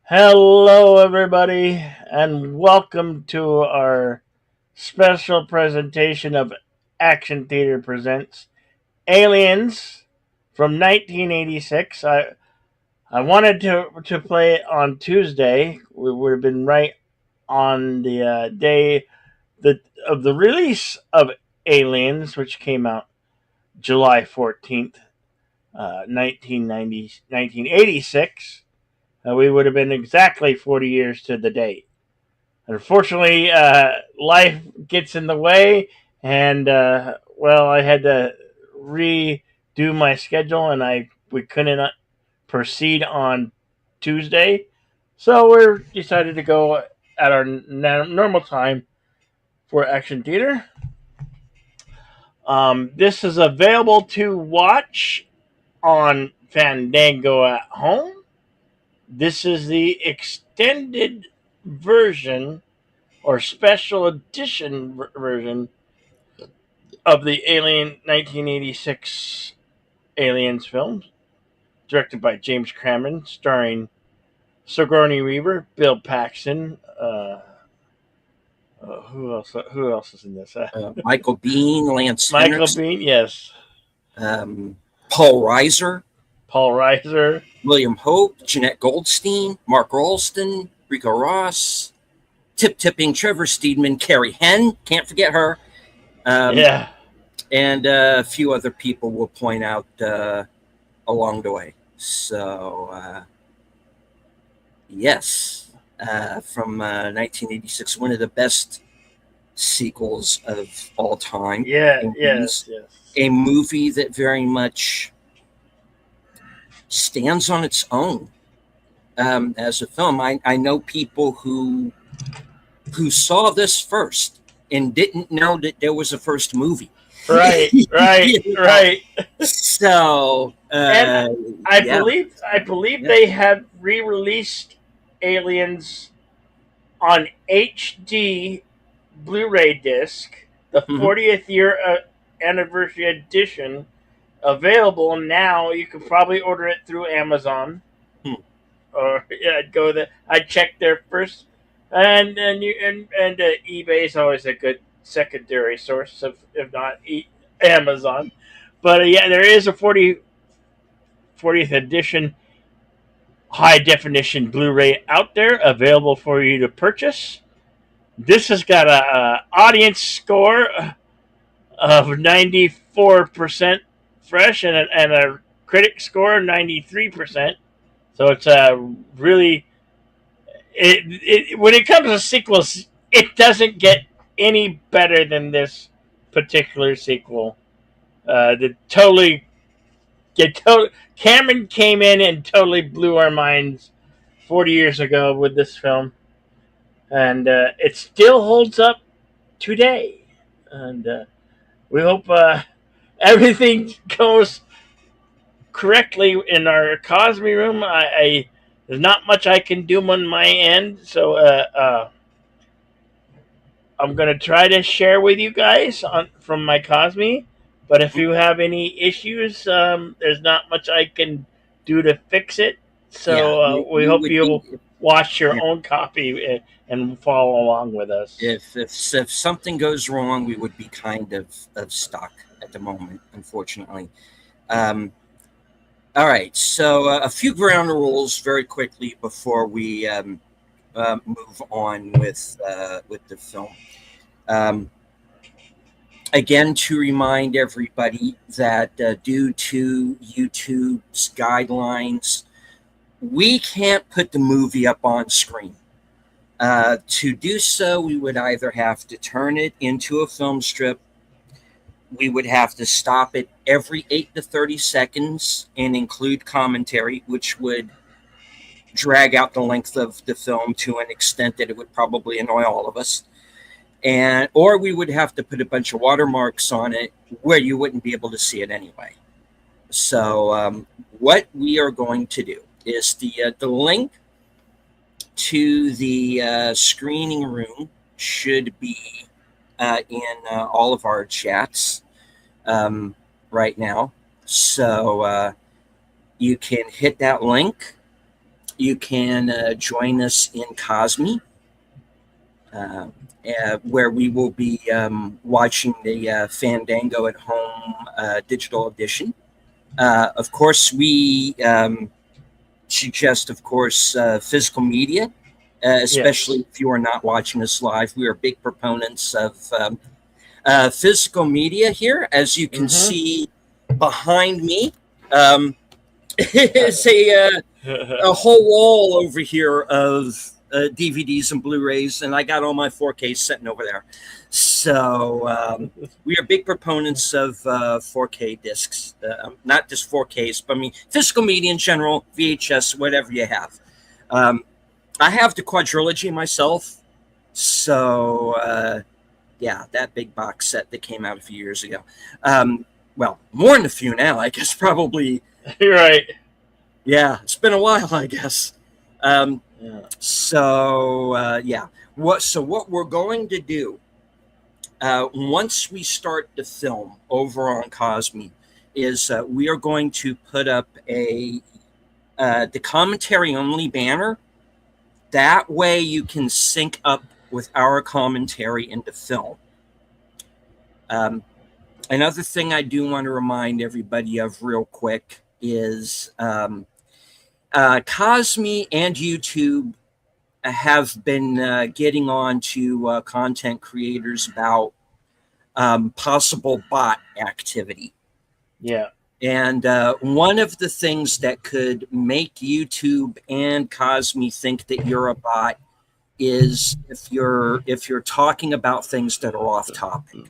Hello, everybody, and welcome to our special presentation of Action Theater Presents Aliens from 1986. I wanted to play it on Tuesday. We would have been right on the day that of the release of Aliens, which came out July 14th, 1986. We would have been exactly 40 years to the date. Unfortunately, life gets in the way, and I had to redo my schedule, and we couldn't proceed on Tuesday, so we decided to go at our normal time for Action Theater. This is available to watch on Fandango at home. This is the extended version or special edition version of the Alien 1986 Aliens film, directed by James Cameron, starring Sigourney Weaver, Bill Paxton. Who else? Who else is in this? Michael Biehn, Lance Michael Henriksen, Biehn, yes. Paul Reiser, Paul Reiser, William Hope, Jeanette Goldstein, Mark Rolston, Rico Ross, Tipping, Trevor Steedman, Carrie Henn, can't forget her, yeah. and a few other people we'll point out along the way. So, yes, from 1986, one of the best sequels of all time. Yes. A movie that very much stands on its own as a film. I know people who saw this first and didn't know that there was a first movie. Right. So, and I believe they had re-released Aliens on HD Blu-ray disc, the 40th year anniversary edition, available now. You can probably order it through Amazon, or I'd go there. I'd check there first, and eBay is always a good secondary source of, if not Amazon. But yeah, there is a 40th edition high definition Blu-ray out there available for you to purchase. This has got a audience score of 94% fresh and a critic score of 93%. So it's really when it comes to sequels, it doesn't get any better than this particular sequel. The totally Cameron came in and totally blew our minds 40 years ago with this film, and it still holds up today. And we hope everything goes correctly in our Cosme room. There's not much I can do on my end, so I'm gonna try to share with you guys from my Cosme. But if you have any issues, there's not much I can do to fix it. So we hope you'll watch your own copy and follow along with us. If something goes wrong, we would be kind of stuck at the moment, unfortunately. All right, so a few ground rules very quickly before we move on with the film. Again, to remind everybody that due to YouTube's guidelines, we can't put the movie up on screen. To do so, we would either have to turn it into a film strip, we would have to stop it every 8 to 30 seconds and include commentary, which would drag out the length of the film to an extent that it would probably annoy all of us. Or we would have to put a bunch of watermarks on it where you wouldn't be able to see it anyway. So what we are going to do is the link to the screening room should be in all of our chats right now. So you can hit that link You can join us in Cosme, where we will be watching the Fandango at Home digital edition. Of course, we suggest, of course, physical media, especially if you are not watching us live. We are big proponents of physical media here. As you can see behind me, is a whole wall over here of DVDs and Blu-rays, and I got all my 4Ks sitting over there. So we are big proponents of 4K discs, not just 4Ks, but I mean physical media in general, VHS, whatever you have. I have the quadrilogy myself, so yeah, that big box set that came out a few years ago. Well, more than a few now, I guess. Probably. You're right. Yeah, it's been a while, I guess. So yeah, what we're going to do once we start the film over on Cosme is we are going to put up the commentary only banner. That way you can sync up with our commentary in the film. Another thing I do want to remind everybody of real quick is Cosme and YouTube have been getting on to content creators about possible bot activity. Yeah. And one of the things that could make YouTube and Cosme think that you're a bot is if you're talking about things that are off topic.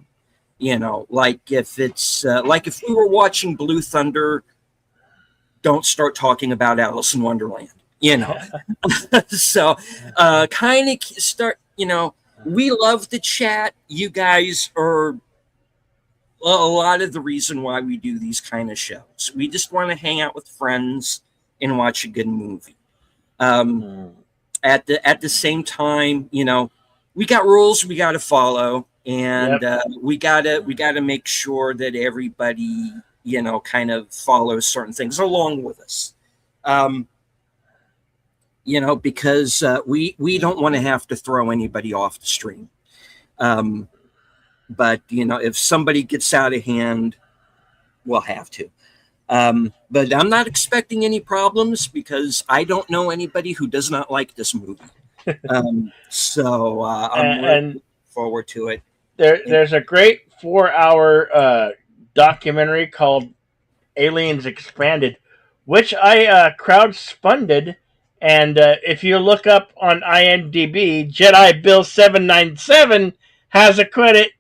You know, like if it's like if we were watching Blue Thunder, don't start talking about Alice in Wonderland. You know, so kind of start. You know, we love the chat. You guys are a lot of the reason why we do these kind of shows. We just want to hang out with friends and watch a good movie. At the same time, you know, we got rules we got to follow. And we gotta make sure that everybody, you know, kind of follows certain things along with us, you know, because we don't want to have to throw anybody off the stream. But you know, if somebody gets out of hand, we'll have to. But I'm not expecting any problems because I don't know anybody who does not like this movie. So I'm really looking forward to it. There's a great 4-hour documentary called Aliens Expanded, which I crowdfunded. And if you look up on IMDb, Jedi Bill 797 has a credit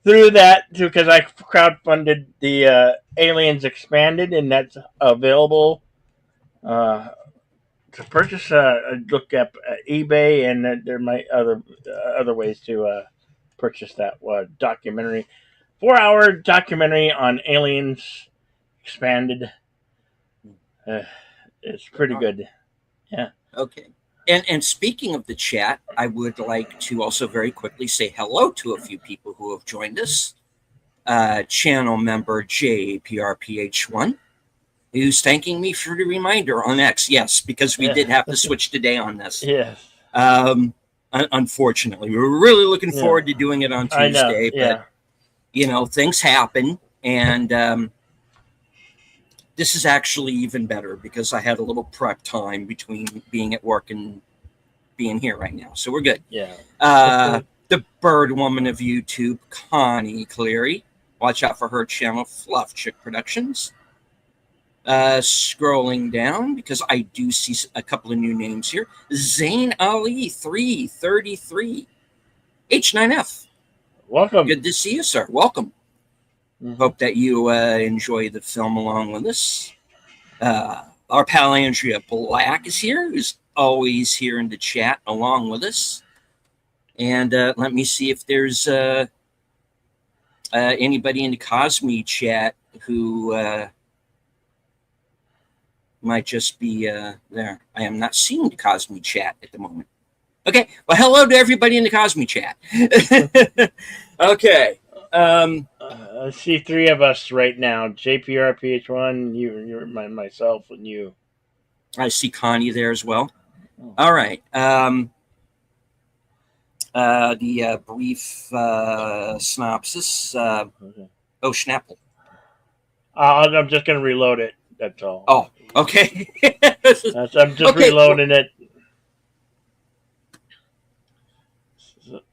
through that because I crowdfunded the Aliens Expanded, and that's available to purchase. Look up eBay, and there might other ways to purchase that documentary. 4-hour documentary on Aliens Expanded. It's pretty good. Yeah. Okay. And speaking of the chat, I would like to also very quickly say hello to a few people who have joined us. Channel member JPRPH1, who's thanking me for the reminder on X. Yes, because we did have to switch the day on this. Yes. Unfortunately, we were really looking forward to doing it on Tuesday, but you know, things happen, and this is actually even better because I had a little prep time between being at work and being here right now, so we're good. Yeah. The bird woman of YouTube, Connie Cleary. Watch out for her channel, Fluff Chick Productions. Scrolling down because I do see a couple of new names here. Zain Ali 333 H9F. Welcome. Good to see you, sir. Welcome. Hope that you enjoy the film along with us. Our pal Andrea Black is here, who's always here in the chat along with us. And let me see if there's anybody in the Cosme chat who might just be there. I am not seeing the Cosme chat at the moment. Okay, well, hello to everybody in the Cosme chat. Okay. I see 3 of us right now. JPRPH1, you, myself, and you. I see Connie there as well. Oh. All right. The brief synopsis. Okay. Oh, Schnapple. I'm just gonna reload it. That's all. Oh, okay. I'm just Okay. reloading it.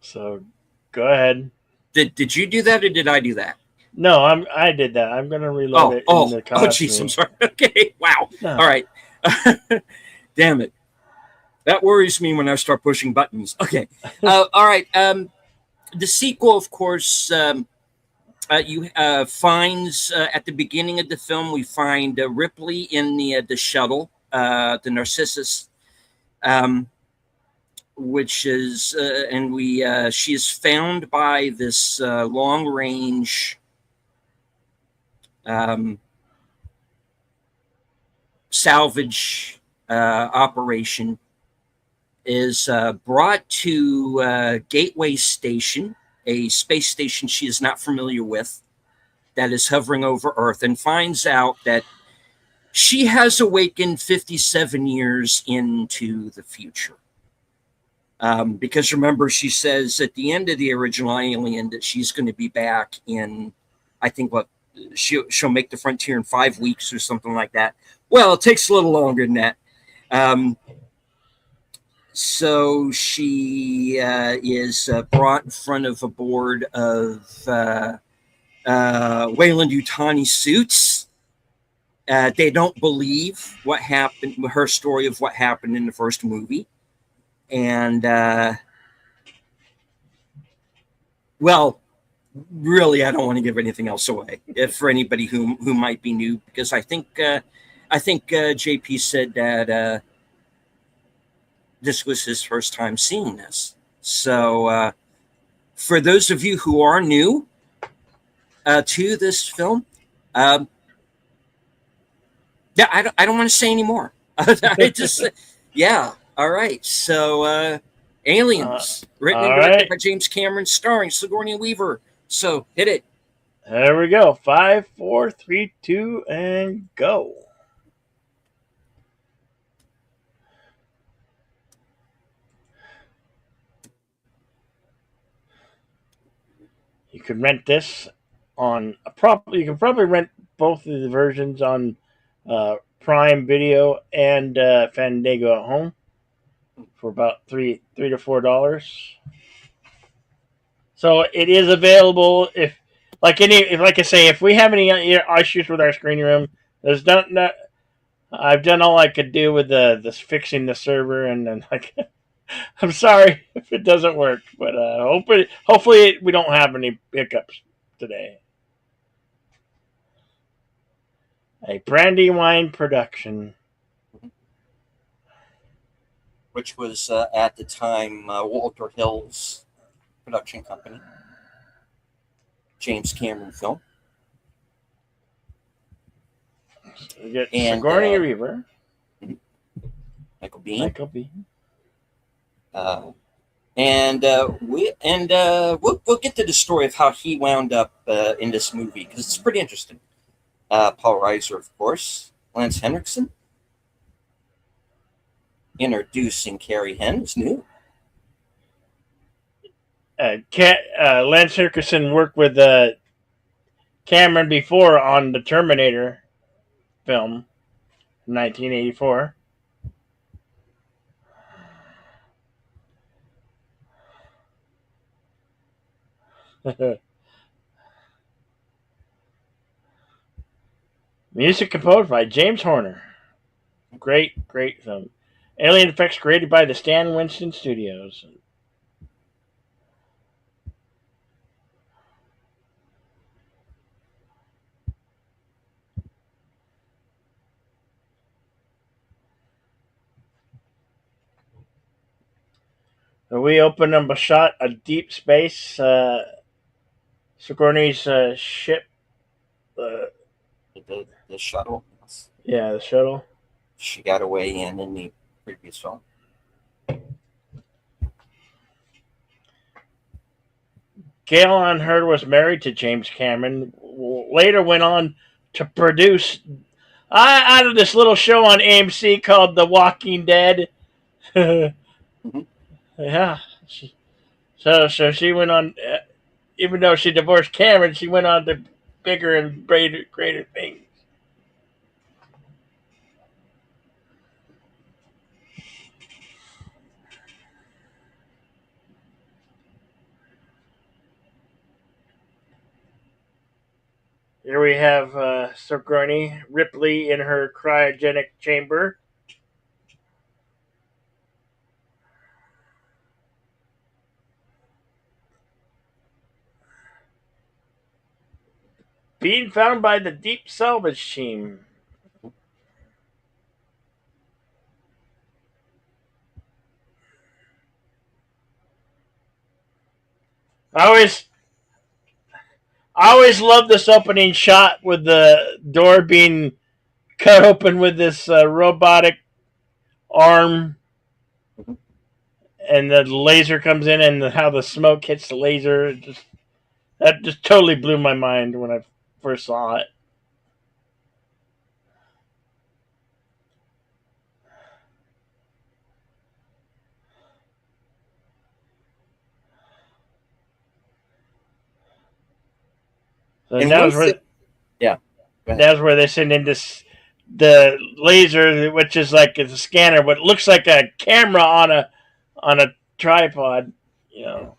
So go ahead. Did you do that or did I do that? No, I did that. I'm gonna reload Oh, it in oh, the oh, jeez. I'm me. sorry. Okay. Wow. No. All right. Damn it. That worries me when I start pushing buttons. Okay. All right. The sequel, of course, you finds at the beginning of the film we find Ripley in the shuttle, the Narcissus, which is and we she is found by this long range salvage operation, is brought to Gateway Station, a space station she is not familiar with, that is hovering over Earth, and finds out that she has awakened 57 years into the future. Because remember, she says at the end of the original Alien that she's going to be back in, I think, she'll make the frontier in 5 weeks or something like that. Well, it takes a little longer than that. So she is brought in front of a board of Weyland-Yutani suits. They don't believe what happened, her story of what happened in the first movie. And, well, really, I don't want to give anything else away if for anybody who might be new, because I think JP said that this was his first time seeing this. So for those of you who are new to this film, yeah, I don't want to say anymore. I just, yeah. All right. So, Aliens, written and All directed right. by James Cameron, starring Sigourney Weaver. So, hit it. There we go. 5, 4, 3, 2, and go. You can rent this on you can probably rent both of the versions on Prime Video and Fandango at home for about three to $4. So it is available if, like I say, if we have any issues with our screening room, there's not. I've done all I could do with the fixing the server, and then like I'm sorry if it doesn't work, but hopefully we don't have any hiccups today. A Brandywine production. Which was at the time Walter Hill's production company. James Cameron film. We get Sigourney Weaver, Michael Biehn. Michael Biehn. We'll get to the story of how he wound up in this movie, because it's pretty interesting. Paul Reiser, of course, Lance Henriksen, introducing Carrie Henn is new. Lance Henriksen worked with Cameron before on the Terminator film, 1984. Music composed by James Horner. Great film. Alien effects created by the Stan Winston Studios. We open up a shot of deep space. Sigourney's ship. The shuttle. Yeah, the shuttle. She got away in the previous film. Gail Anherd was married to James Cameron. Later went on to produce Out of this little show on AMC called The Walking Dead. Mhm. Yeah. So she went on, even though she divorced Cameron, she went on to bigger and greater things. Here we have Sigourney Ripley in her cryogenic chamber. Being found by the deep salvage team. I always I always love this opening shot with the door being cut open with this robotic arm, Mhm. and the laser comes in, and how the smoke hits the laser. That just totally blew my mind when I first saw it. So And one thing, yeah, go ahead. that was where they send in the laser, which is like it's a scanner, but it looks like a camera on a tripod. You Yeah. know.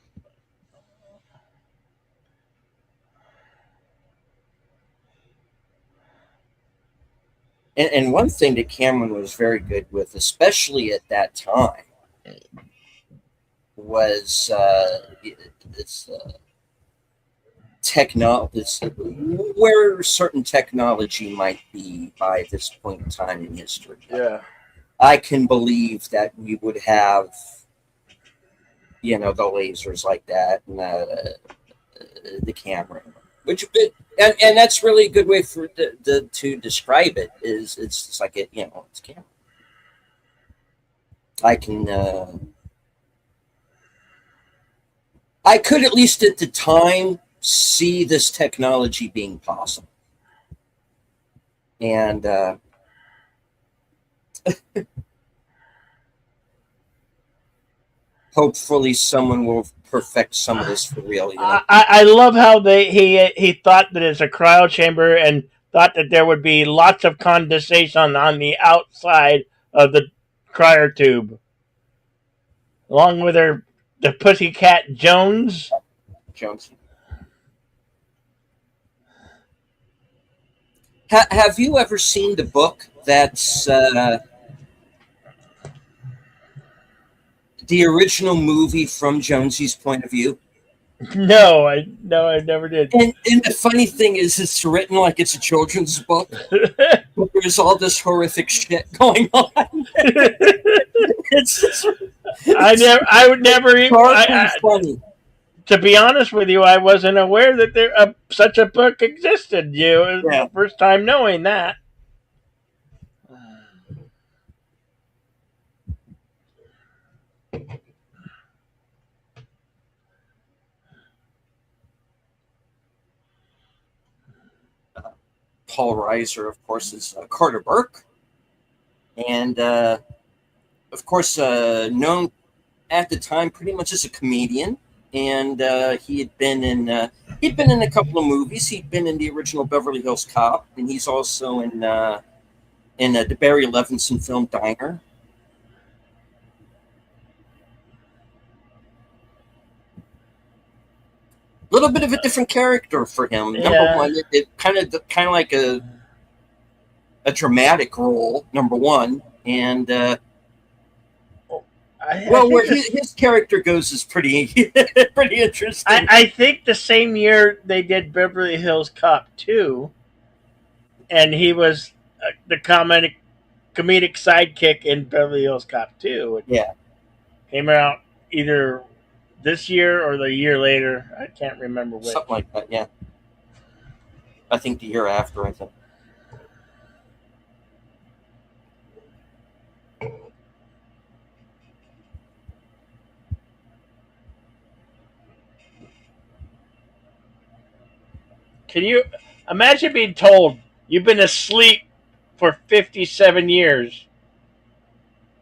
And one thing that Cameron was very good with, especially at that time, was this where certain technology might be by this point in time in history. Yeah. I can believe that we would have, the lasers like that and the camera, which and that's really a good way for to describe it. Is it's like it's camera. I can I could at least at the time see this technology being possible, and hopefully someone will perfect some of this for real. I love how he thought that it's a cryo chamber and thought that there would be lots of condensation on the outside of the cryo tube, along with the pussycat Jones. Jones. Have you ever seen the book that's the original movie from Jonesy's point of view? No, I never did. And the funny thing is, it's written like it's a children's book. But there's all this horrific shit going on. It's just, I would never even. darkly funny. To be honest with you, I wasn't aware that such a book existed. It was Yeah. the first time knowing that. Paul Reiser, of course, is Carter Burke, and of course, known at the time pretty much as a comedian. And he'd been in a couple of movies. He'd been in the original Beverly Hills Cop, and he's also in the Barry Levinson film Diner. A little bit of a different character for him. Number Yeah. one, it kind of like a dramatic role. Number one, and I well, think where his character goes is pretty pretty interesting. I think the same year they did Beverly Hills Cop 2, and he was the comedic sidekick in Beverly Hills Cop 2, which Yeah, came out either this year or the year later. I can't remember which. something like that. Yeah, I think the year after. I think. Can you imagine being told you've been asleep for 57 years.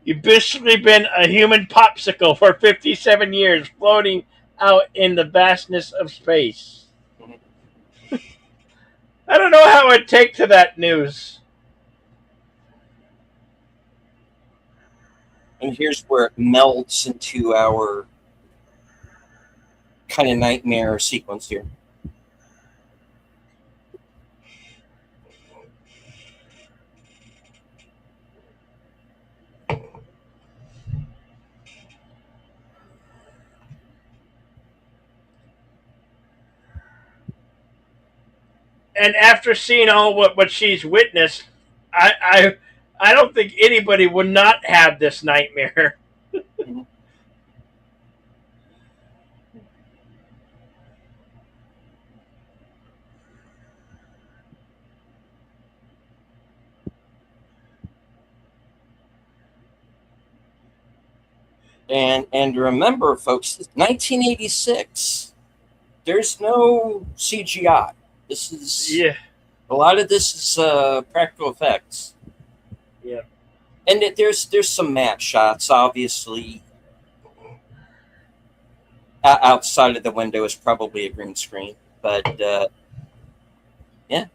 You've basically been a human popsicle for 57 years, floating out in the vastness of space. I don't know how I'd take to that news. And here's where it melds into our kind of nightmare sequence here. And after seeing all what she's witnessed, I, I I don't think anybody would not have this nightmare. Mhm. And remember, folks, 1986. There's no CGI. This is Yeah, a lot of this is practical effects, yeah. and there's some matte shots. Obviously, outside of the window is probably a green screen, but yeah,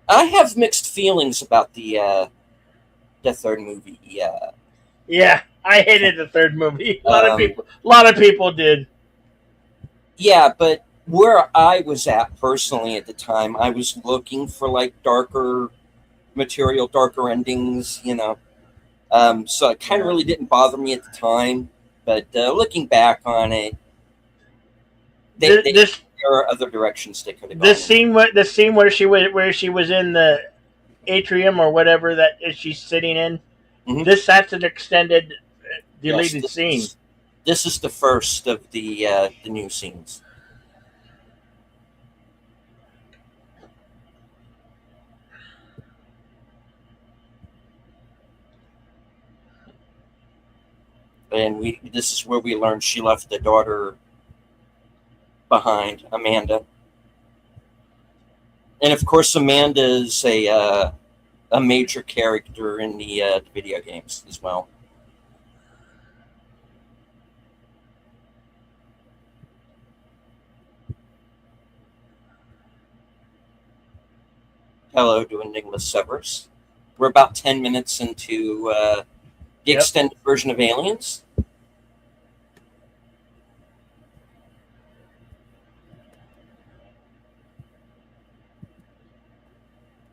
I have mixed feelings about the third movie. Yeah, Yeah, I hated the third movie. um, A lot of people did. yeah, but where I was at personally at the time, I was looking for like darker material, darker endings. So it kind of Yeah. really didn't bother me at the time. But looking back on it, This this there are other directions they could have gone this in. scene, the scene where she was in the atrium or whatever that she's sitting in. Hmm. That's an extended, Yes, deleted scene. this is the first of the new scenes. And we this is where we learned she left the daughter behind, Amanda. And of course, Amanda is a major character in the video games as well. Hello to Enigma Severus. We're about 10 minutes into the Yep. extended version of Aliens.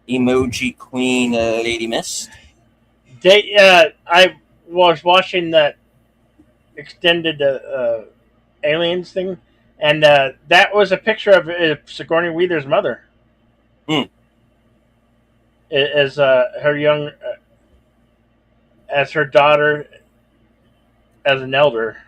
Emoji Queen Lady Mist. I was watching that extended aliens thing, and that was a picture of Sigourney Weaver's mother Hmm. as her young as her daughter as an elder.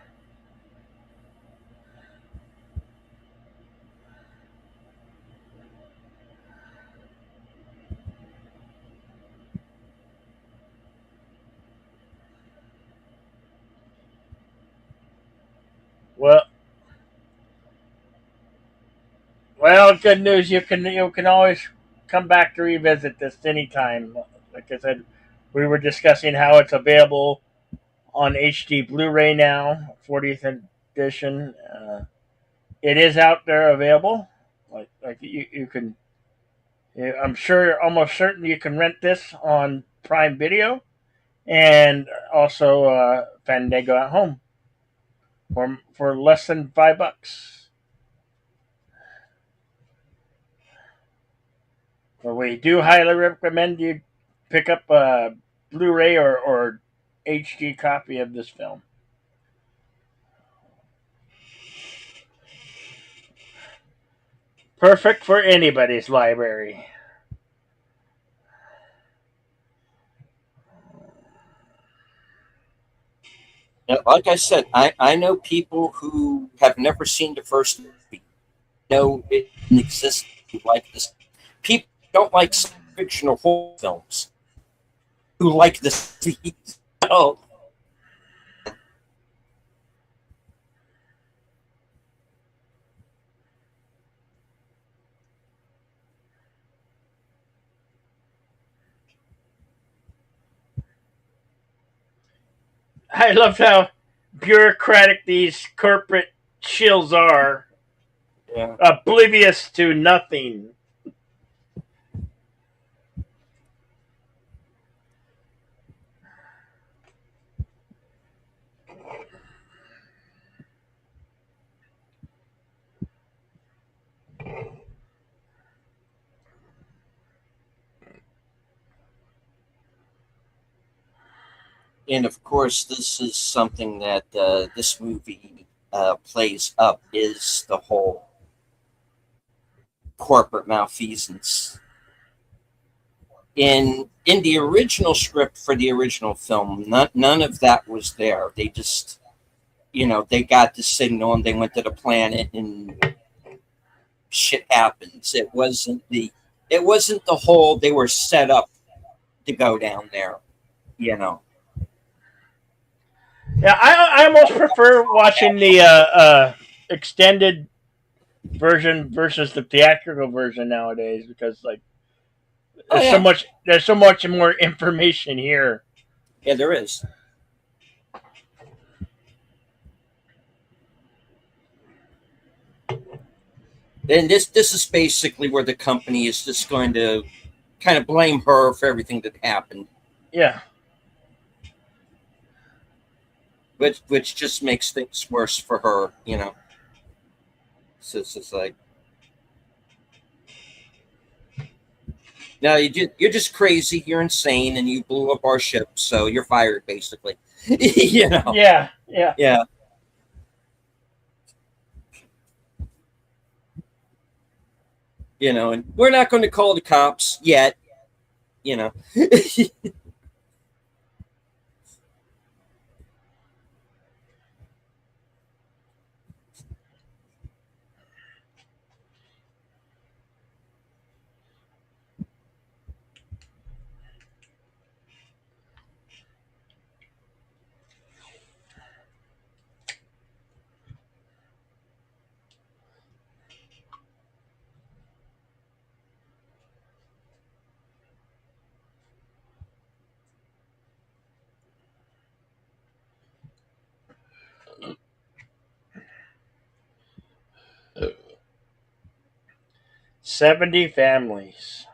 Well, well, good news. You can always come back to revisit this anytime. Like I said, we were discussing how it's available on HD Blu-ray now, 40th edition. It is out there available. Like you can. I'm sure, almost certain, you can rent this on Prime Video and also Fandango at home for less than $5. But we do highly recommend you pick up a Blu-ray or HD copy of this film. Perfect for anybody's library. Like I said, I know people who have never seen the first movie, know it exists, like this. People don't like science fiction or horror films who like this. Oh, I loved how bureaucratic these corporate shills are, Yeah. oblivious to nothing. And of course, this is something that this movie plays up is the whole corporate malfeasance. In the original script for the original film, none of that was there. They just, they got the signal and they went to the planet and shit happens. It wasn't the whole they were set up to go down there, you know. Yeah, I almost prefer watching the extended version versus the theatrical version nowadays because like Oh yeah, there's so much more information here. yeah, there is. And this is basically where the company is just going to kind of blame her for everything that happened, Yeah. which just makes things worse for her. So it's just like, no, you're just crazy, you're insane, and you blew up our ship, so you're fired, basically. you know, Yeah. Yeah. yeah, and we're not going to call the cops yet, you know. Uh, 70 families.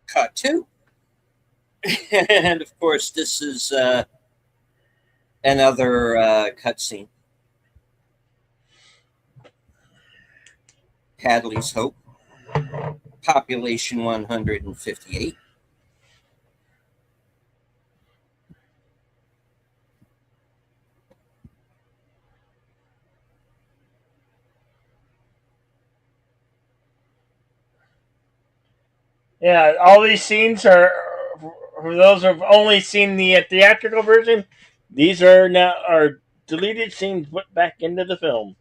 Cut two. And of course, this is another cutscene. Hadley's Hope, population 158. Yeah, all these scenes are for those who've only seen the theatrical version. These are now are deleted scenes put back into the film.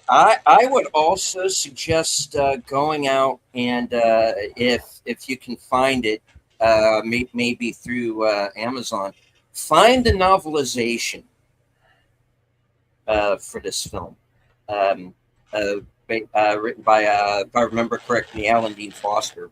I would also suggest going out and if you can find it, maybe through Amazon, find the novelization for this film, um, uh, written by, if I remember correctly, Alan Dean Foster.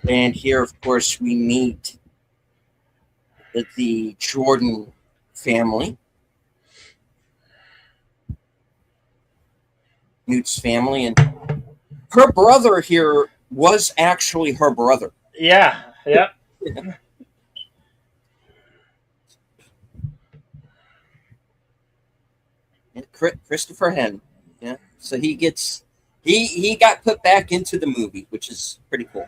And here, of course, we meet the Jordan family, Newt's family, and her brother here was actually her brother. Yeah. Yep. Christopher Henn. Yeah, so he got put back into the movie, which is pretty cool.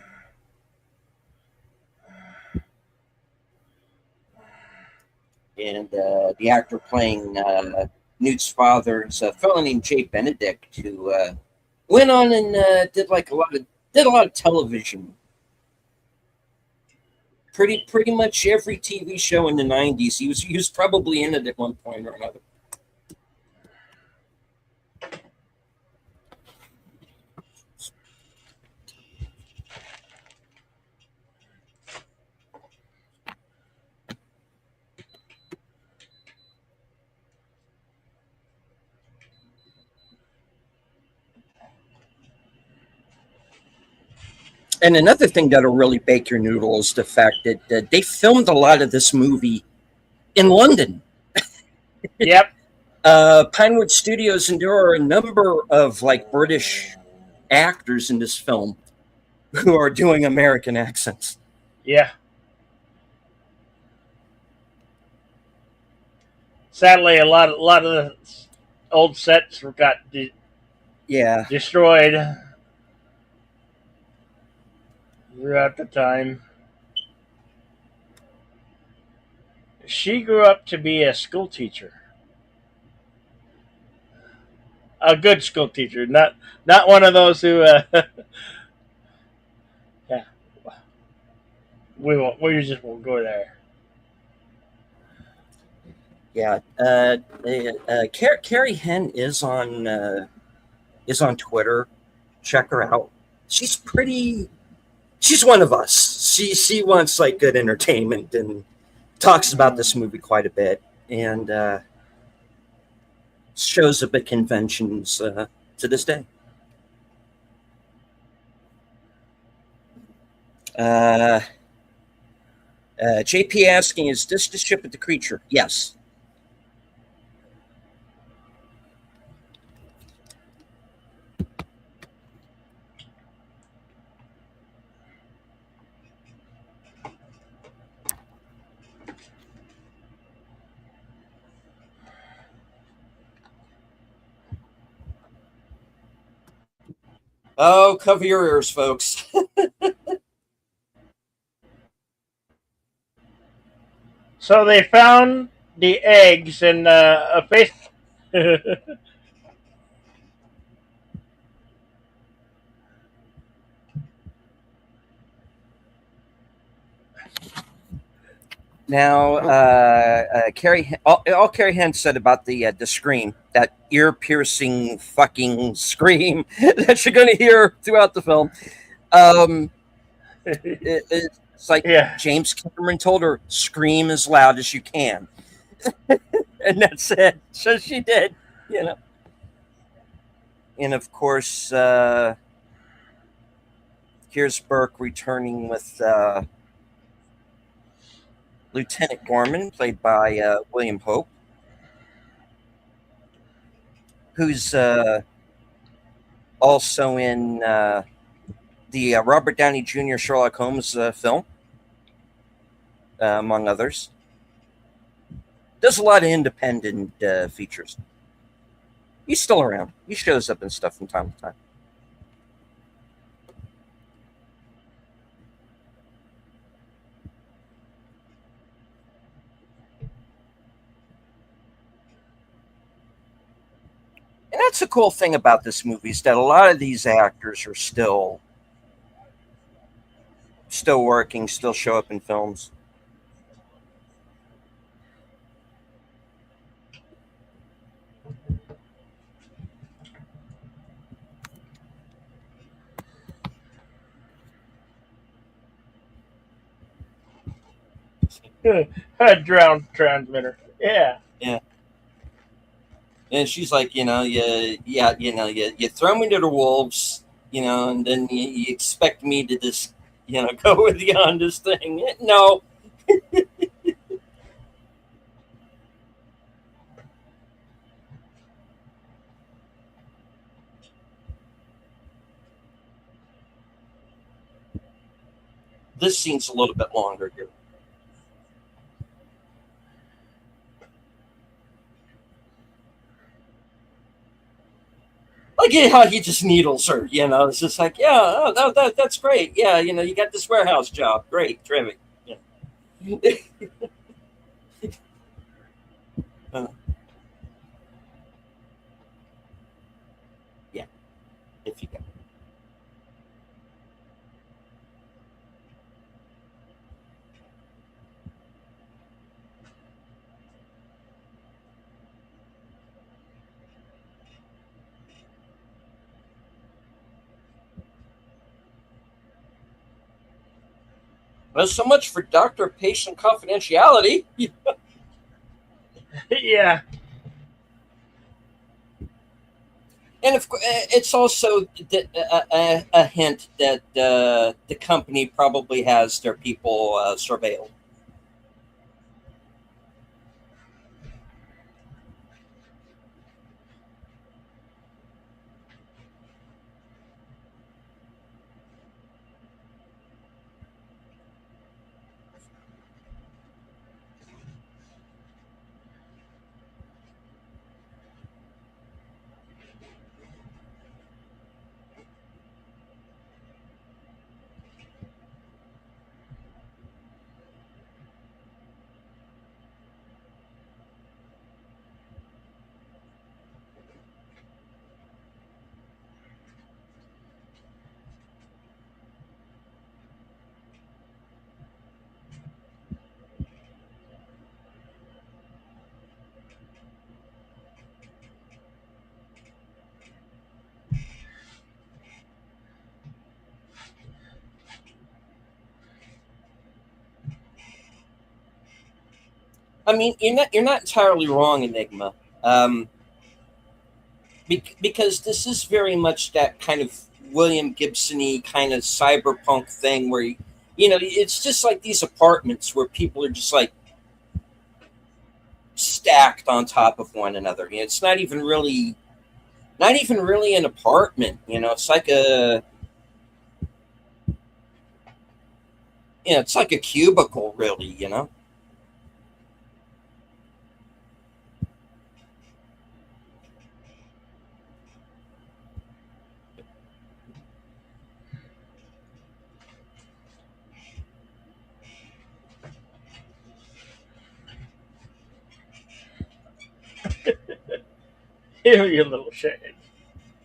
And the actor playing Newt's father is a fellow named Jay Benedict, who went on and did a lot of television. Pretty much every TV show in the '90s, he was probably in it at one point or another. And another thing that'll really bake your noodle is the fact that they filmed a lot of this movie in London. Yep. Pinewood Studios, and there are a number of like British actors in this film who are doing American accents. Yeah. Sadly, a lot of the old sets got Yeah. destroyed throughout the time. She grew up to be a school teacher, a good school teacher, not one of those who. Yeah, we just won't go there. Yeah. Carrie Henn is on Twitter. Check her out. She's pretty. She's one of us. She wants like good entertainment and talks about this movie quite a bit, and shows up at conventions to this day. Uh, JP asking, is this the ship with the creature? Yes. Oh, cover your ears, folks. So they found the eggs in a face. Now, all Carrie Henn said about the scream, that ear-piercing fucking scream that you're going to hear throughout the film, it's like Yeah. James Cameron told her, "Scream as loud as you can," and that's it. So she did, you know. And of course, here's Burke returning with Lieutenant Gorman, played by William Hope, who's also in the Robert Downey Jr. Sherlock Holmes film, among others. Does a lot of independent features. He's still around. He shows up and stuff from time to time. And that's the cool thing about this movie, is that a lot of these actors are still working, still show up in films. A drowned transmitter. Yeah. Yeah. And she's like, you throw me to the wolves, and then you expect me to just go with you on this thing. No. This scene's a little bit longer here. Like how he just needles her, It's just like, yeah, oh, that's great. Yeah, you got this warehouse job. Great, terrific. Yeah. Yeah, if you can. Well, so much for doctor-patient confidentiality. Yeah. And it's also a hint that the company probably has their people surveilled. I mean, you're not entirely wrong, Enigma, because this is very much that kind of William Gibson-y kind of cyberpunk thing where it's just like these apartments where people are just like stacked on top of one another. It's not even really an apartment. It's like it's like a cubicle, really. You little shit.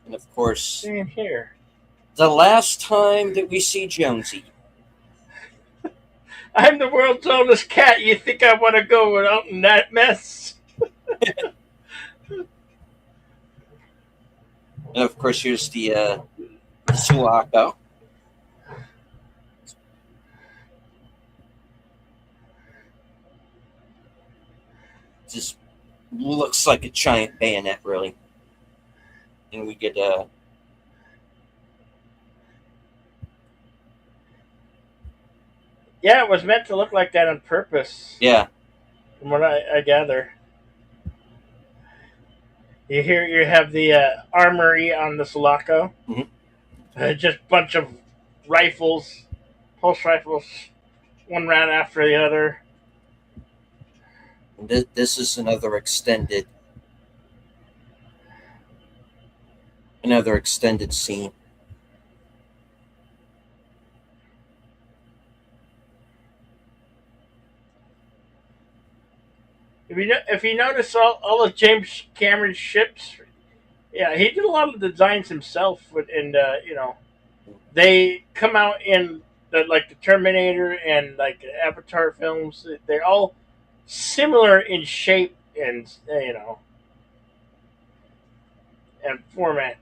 And of course, Same here. the last time that we see Jonesy. I'm the world's oldest cat. You think I want to go out in that mess? And of course, here's the Sulaco. Just looks like a giant bayonet, really. And we get Yeah, it was meant to look like that on purpose, yeah. from what I gather. You have the armory on the Sulaco. Mhm. Just a bunch of rifles, pulse rifles, one round after the other. And this is another extended scene. If you notice all of James Cameron's ships, yeah, he did a lot of the designs himself. And they come out in the Terminator and like the Avatar films. They're all similar in shape and and format.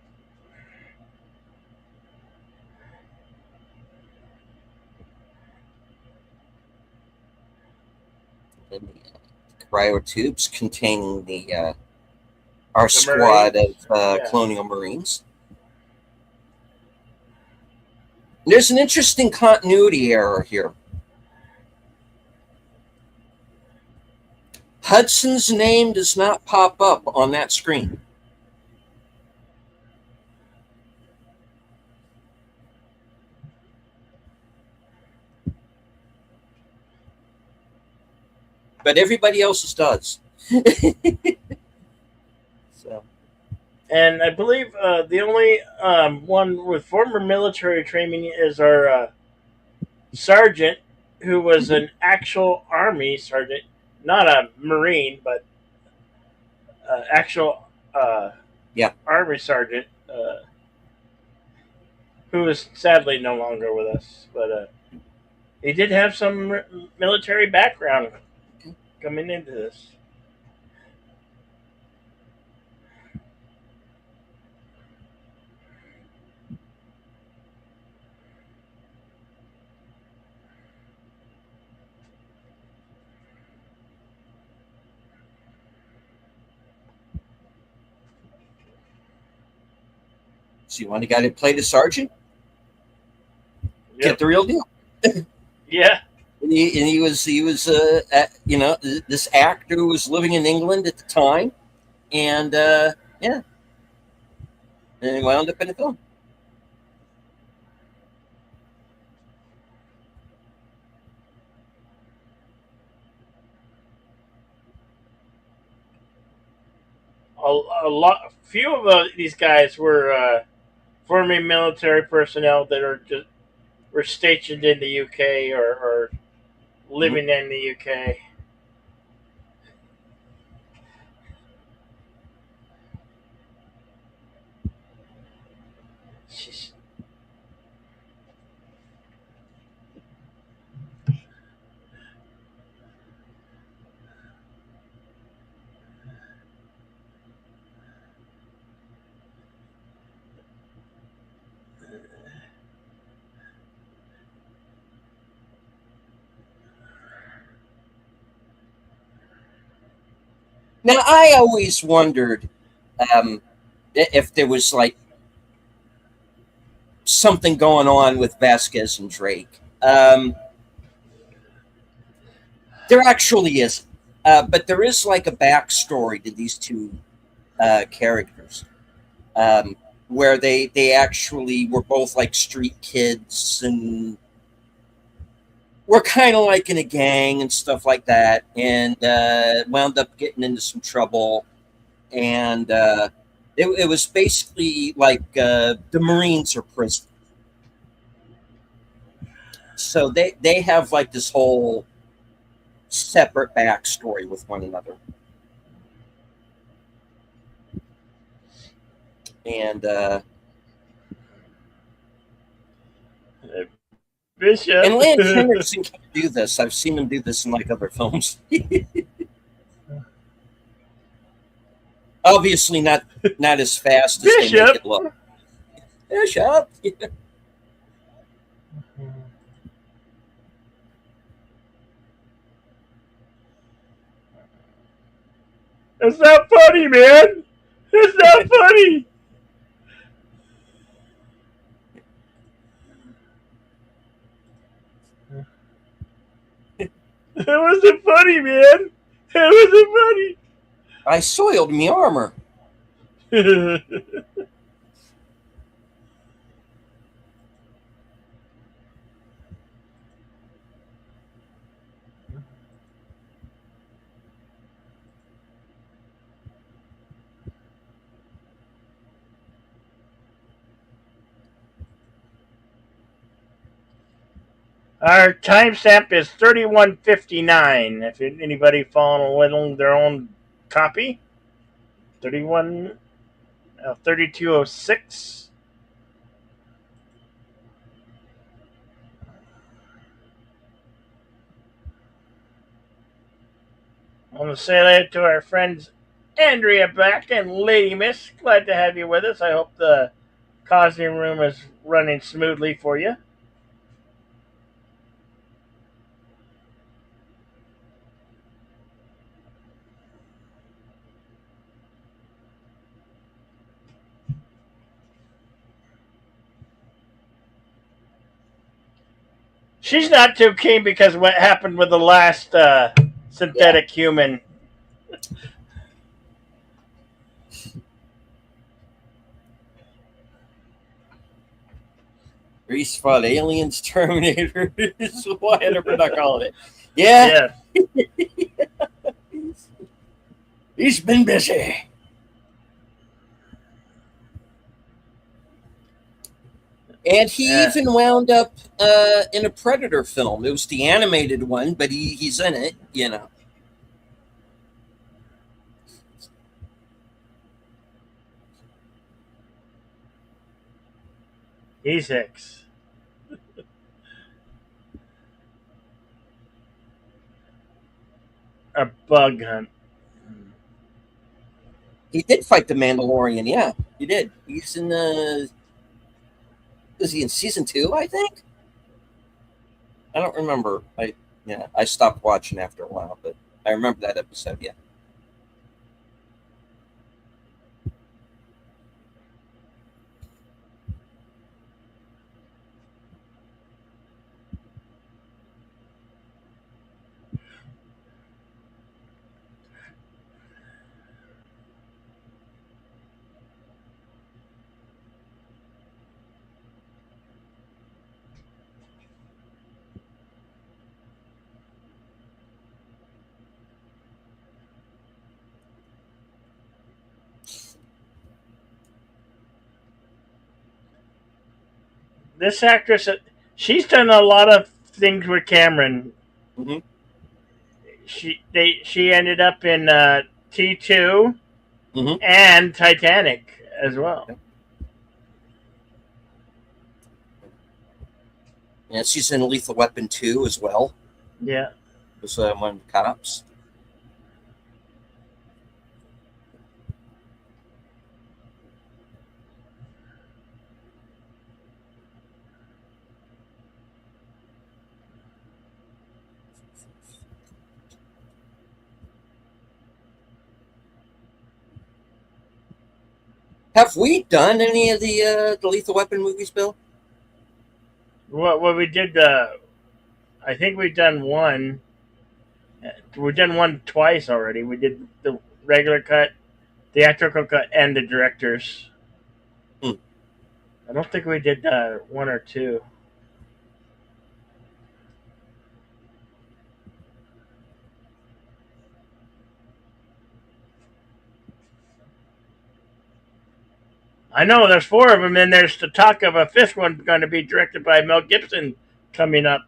And the cryotubes containing our The squad Marines, of yeah. colonial marines. There's an interesting continuity error here. Hudson's name does not pop up on that screen. But everybody else's does. So. And I believe the only one with former military training is our sergeant, who was Mhm. an actual Army sergeant, not a Marine, but actual Yeah. Army sergeant, who is sadly no longer with us. But he did have some military background coming into this. So you want a guy to play the sergeant? Get Yep. the real deal. Yeah. And he was this actor who was living in England at the time, and yeah, and he wound up in a film. A lot. Few of these guys were former military personnel that are just were stationed in the UK or Mhm. living in the UK. Now, I always wondered um, if there was like something going on with Vasquez and Drake. There actually is, but there is like a backstory to these two characters, um, where they actually were both like street kids and were kind of like in a gang and stuff like that, and wound up getting into some trouble. And it was basically like the Marines are prison, so they have like this whole separate backstory with one another. And Bishop. and Lance Henriksen can do this. I've seen him do this in like other films. Obviously, not as fast as they make Bishop. it look. Yeah, shut up. It's not funny, man. It's not funny. It wasn't funny, man. It I soiled me armor. wasn't funny. Our timestamp is 31:59. If anybody following along their own copy, 31, 32:06. I want to say that to our friends Andrea back and Lady Miss. Glad to have you with us. I hope the costume room is running smoothly for you. she's not too keen because of what happened with the last synthetic human. Grease fought aliens, Terminator. Whatever not calling it. Yeah. He's been busy. And he even wound up in a Predator film. It was the animated one, but he's in it, you know. E6. A bug hunt. He did fight the Mandalorian, yeah. He did. He's in is he in season 2, I think? I don't remember. I stopped watching after a while, but I remember that episode, yeah. This actress, she's done a lot of things with Cameron. Mm-hmm. She ended up in T2 and Titanic as well. Yeah, she's in Lethal Weapon 2 as well. Yeah. Was one of the cops. Have we done any of the Lethal Weapon movies, Bill? Well, we did. I think we've done one. We've done one twice already. We did the regular cut, theatrical cut, and the director's. I don't think we did one or two. I know there's four of them, and there's the talk of a fifth one going to be directed by Mel Gibson coming up.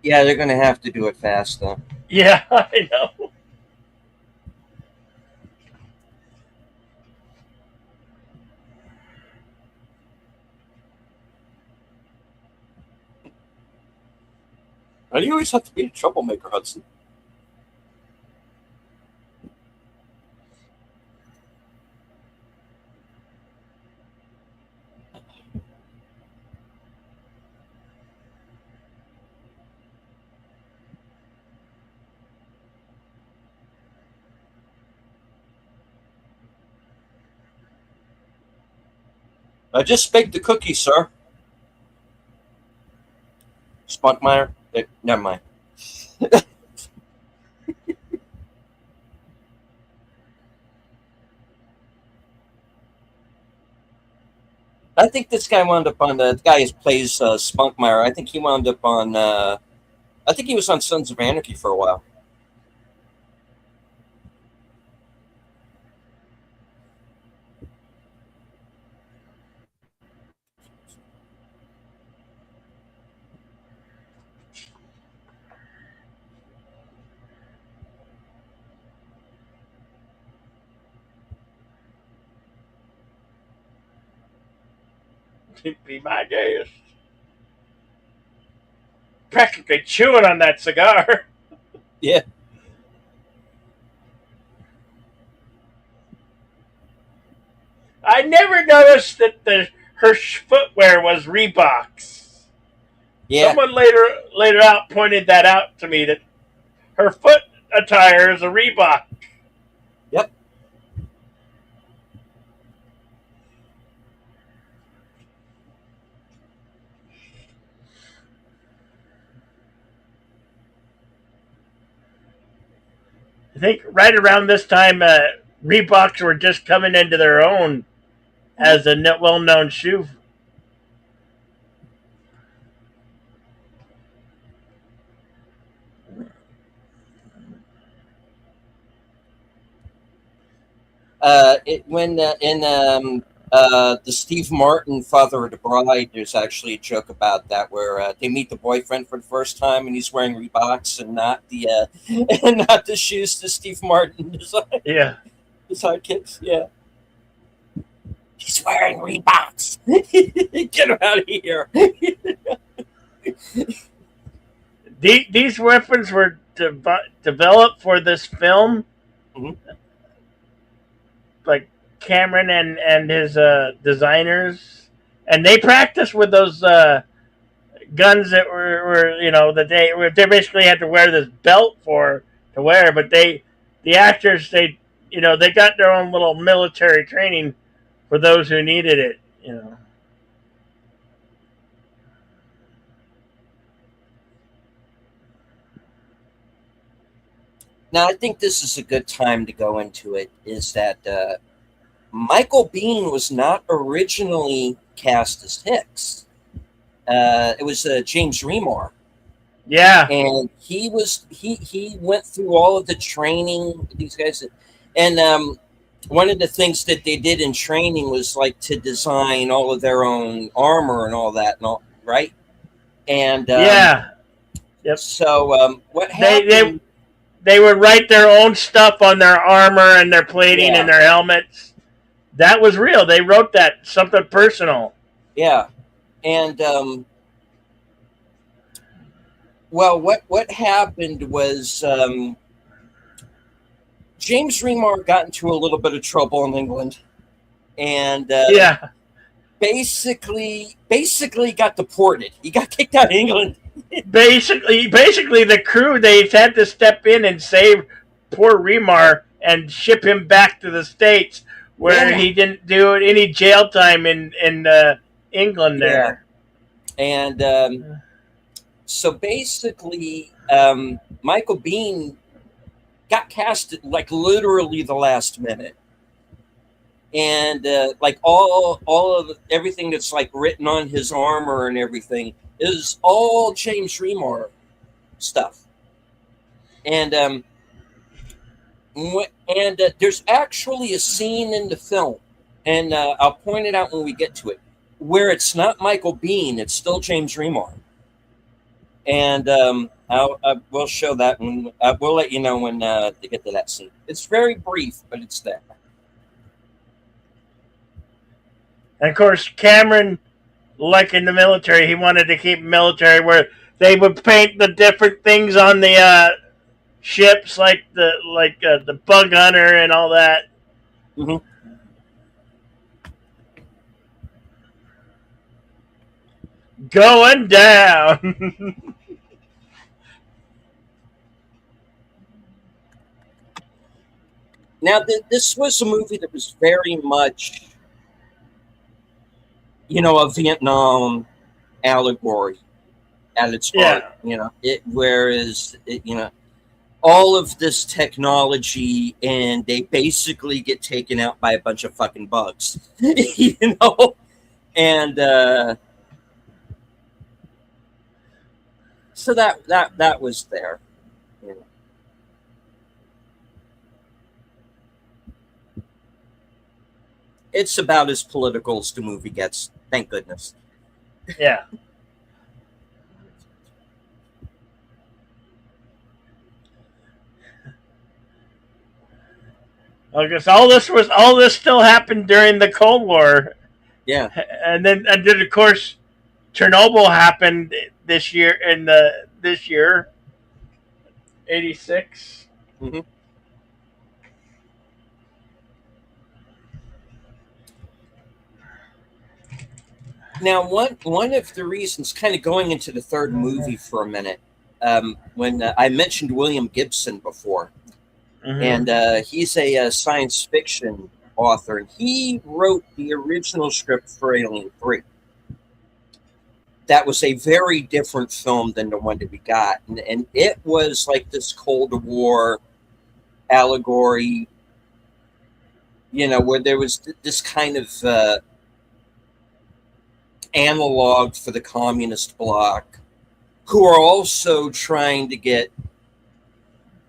Yeah, they're going to have to do it fast, though. Yeah, I know. Why do you always have to be a troublemaker, Hudson? I just baked the cookies, sir. Spunkmeyer? Never mind. I think this guy wound up on the guy who plays Spunkmeyer. I think he wound up on. I think he was on Sons of Anarchy for a while. Be my guest. Practically chewing on that cigar. Yeah. I never noticed that her footwear was Reeboks. Yeah. Someone later out pointed that out to me that her foot attire is a Reebok. Yep. I think right around this time, Reeboks were just coming into their own as a well-known shoe. When in the Steve Martin Father of the Bride, there's actually a joke about that where they meet the boyfriend for the first time and he's wearing Reeboks and not the and not the shoes to Steve Martin design. Yeah. The sidekicks, yeah. He's wearing Reeboks. Get him out of here. These weapons were developed for this film. Mhm. Like Cameron and his designers, and they practiced with those guns that were that they basically had to wear this belt for to wear, but the actors they got their own little military training for those who needed it. Now, I think this is a good time to go into it. Is that Michael Biehn was not originally cast as Hicks. It was James Remar. Yeah. And he went through all of the training. These guys, and one of the things that they did in training was like to design all of their own armor and all that, and all right. And Yeah. Yep. So what They happened? they would write their own stuff on their armor and their plating Yeah. and their helmets. That was real. They wrote that something personal. Yeah, and well, what happened was James Remar got into a little bit of trouble in England, and Yeah. basically got deported. He got kicked out of England. Basically, the crew they had to step in and save poor Remar and ship him back to the States, where Yeah, he didn't do any jail time in England yeah, there. and so basically, Michael Biehn got cast at like literally the last minute, and like all of everything that's like written on his armor and everything is all James Remar stuff, and there's actually a scene in the film, and I'll point it out when we get to it, where it's not Michael Biehn, it's still James Remar, and we'll show that when we'll let you know when to get to that scene. It's very brief, but it's there. And of course, Cameron, like in the military, he wanted to keep military where they would paint the different things on the ships, like the bug hunter and all that. Mm-hmm. Going down. Now, this was a movie that was very much, a Vietnam allegory at its heart. Yeah. Whereas all of this technology, and they basically get taken out by a bunch of fucking bugs, and so that was there. It's about as political as the movie gets. Thank goodness. Yeah. I guess all this still happened during the Cold War. Yeah. And then of course Chernobyl happened this year this year, 86. Mm-hmm. Now, one of the reasons, kind of going into the third movie for a minute, when I mentioned William Gibson before, Mm-hmm. and he's a science fiction author, and he wrote the original script for Alien 3. That was a very different film than the one that we got, and it was like this Cold War allegory, where there was this kind of analog for the communist bloc, who are also trying to get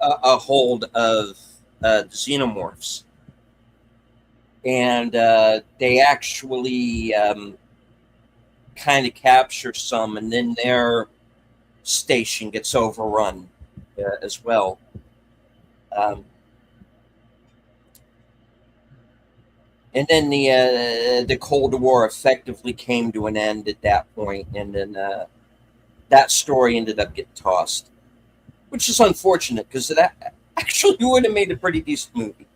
a hold of the xenomorphs. And they actually kind of capture some, and then their station gets overrun as well. And then the Cold War effectively came to an end at that point, and then that story ended up getting tossed, which is unfortunate because that actually would have made a pretty decent movie.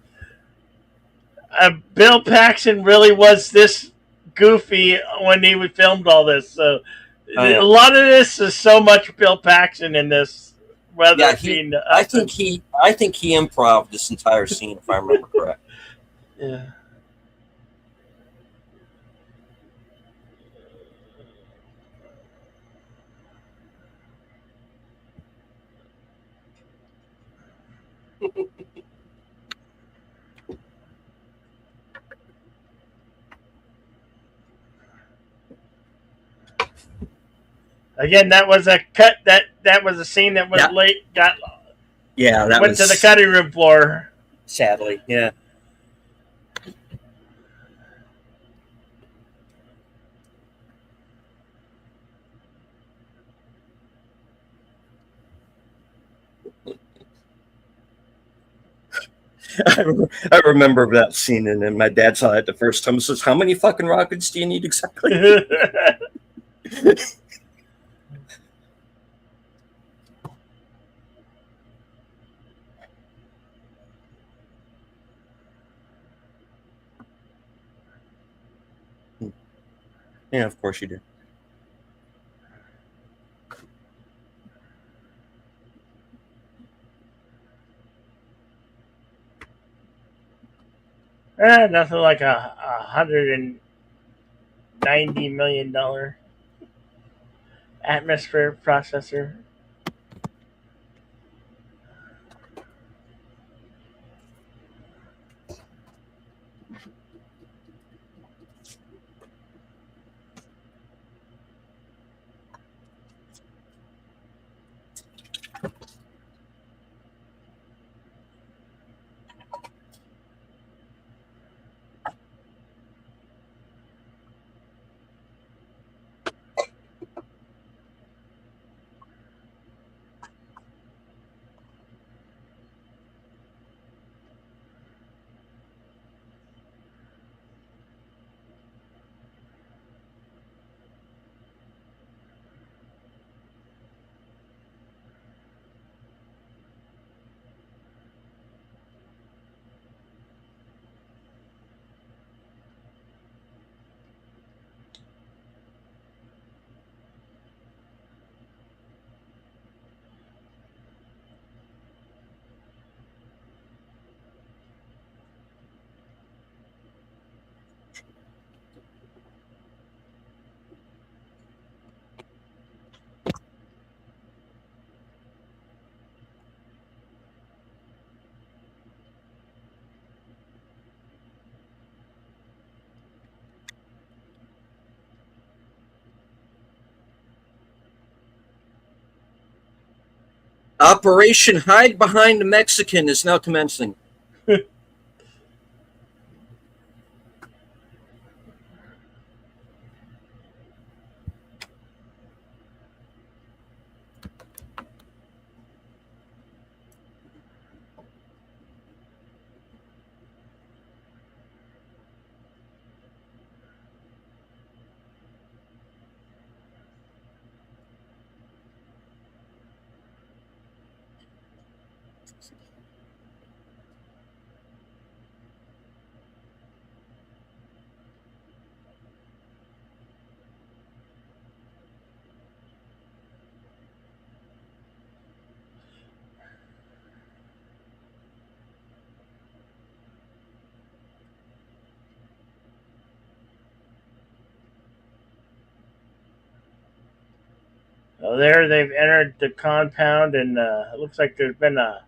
Bill Paxton really was this goofy when he filmed all this. So Yeah. a lot of this is so much Bill Paxton in this, rather Yeah, it being I us. think he improv this entire scene, if I remember correct. Yeah. Again, that was a cut. That was a scene that was late. That went to the cutting room floor. Sadly, yeah. I remember that scene, and then my dad saw it the first time and says, "How many fucking rockets do you need exactly?" Yeah, of course you do. Nothing like a $190 million atmosphere processor. Operation Hide Behind the Mexican is now commencing. So they've entered the compound, and it looks like there's been a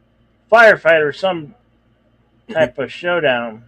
firefight or some type of showdown.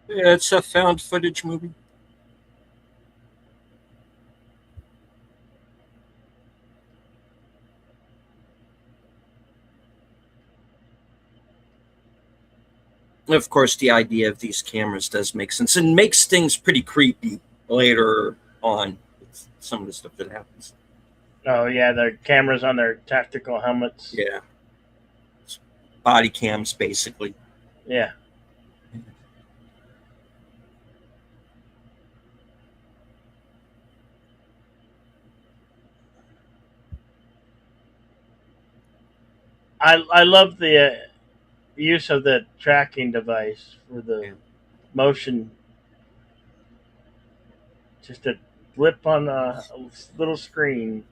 Yeah, it's a found footage movie. Of course, the idea of these cameras does make sense and makes things pretty creepy later on. With some of the stuff that happens. Oh yeah, their cameras on their tactical helmets. Yeah, it's body cams basically. Yeah. I love the use of the tracking device for the Yeah. motion. Just a blip on a little screen.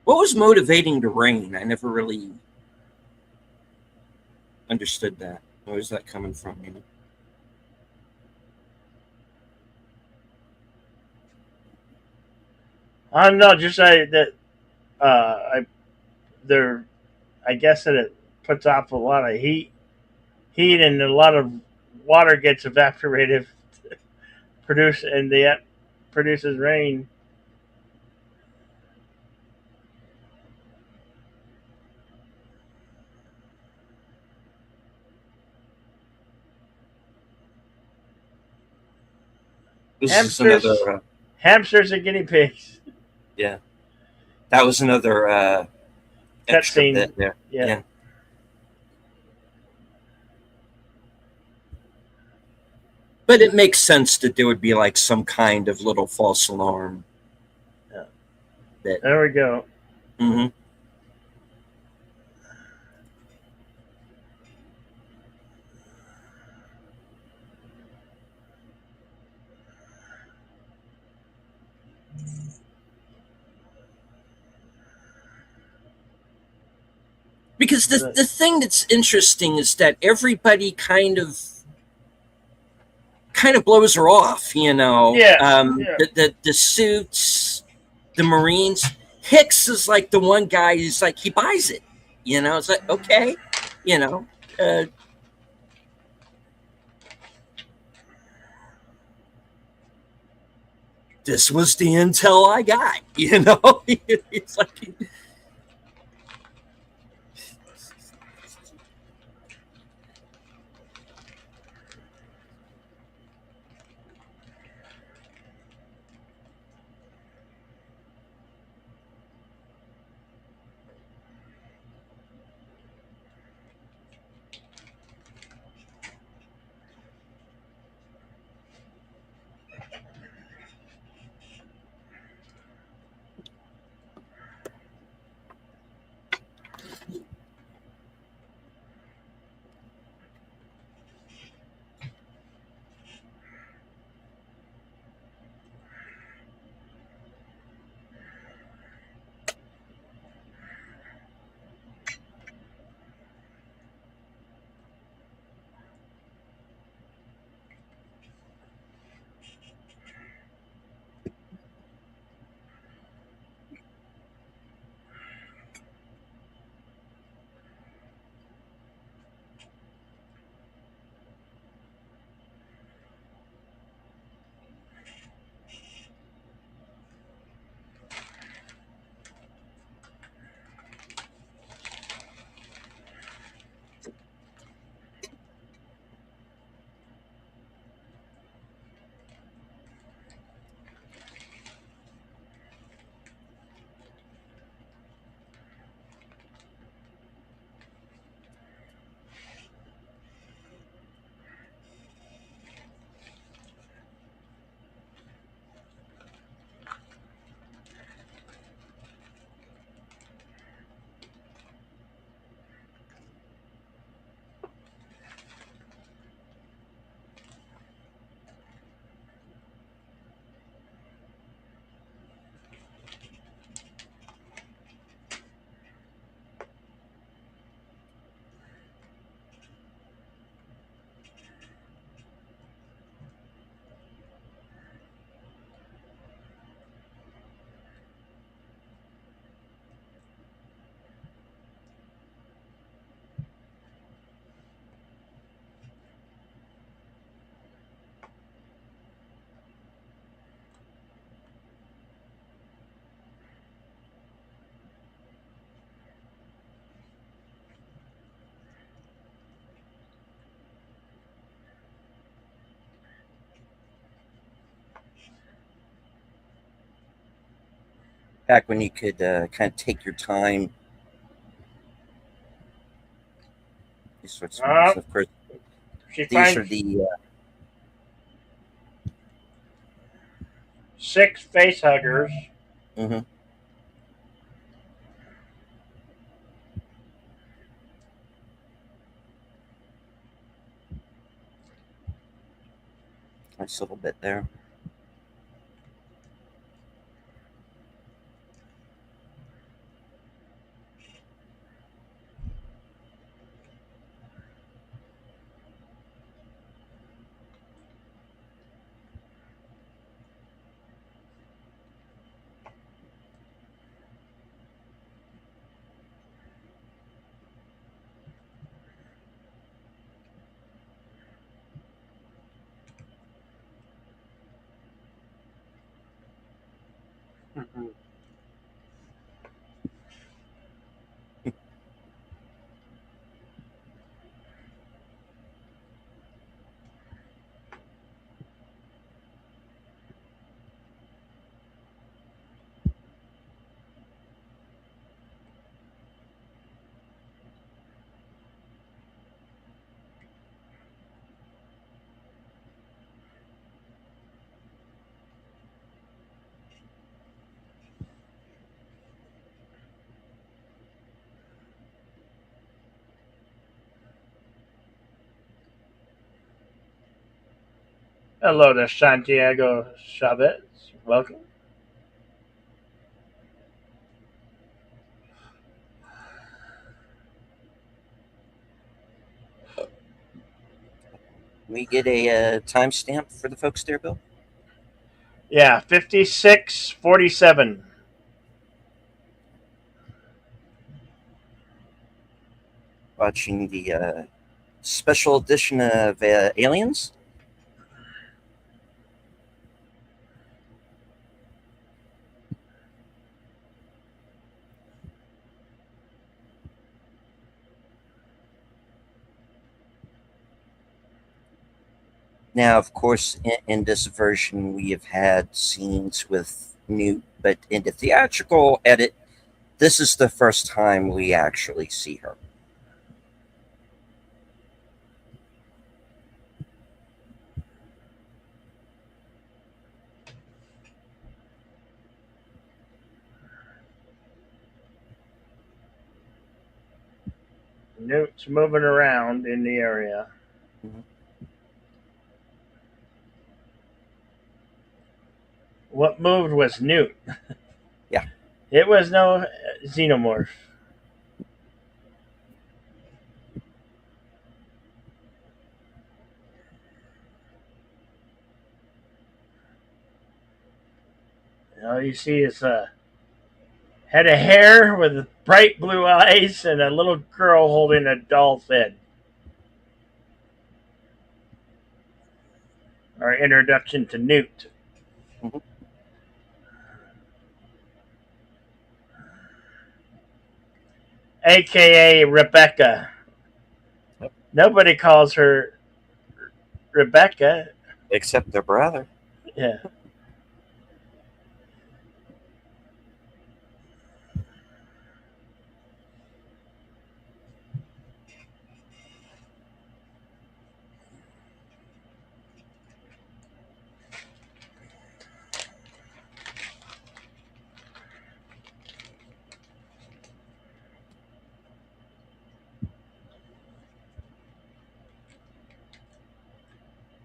What was motivating the rain? I never really understood that. Where is that coming from? You know? I don't know. Just that I they're I guess that it puts off a lot of heat, and a lot of water gets evaporated, and that produces rain. This is Hamsters, another. hamsters, and guinea pigs. Yeah, that was another extra Cutscene. bit there. Yeah. Yeah. But it makes sense that there would be like some kind of little false alarm Yeah. that. There we go. Mhm. Because the thing that's interesting is that everybody kind of blows her off, you know. Yeah. Yeah. The suits, the Marines. Hicks is like the one guy who's like he buys it, you know. It's like okay, you know. Uh, this was the intel I got, you know. It's like back when you could kind of take your time. These sorts of movies, Uh, and of course, she these are finds the 6 face huggers. mhm, nice little bit there. Hello to Santiago Chavez. Welcome. We get a timestamp for the folks there, Bill. Yeah, 56:47. Watching the special edition of Aliens. Now, of course, in this version, we have had scenes with Newt, but in the theatrical edit, this is the first time we actually see her. Newt's moving around in the area. Mhm. What moved was Newt. Yeah. It was no xenomorph. All you see is a head of hair with bright blue eyes and a little girl holding a doll's head. Our introduction to Newt, Mhm. aka Rebecca. Yep. Nobody calls her Rebecca. Except their brother. Yeah.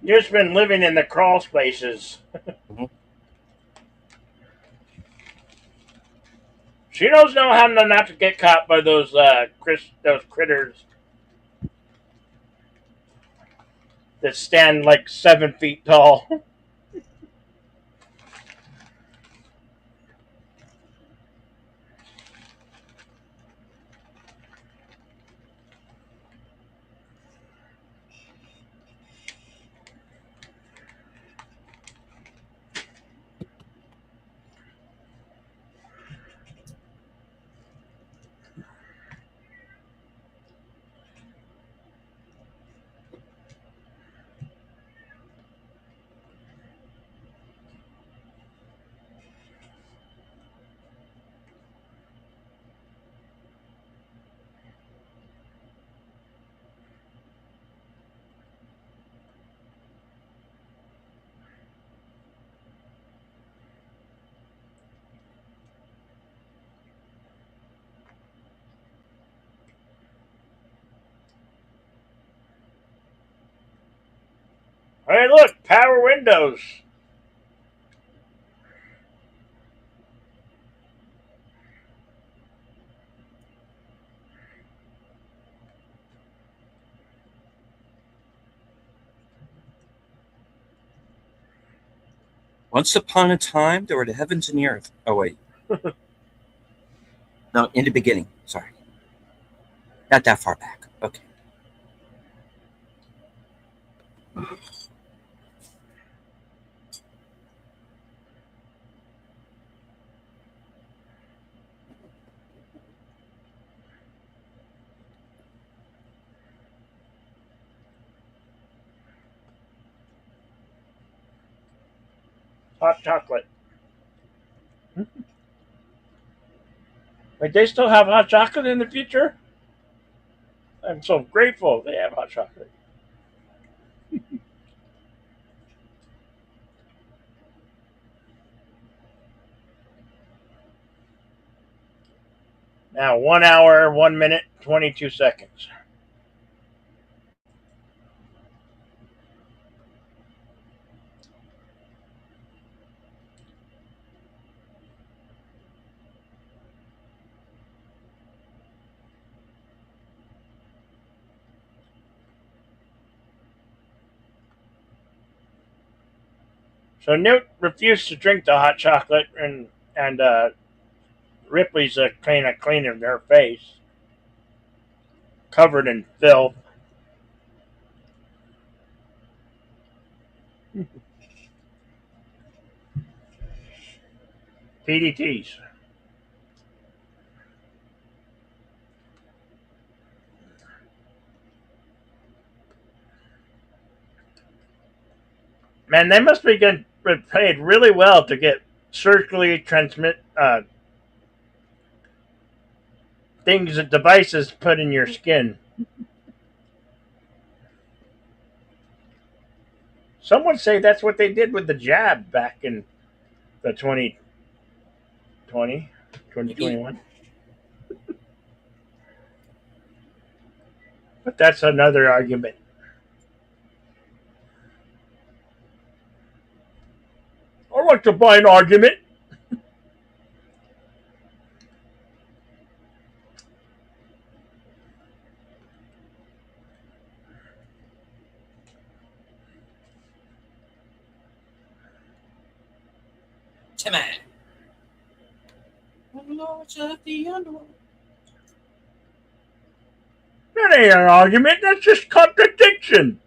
You've just been living in the crawl spaces. Mhm. She knows how not to get caught by those critters that stand like 7 feet tall. Hey, look, power windows. Once upon a time, there were the heavens and the earth. Oh, wait. No, in the beginning. Sorry. Not that far back. Okay. Hot chocolate. Like they still have hot chocolate in the future? I'm so grateful they have hot chocolate. Now, 1 hour, 1 minute, 22 seconds. So Newt refused to drink the hot chocolate, and Ripley's kind of cleaning their face, covered in filth. PDTs. Man, they must be getting paid really well to get surgically transmit things, devices put in your skin. Some would say that's what they did with the jab back in the 2020, Maybe. 2021. But that's another argument. I like to buy an argument. Timmy. Lords of the Underworld. That ain't an argument. That's just contradiction.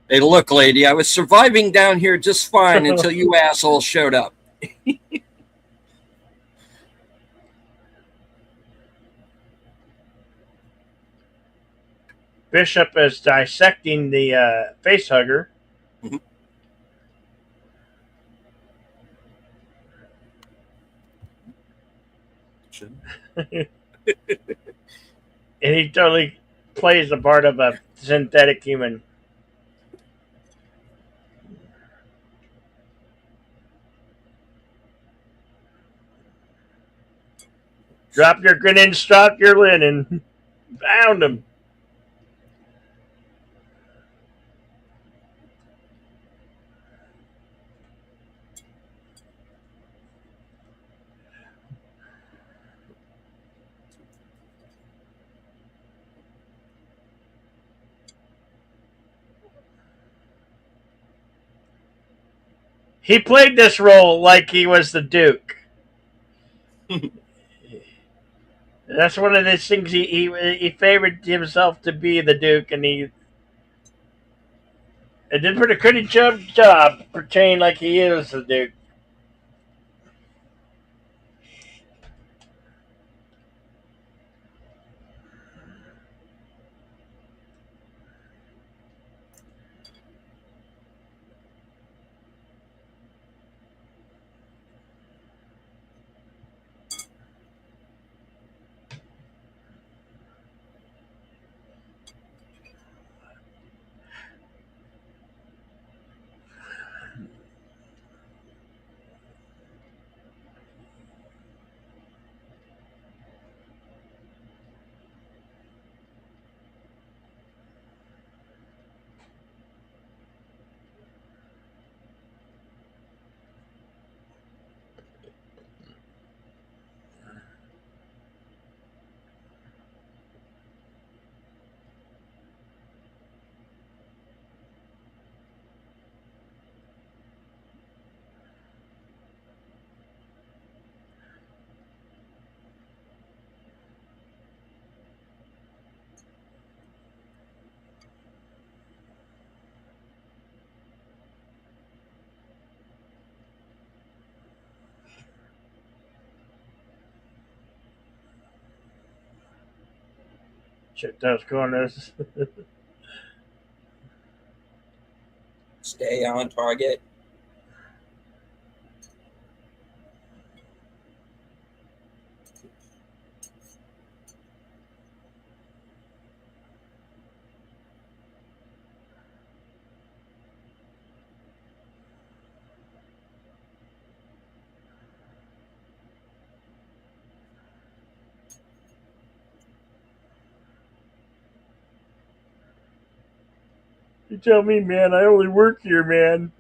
Hey, look, lady, I was surviving down here just fine until you assholes showed up. Bishop is dissecting the face hugger. Mhm. And he totally plays the part of a synthetic human. Drop your grenade, stop your linen. Found him. He played this role like he was the Duke. That's one of those things he favored himself to be the Duke, and he did a pretty good job portraying like he is the Duke. Check those corners. Stay on target. You tell me, man. I only work here, man.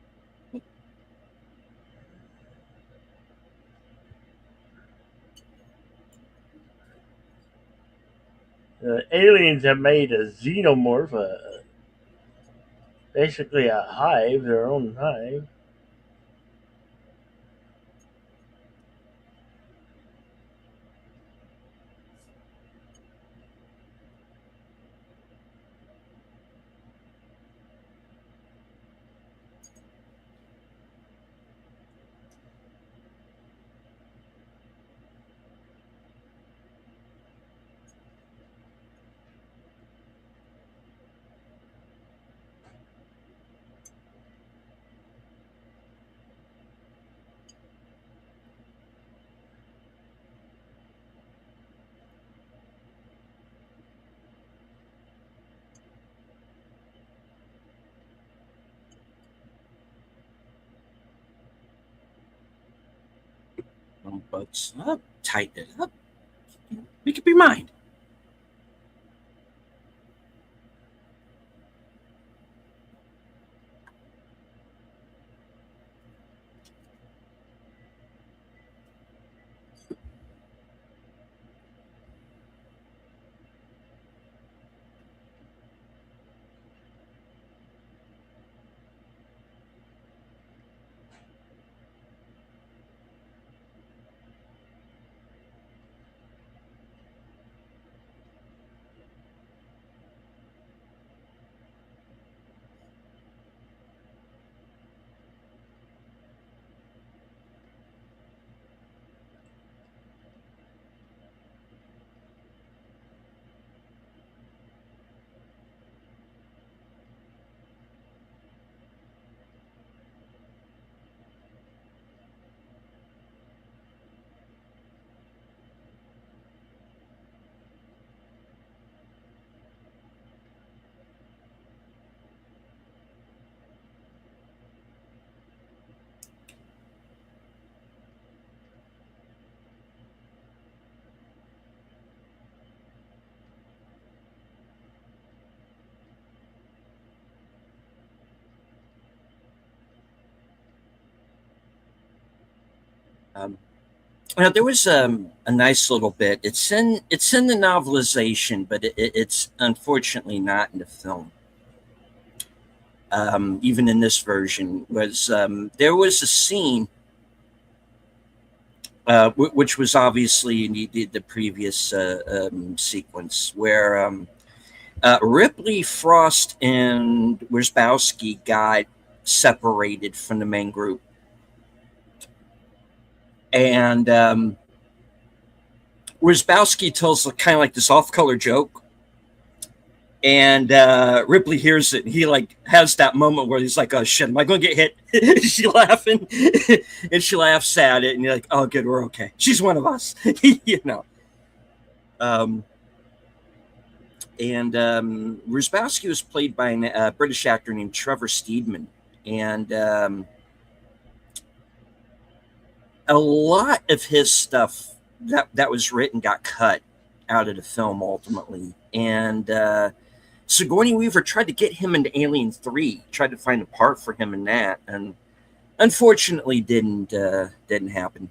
Aliens have made a xenomorph, basically a hive, their own hive. Butts up, tighten it up. Make up your mind. Um, Now there was a nice little bit. It's in the novelization, but it's unfortunately not in the film. Even in this version, was there was a scene which was obviously the previous sequence where Ripley, Frost, and Wierzbowski got separated from the main group, and Wierzbowski tells kind of like this off-color joke, and Ripley hears it, and he like has that moment where he's like, "Oh shit, am I going to get hit?" She laughing, and she laughs at it, and you're like, "Oh, good, we're okay. She's one of us," you know. Um, and Ruzbowski was played by a British actor named Trevor Steedman, and a lot of his stuff that was written got cut out of the film ultimately, and Sigourney Weaver tried to get him into Alien 3, tried to find a part for him in that, and unfortunately didn't happen.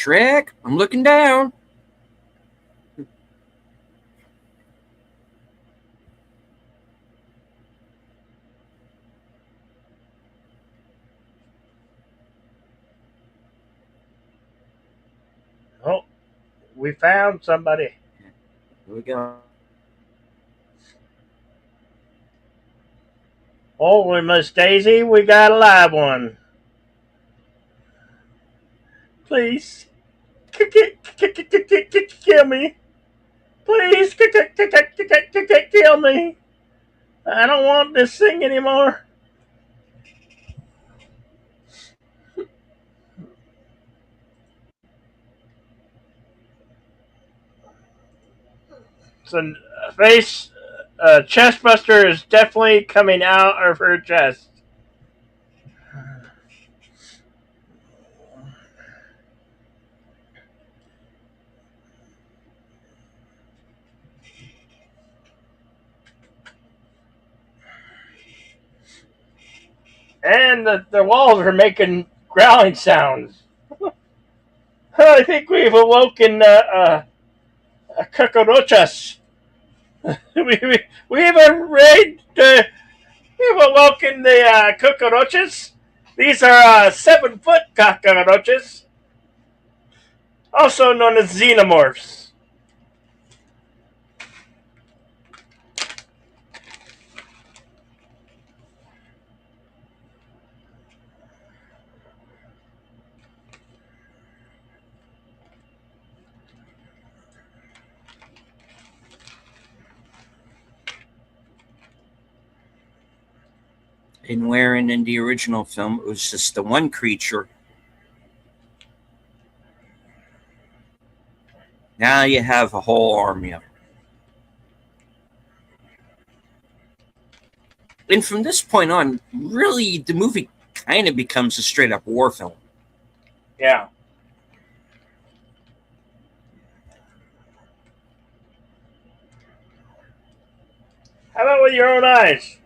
Shrek, I'm looking down. Oh, we found somebody. Here we go. Oh, Miss Daisy, we got a live one. Please, kill me. Please, kill me. I don't want this thing anymore. So, face, chest buster is definitely coming out of her chest. And the walls are making growling sounds. I think we've awoken cockroaches. We've we've awoken the cockroaches. These are 7-foot cockroaches, also known as xenomorphs. And wherein in the original film it was just the one creature. Now you have a whole army of them. And from this point on, really, the movie kind of becomes a straight up war film. Yeah. How about with your own eyes?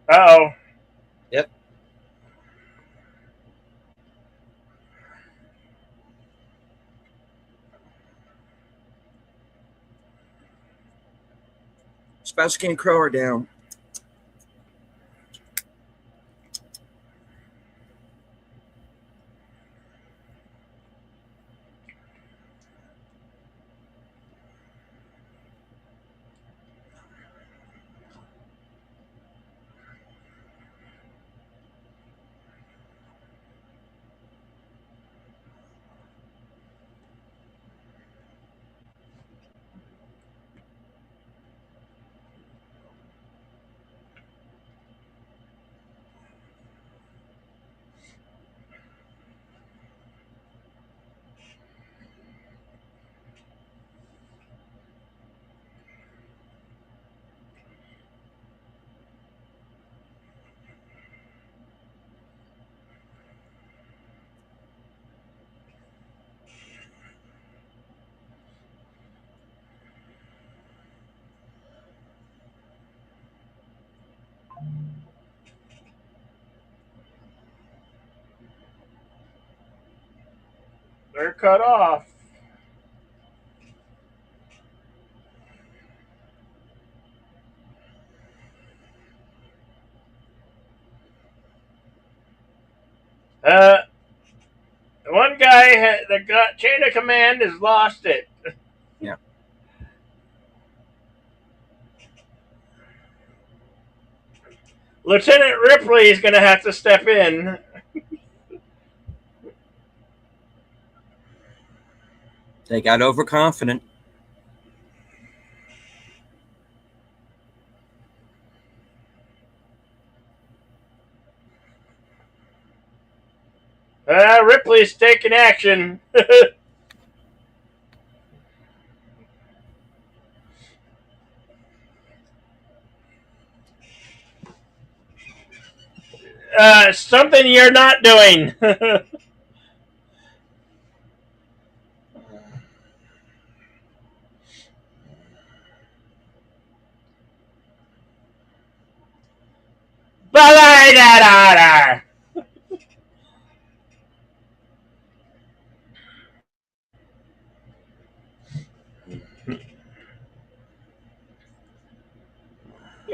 Uh-oh. Yep. Spassky and Crow are down. They're cut off. Uh, one guy that got chain of command has lost it. Yeah. Lieutenant Ripley is going to have to step in. They got overconfident. Ripley's taking action. Something you're not doing.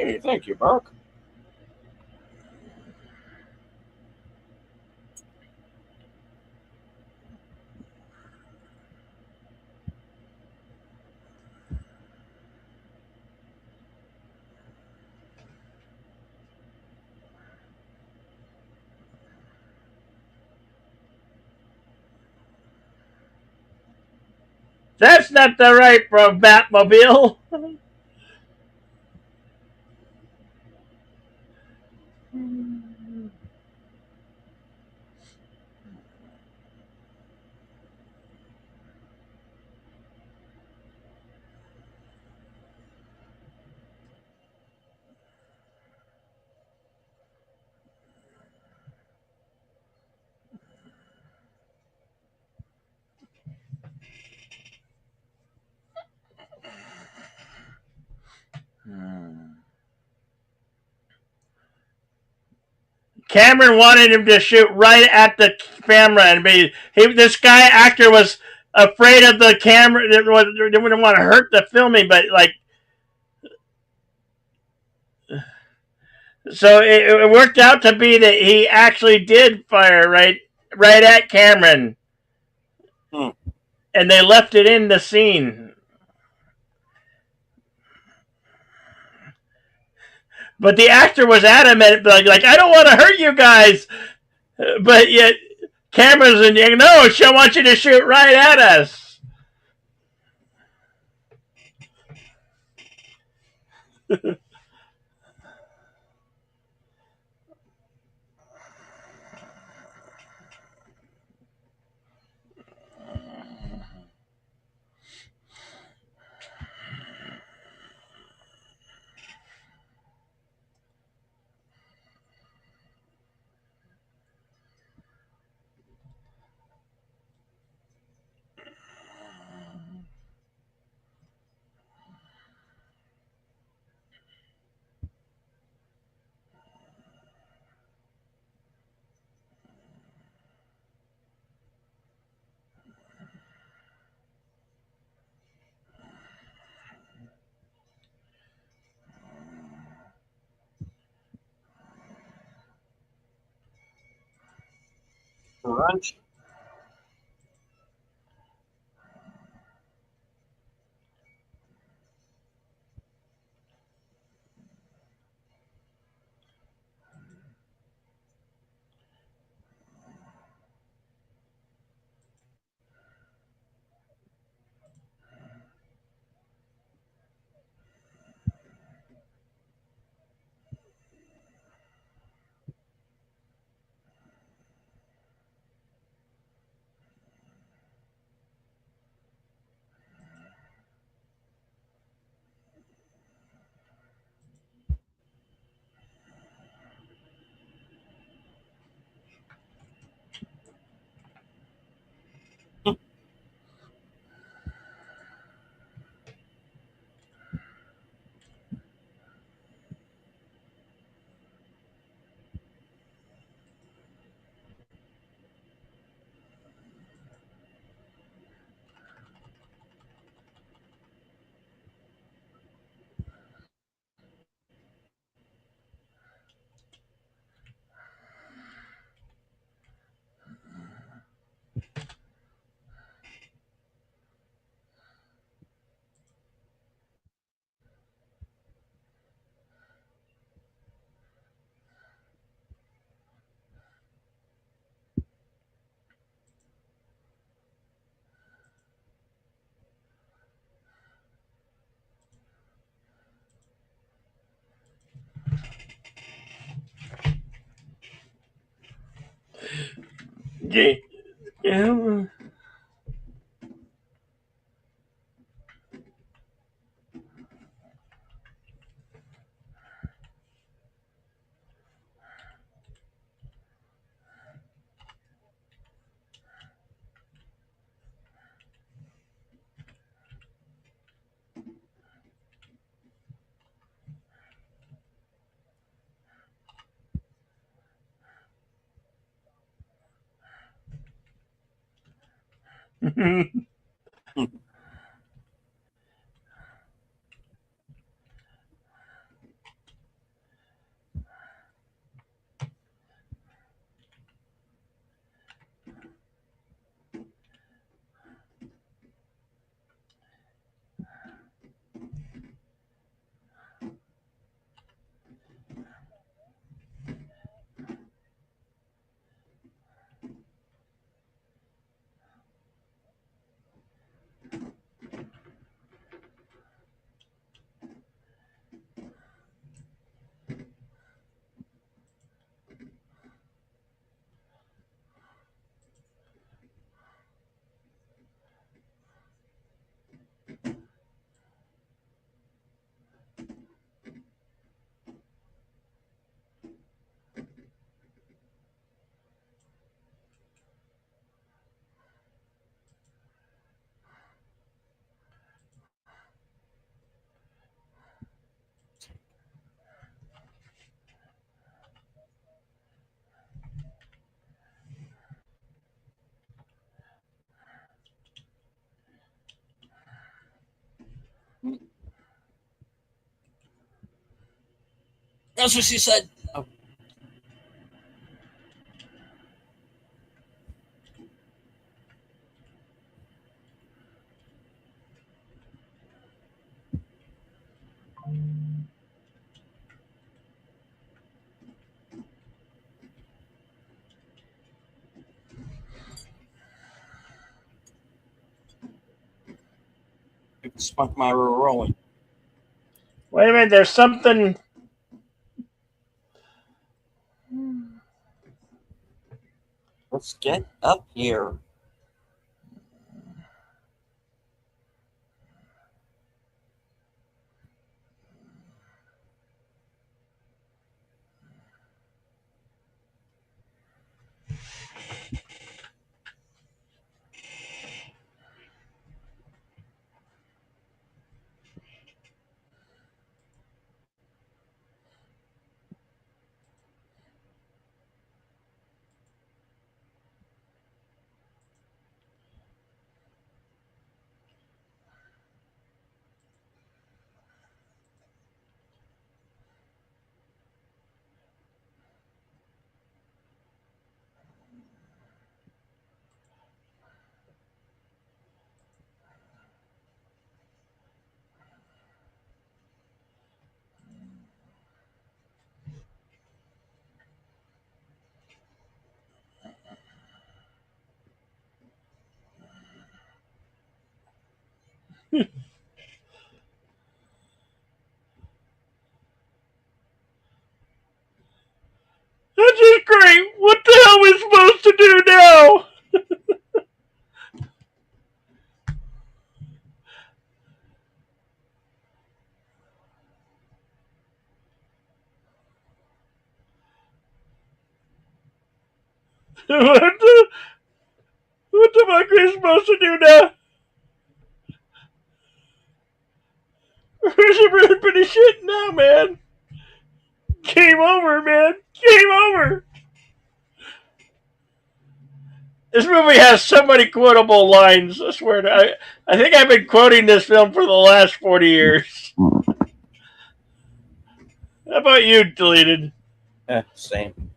Hey, thank you, Mark. That's not the right Batmobile. Cameron wanted him to shoot right at the camera, and this guy actor was afraid of the camera. They wouldn't want to hurt the filming, but like, so it worked out to be that he actually did fire right at Cameron, Hmm. and they left it in the scene. But the actor was adamant, like I don't want to hurt you guys, but yet Cameron's and no, she wants you to shoot right at us. Crunch. Yeah. That's what she said. Oh. It sparked my rolling. Wait a minute, there's something. Let's get up here. That's just great. What the hell are we supposed to do now? What the fuck are we supposed to do now? Where's everybody shit now, man? Game over, man. Game over. This movie has so many quotable lines. I swear to I think I've been quoting this film for the last 40 years. How about you, Deleted? Same.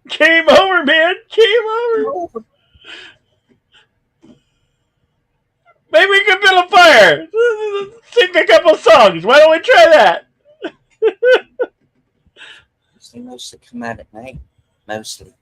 Game over, man. Game over. Maybe we can build a fire. Sing a couple songs. Why don't we try that? They mostly come out at night. Mostly.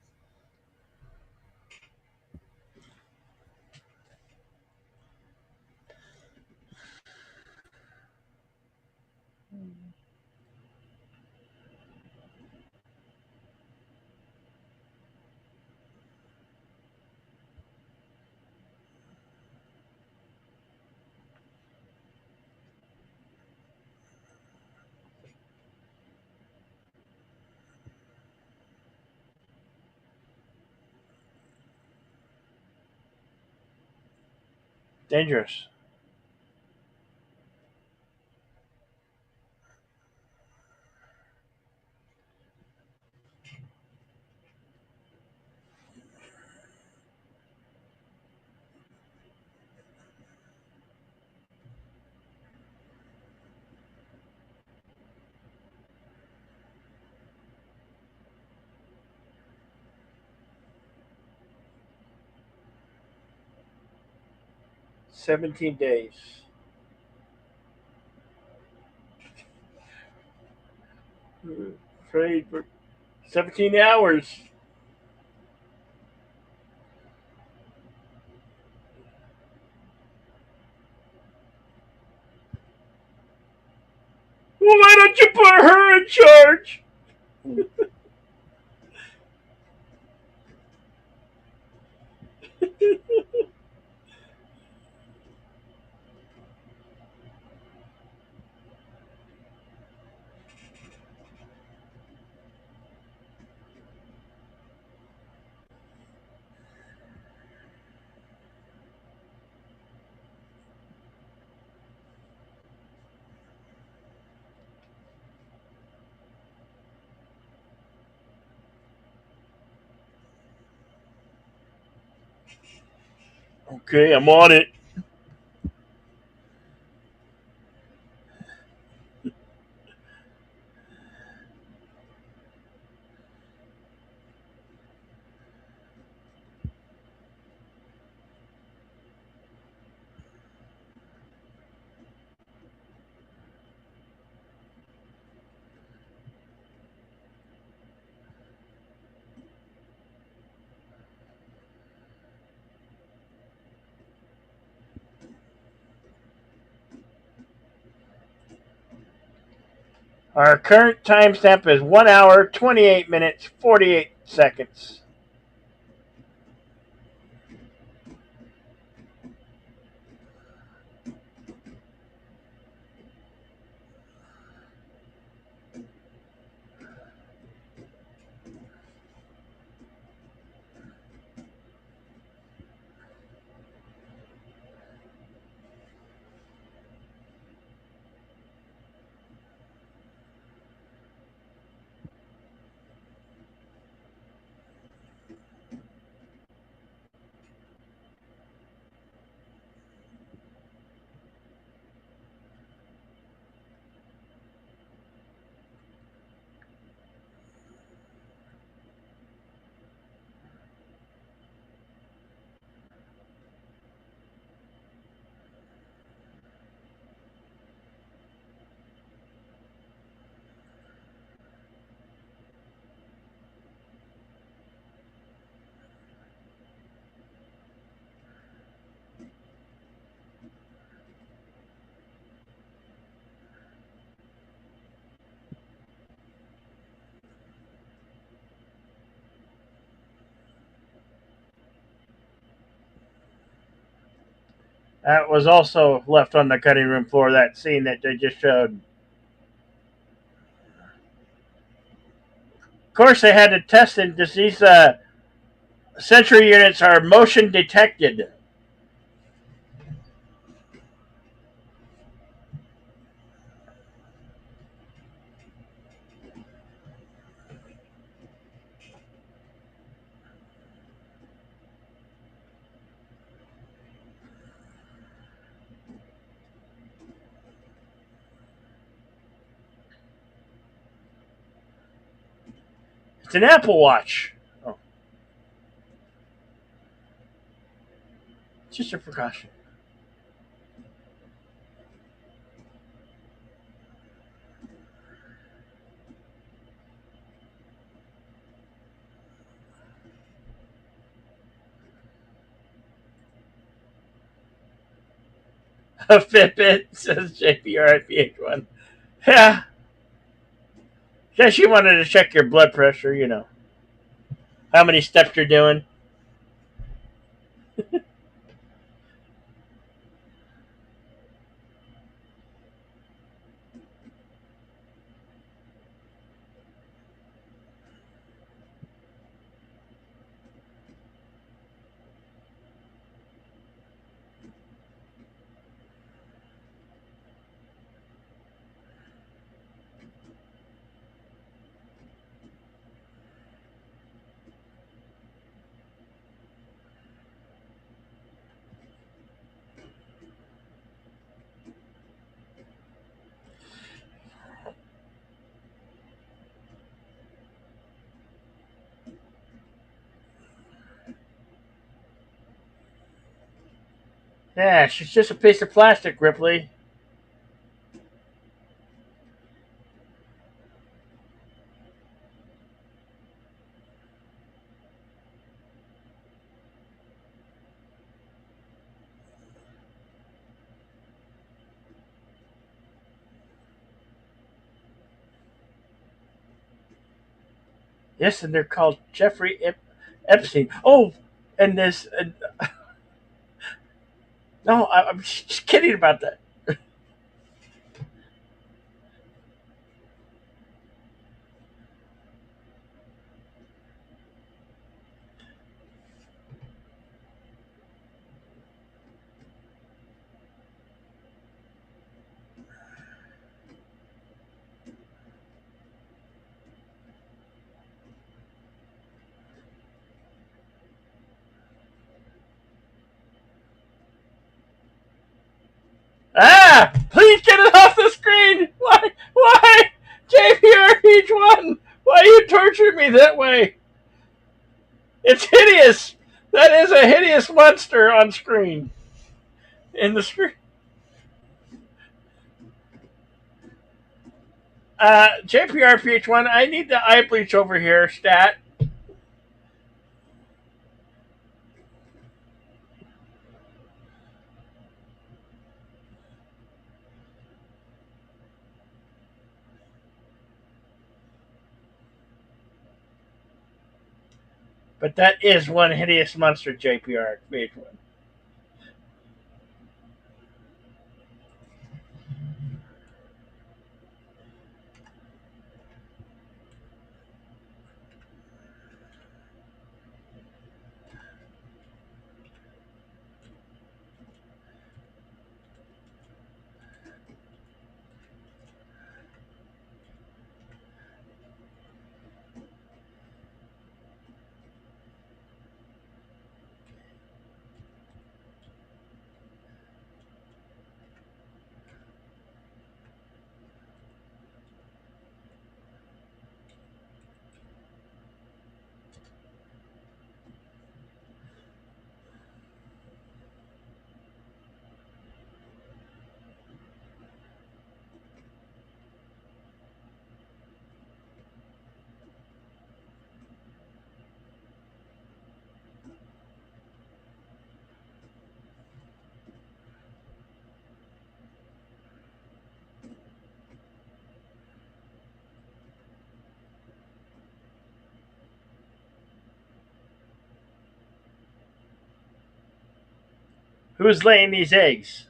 Dangerous. "17 days." Afraid for 17 hours. Well, why don't you put her in charge? Okay, I'm on it. Our current timestamp is 1 hour, 28 minutes, 48 seconds. That was also left on the cutting room floor, that scene that they just showed. Of course, they had to test it because these sentry units are motion detected. It's an Apple Watch. Oh, just a precaution. A Fitbit, says JPRIPH1. Yeah, guess you wanted to check your blood pressure, how many steps you're doing. Yeah, she's just a piece of plastic, Ripley. Yes, and they're called Jeffrey Epstein. Oh, and this. No, I'm just kidding about that. Ah! Please get it off the screen! Why? Why? JPRH1! Why you torture me that way? It's hideous! That is a hideous monster on screen. In the screen. JPRPH1, I need the eye bleach over here, stat. But that is one hideous monster JPR made one. Who's laying these eggs?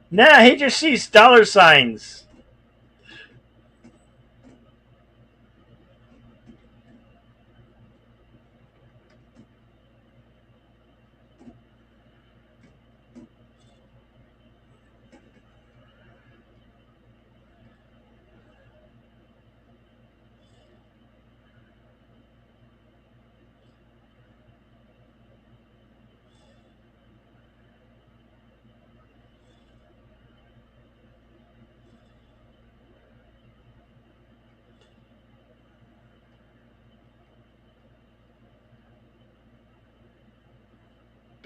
Nah, he just sees dollar signs.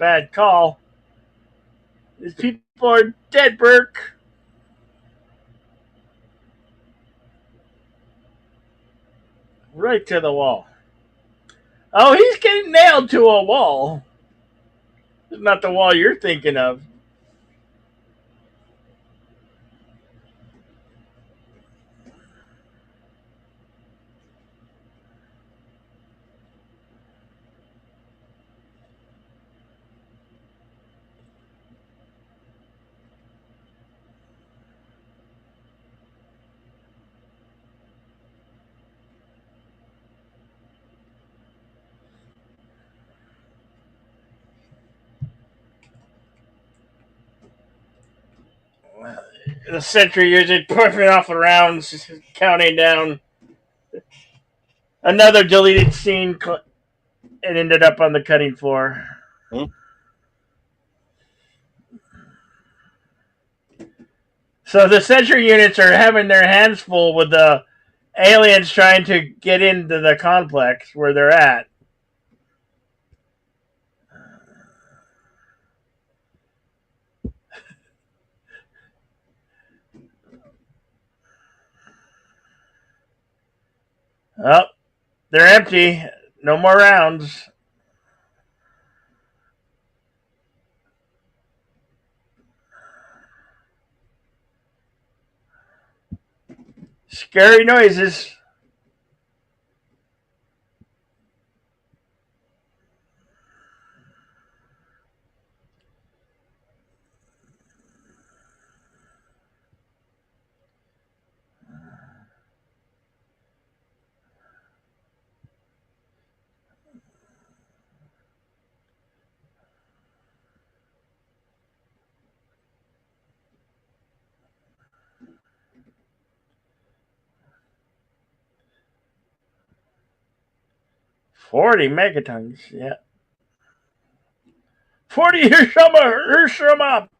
Bad call. These people are dead, Burke. Right to the wall. Oh, he's getting nailed to a wall. It's not the wall you're thinking of. The sentry using puffing off the rounds, counting down. Another deleted scene. It ended up on the cutting floor. Hmm? So the sentry units are having their hands full with the aliens trying to get into the complex where they're at. Oh, they're empty. No more rounds. Scary noises. 40 megatons. Yeah. 40 Hiroshima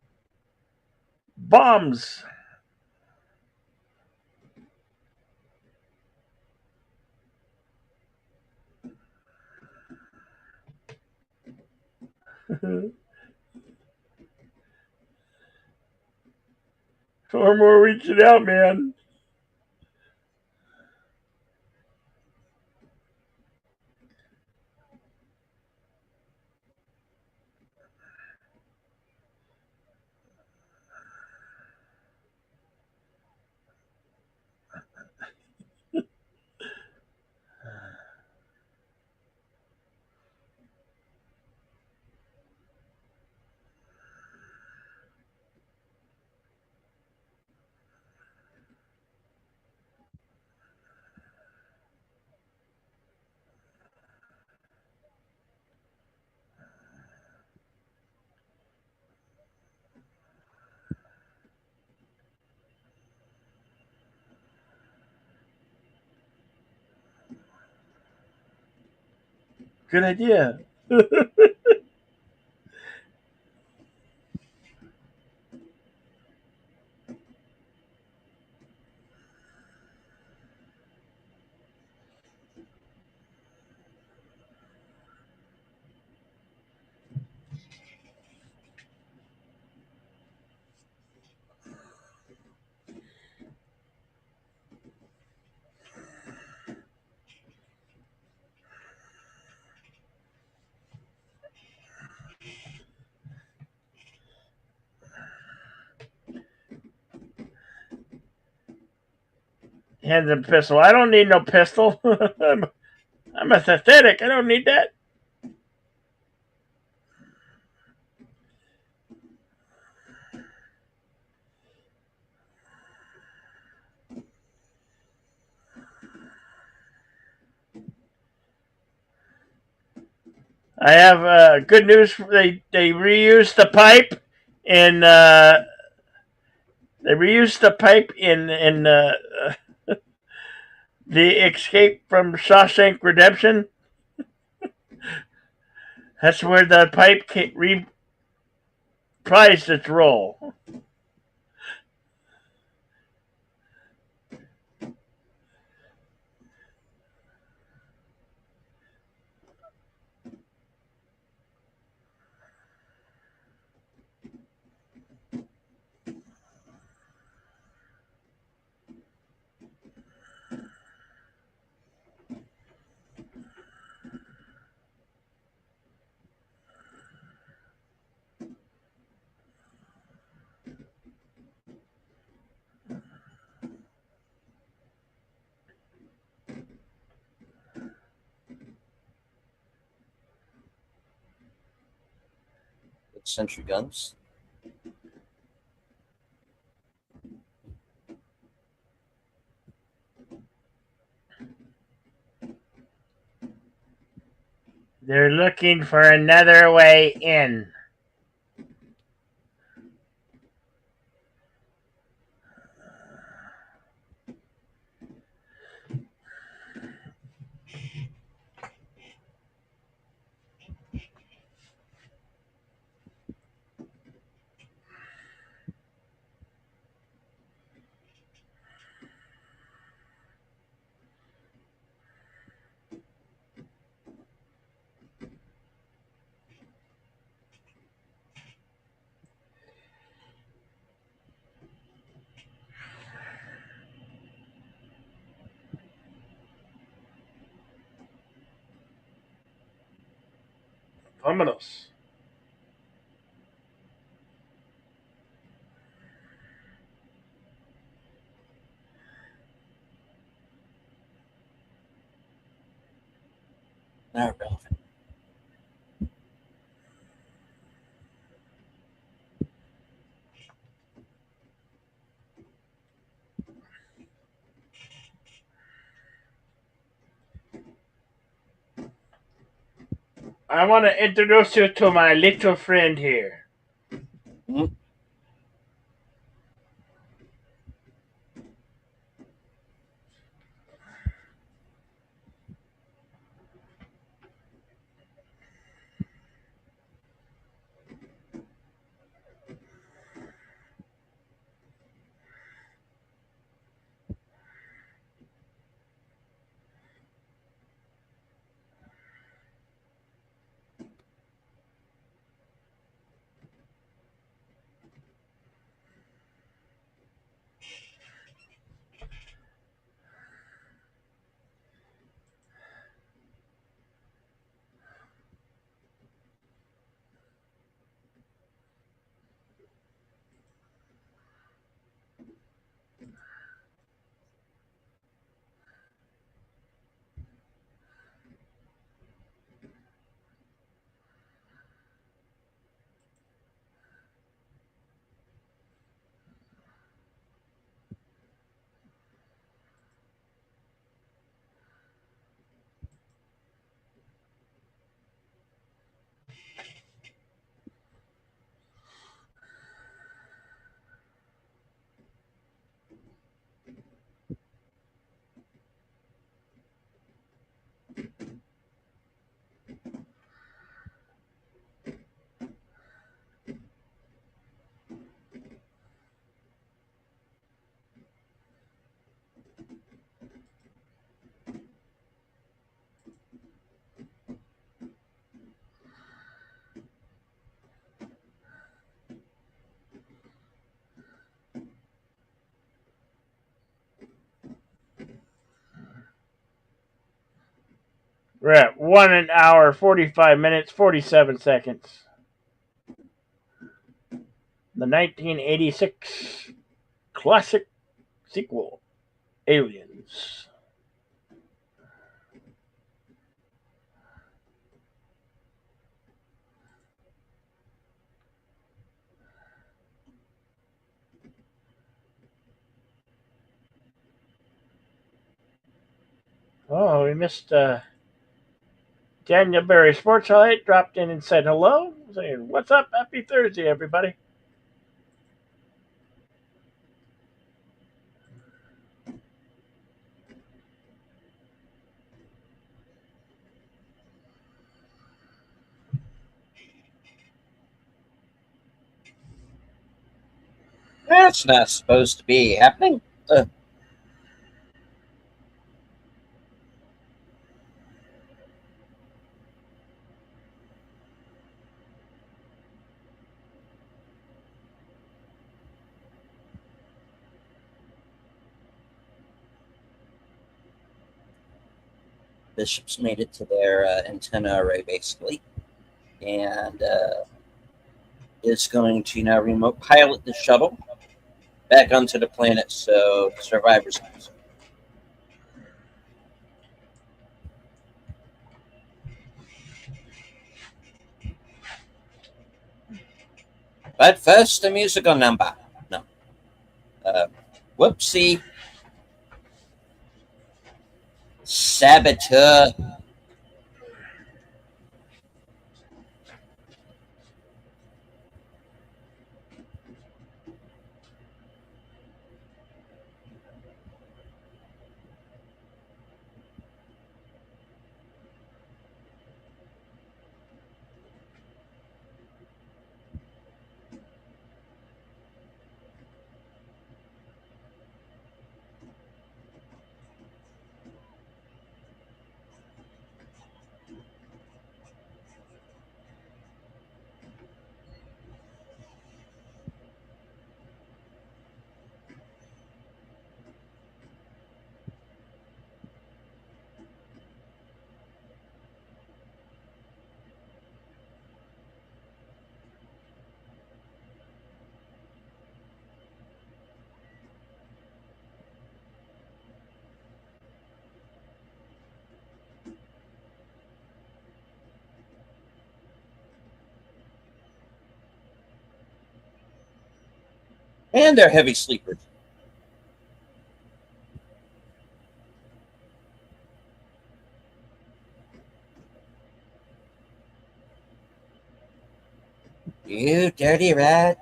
bombs. Four more reaching out, man. Good idea. Hands a pistol. I don't need no pistol. I'm a synthetic. I don't need that. I have good news. They reused the pipe in the Escape from Shawshank Redemption. That's where the pipe reprised its role. Sentry guns. They're looking for another way in. Vámonos. Not relevant. I want to introduce you to my little friend here. Mm-hmm. We're at 1 hour, 45 minutes, 47 seconds. The 1986 classic sequel, Aliens. Oh, we missed Daniel Berry Sports Highlight dropped in and said hello, saying, "What's up? Happy Thursday, everybody." That's not supposed to be happening. Bishop's made it to their antenna array, basically, and is going to now remote pilot the shuttle back onto the planet so survivors can. But first, a musical number. No. Whoopsie. Saboteur. And they're heavy sleepers. You dirty rat.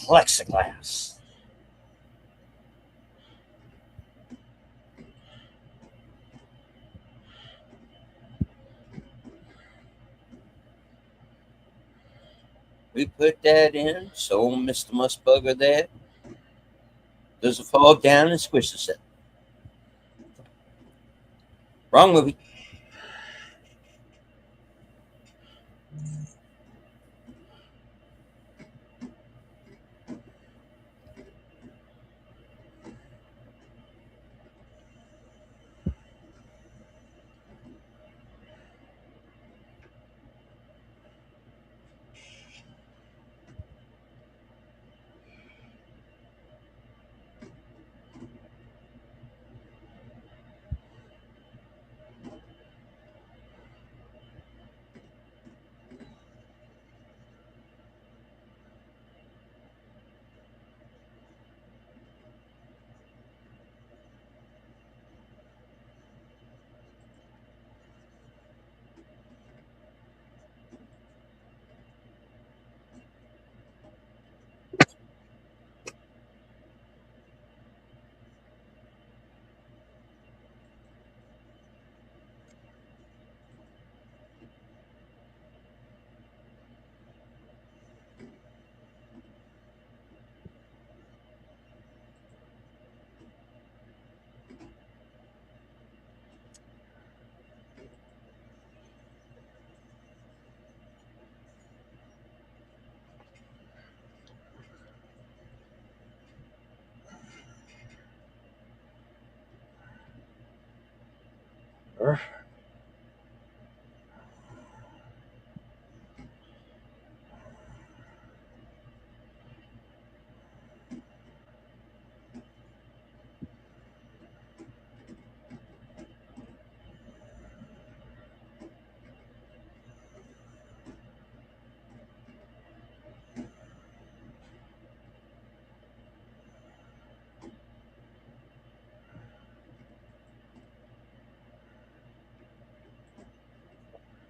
Plexiglass. We put that in so Mr. Musburger there doesn't fall down and squish the set. Wrong movie.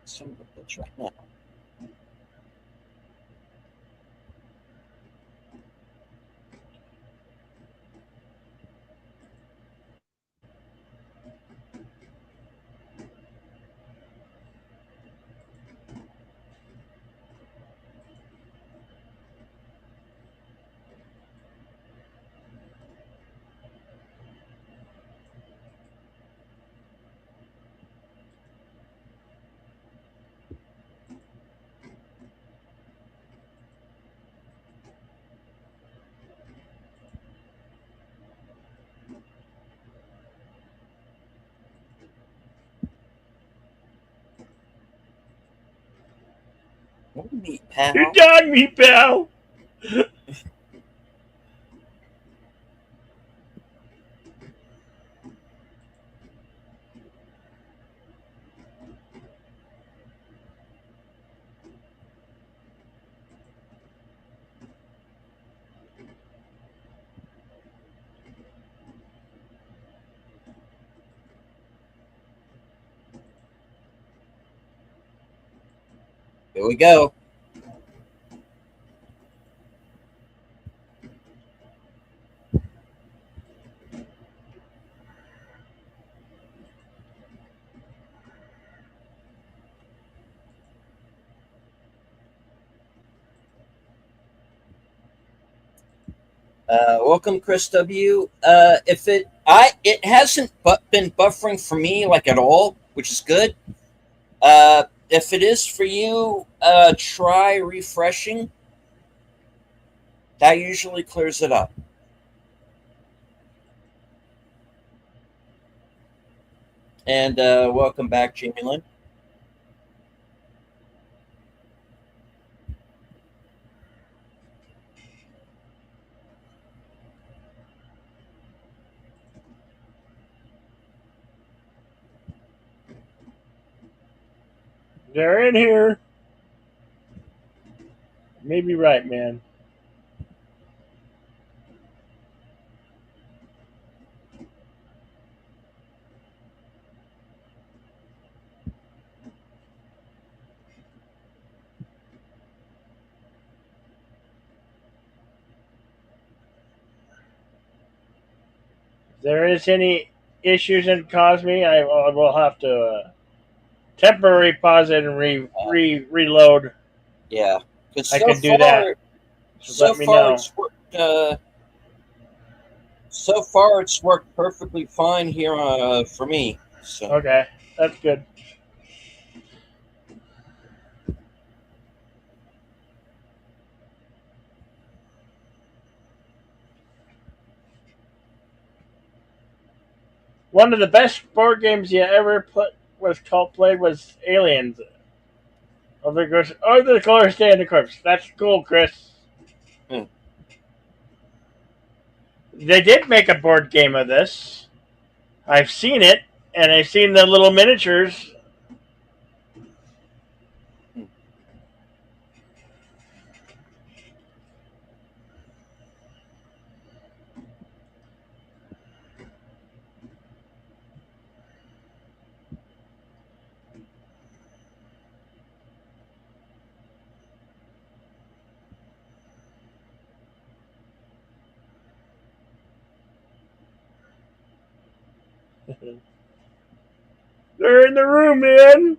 Some of it's right now. Meat, pal. Good dog, meat pal. Here we go. Welcome, Chris W. If it hasn't been buffering for me like at all, which is good. If it is for you, try refreshing. That usually clears it up. And welcome back, Jamie Lynn. They're in here. Maybe right, man. If there is any issues in Cosme, I will have to temporary pause it and reload. Yeah, because I can do that. So let me know. It's worked. So far, it's worked perfectly fine here for me. So. Okay, that's good. One of the best board games you ever played was Aliens. Over the color stay in the corpse. That's cool, Chris. Hmm. They did make a board game of this. I've seen it, and I've seen the little miniatures. They're in the room, man.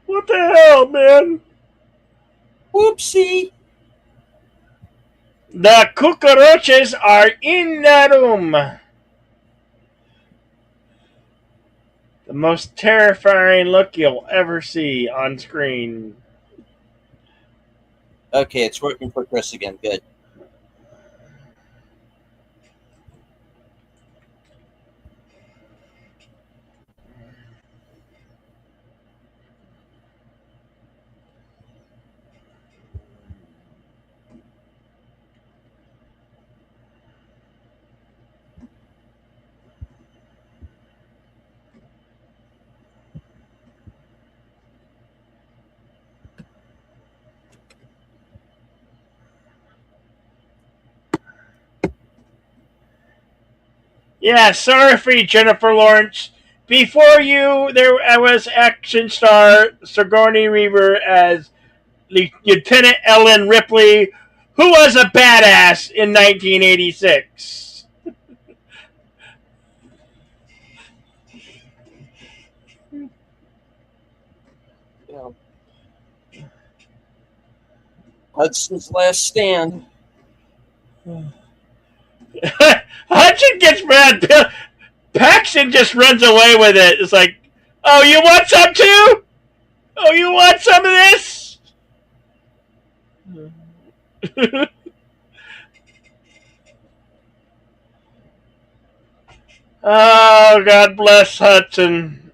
What the hell, man? Whoopsie. The cockroaches are in the room. The most terrifying look you'll ever see on screen. Okay, it's working for Chris again. Good. Yeah, sorry for you, Jennifer Lawrence. Before you, there was action star Sigourney Weaver as Lieutenant Ellen Ripley, who was a badass in 1986. Yeah. Hudson's Last Stand. Hudson gets mad. Paxton just runs away with it. It's like, oh, you want some too? Oh, you want some of this? Oh, God bless Hudson.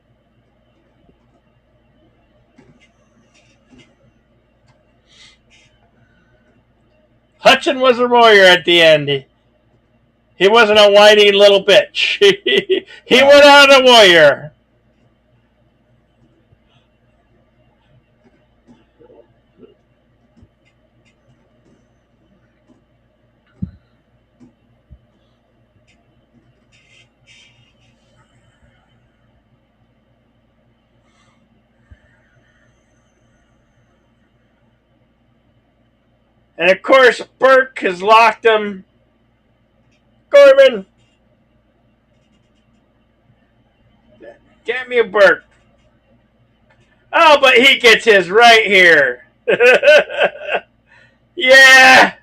Hudson was a warrior at the end. He wasn't a whiny little bitch. He went out a warrior. And of course, Burke has locked him. Gorman, damn you, Burke. Oh, but he gets his right here. Yeah,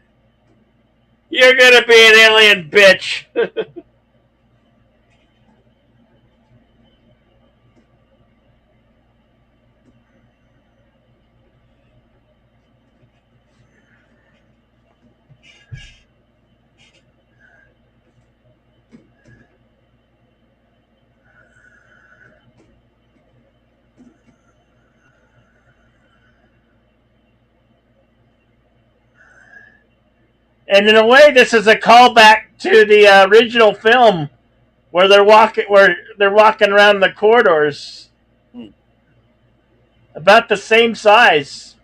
you're gonna be an alien bitch. And in a way, this is a callback to the original film where they're walking around the corridors, about the same size.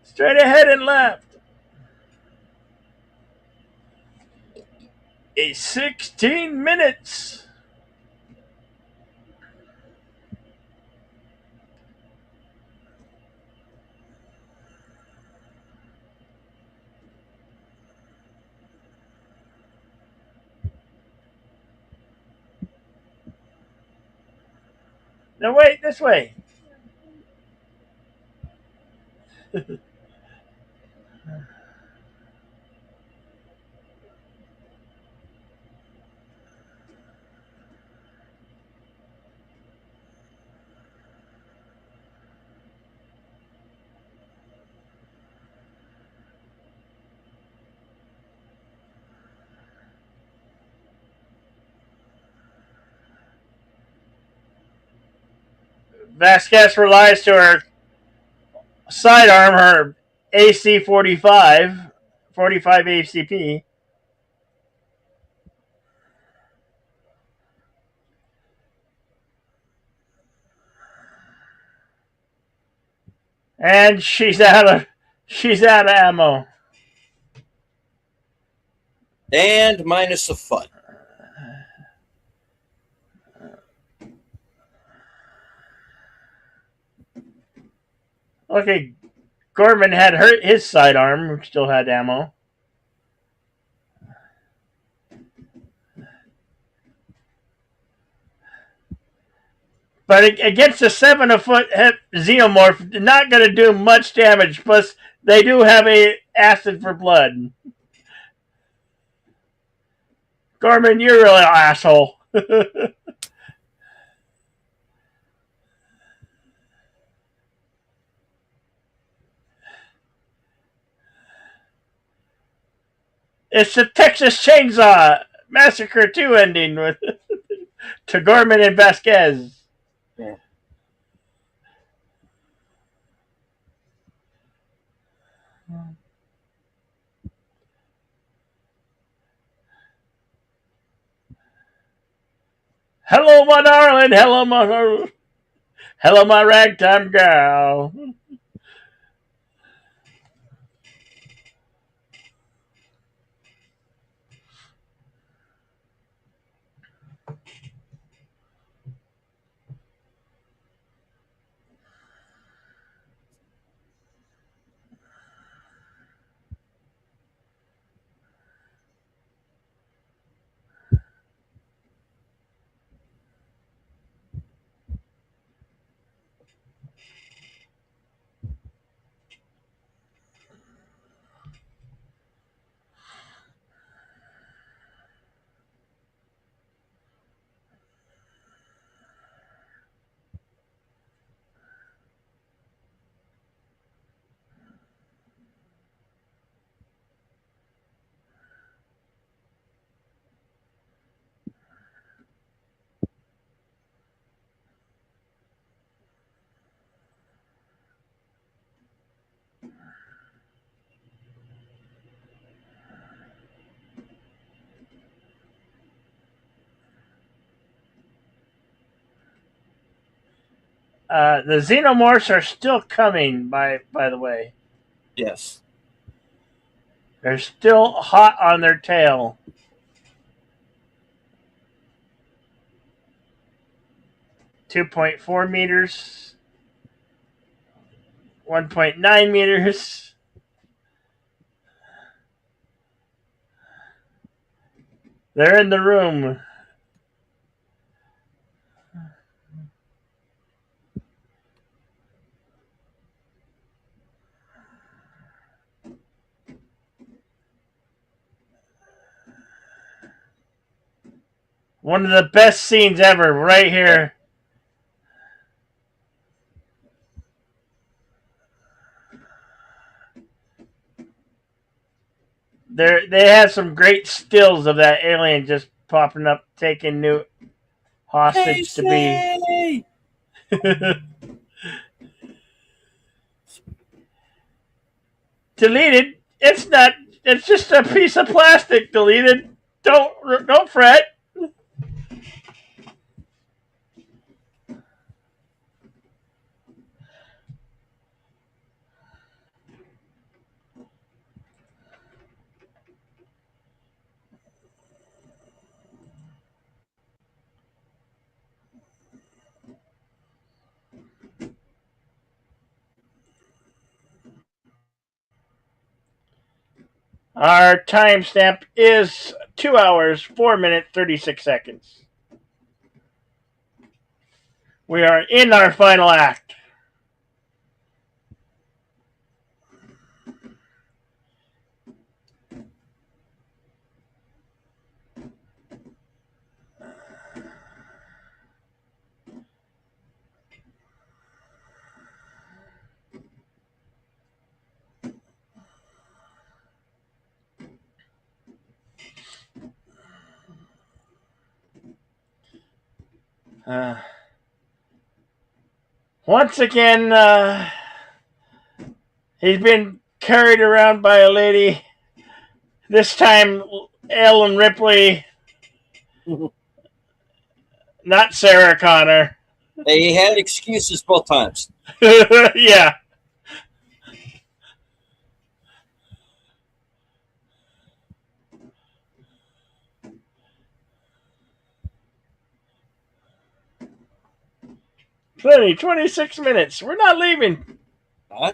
Straight ahead and left. A 16 minutes. No, wait, this way. Vasquez relies to her sidearm, her AC 45 ACP. And she's out of ammo. And minus a foot. Okay, Gorman had his sidearm, which still had ammo. But against a 7-foot xenomorph, not going to do much damage. Plus, they do have a acid for blood. Gorman, you're really an asshole. It's the Texas Chainsaw Massacre 2 ending with to Gorman and Vasquez. Yeah. Hello, my darling. Hello, my ragtime gal. The xenomorphs are still coming. By the way, Yes. they're still hot on their tail. 2.4 meters, 1.9 meters. They're in the room. One of the best scenes ever, right here. They have some great stills of that alien just popping up, taking Newt hostage to be. Casey! Deleted. It's not. It's just a piece of plastic. Deleted. Don't fret. Our timestamp is 2 hours, 4 minutes, 36 seconds. We are in our final act. Uh, Once again, he's been carried around by a lady. This time, Ellen Ripley, not Sarah Connor. They had excuses both times. Yeah. Plenty, 26 minutes. We're not leaving. Huh?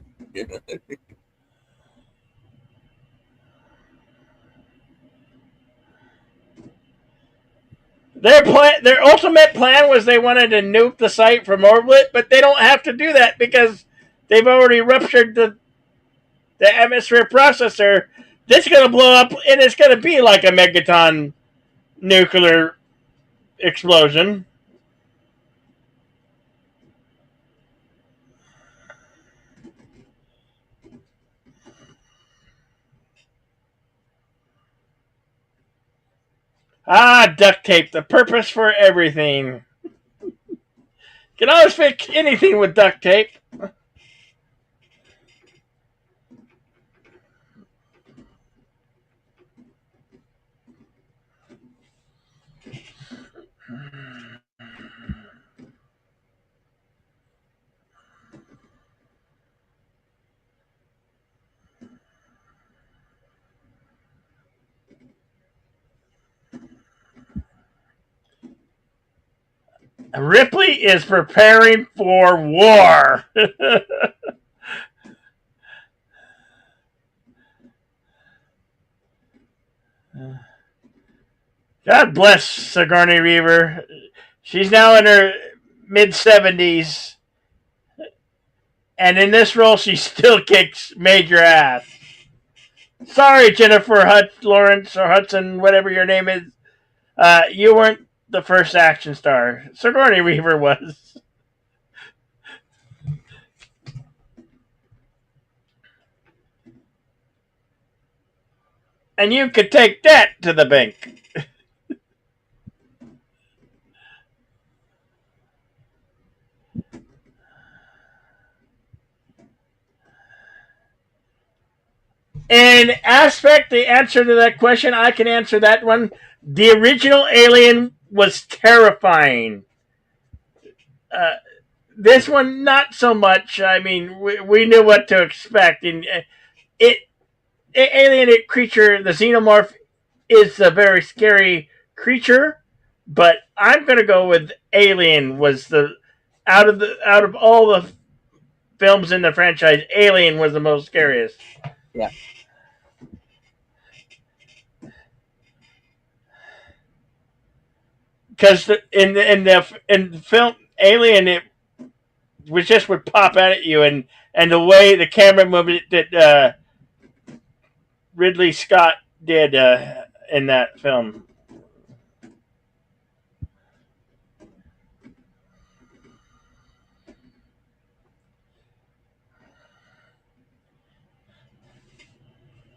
Their ultimate plan was they wanted to nuke the site from orbit, but they don't have to do that because they've already ruptured the atmosphere processor. This is going to blow up, and it's going to be like a megaton nuclear explosion. Duct tape, the purpose for everything. Can always fix anything with duct tape. Ripley is preparing for war. God bless Sigourney Weaver. She's now in her mid 70s, and in this role, she still kicks major ass. Sorry, Jennifer Lawrence or Hudson, whatever your name is. You weren't the first action star. Sigourney Weaver was. And you could take that to the bank. In aspect, the answer to that question, I can answer that one. The original Alien was terrifying. Uh, this one, not so much. I mean, we knew what to expect. And it, alien creature, the xenomorph, is a very scary creature. But I'm gonna go with Alien was the out of all the films in the franchise, Alien was the most scariest. Yeah. Because in the film Alien, it was just would pop out at you, and the way the camera movement that Ridley Scott did in that film.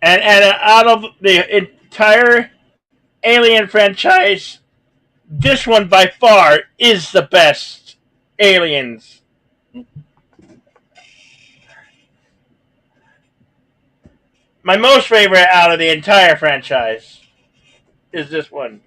And out of the entire Alien franchise, this one by far is the best Aliens. My most favorite out of the entire franchise is this one.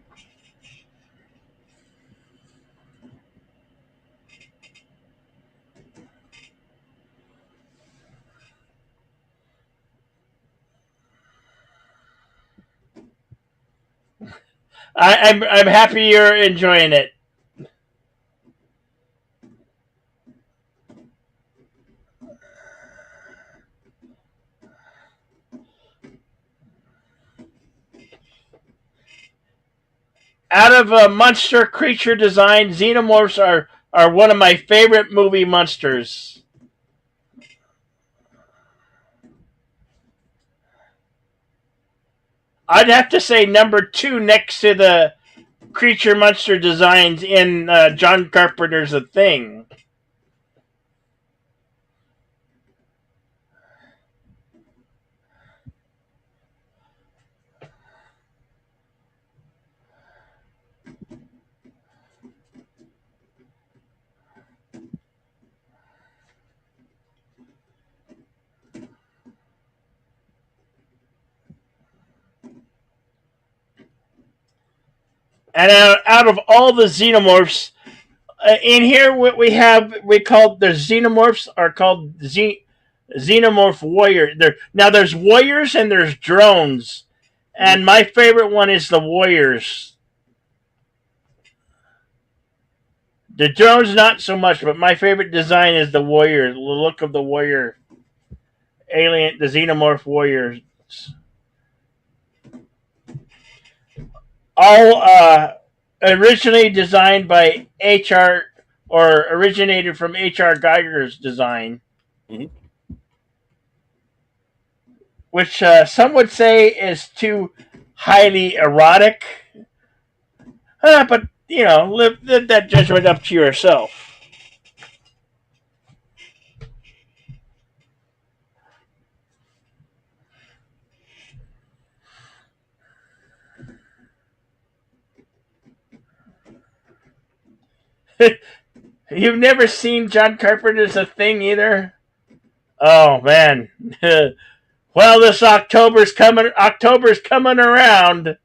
I'm happy you're enjoying it. Out of monster creature design, xenomorphs are one of my favorite movie monsters. I'd have to say number two next to the creature monster designs in John Carpenter's The Thing. And out of all the xenomorphs in here, what we call the xenomorphs are called xenomorph warrior. Now there's warriors and there's drones, and my favorite one is the warriors. The drones not so much, but my favorite design is the warrior. The look of the warrior alien, the xenomorph warriors. All originally designed by HR or originated from HR Geiger's design, which some would say is too highly erotic. But you know, live that judgment up to yourself. You've never seen John Carpenter's A Thing either? Oh man. Well, this October's coming. October's coming around.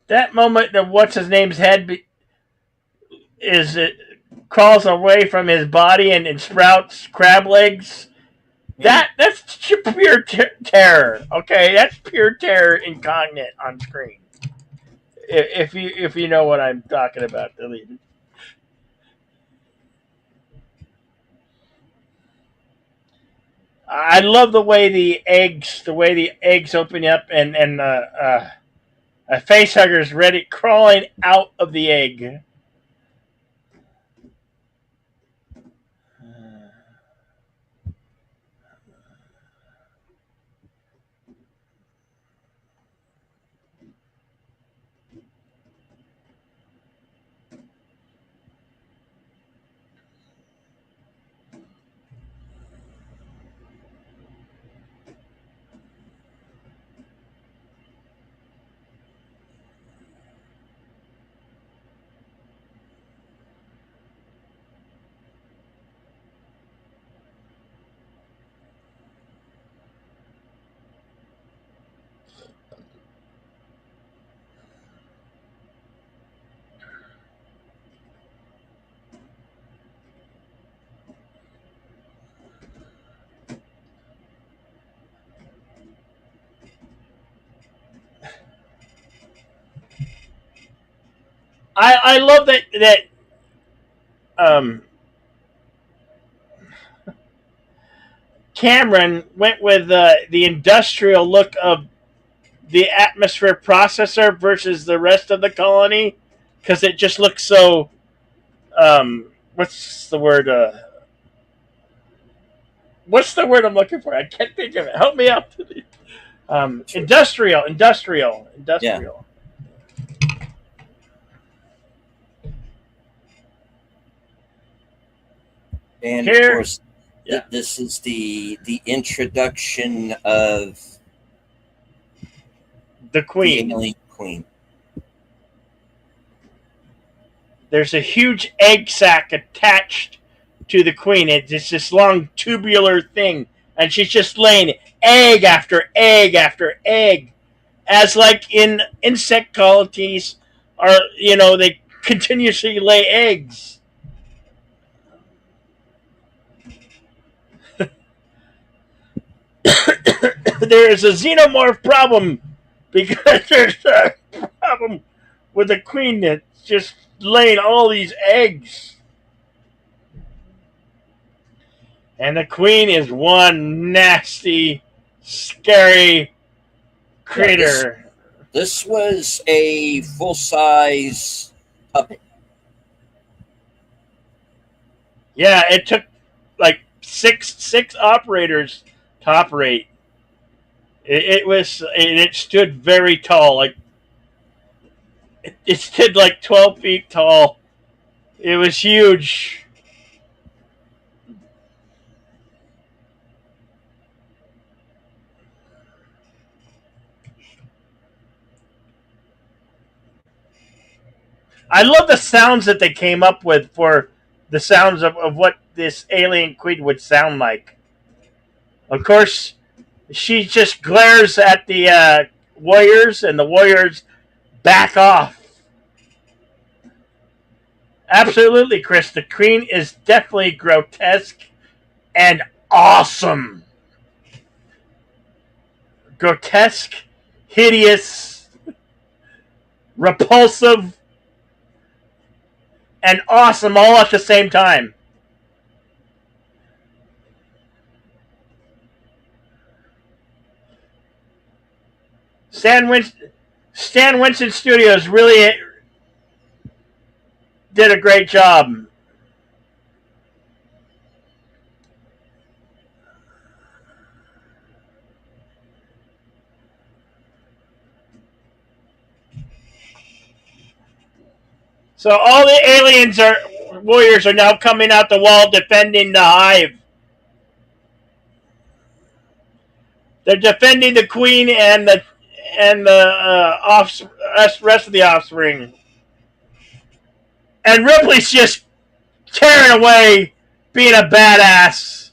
That moment that what's his name's head is it crawls away from his body and sprouts crab legs. And That's pure terror. Okay, that's pure terror incognite on screen. If you know what I'm talking about, deleted. I love the way the eggs open up, and a face hugger is ready, crawling out of the egg. I love that um, Cameron went with the industrial look of the atmosphere processor versus the rest of the colony because it just looks so what's the word what's the word I'm looking for? I can't think of it. Help me out. sure. Industrial. Yeah. And of Here, course, yeah. this is the introduction of The the queen. alien queen. There's a huge egg sac attached to the queen. It's this long tubular thing, and she's just laying egg after egg after egg, as like in insect colonies, are they continuously lay eggs. There is a xenomorph problem because there's a problem with the queen that's just laying all these eggs. And the queen is one nasty, scary Yeah, critter. this was a full size puppet. Yeah, it took like six operators to operate. It stood very tall. Like it stood like 12 feet tall. It was huge. I love the sounds that they came up with for the sounds of what this alien queen would sound like. Of course, she just glares at the warriors, and the warriors back off. Absolutely, Chris. The queen is definitely grotesque and awesome. Grotesque, hideous, repulsive, and awesome all at the same time. Stan Winston, Stan Winston Studios really did a great job. So all the aliens are warriors are now coming out the wall defending the hive. They're defending the queen and the rest of the offspring. And Ripley's just tearing away, being a badass.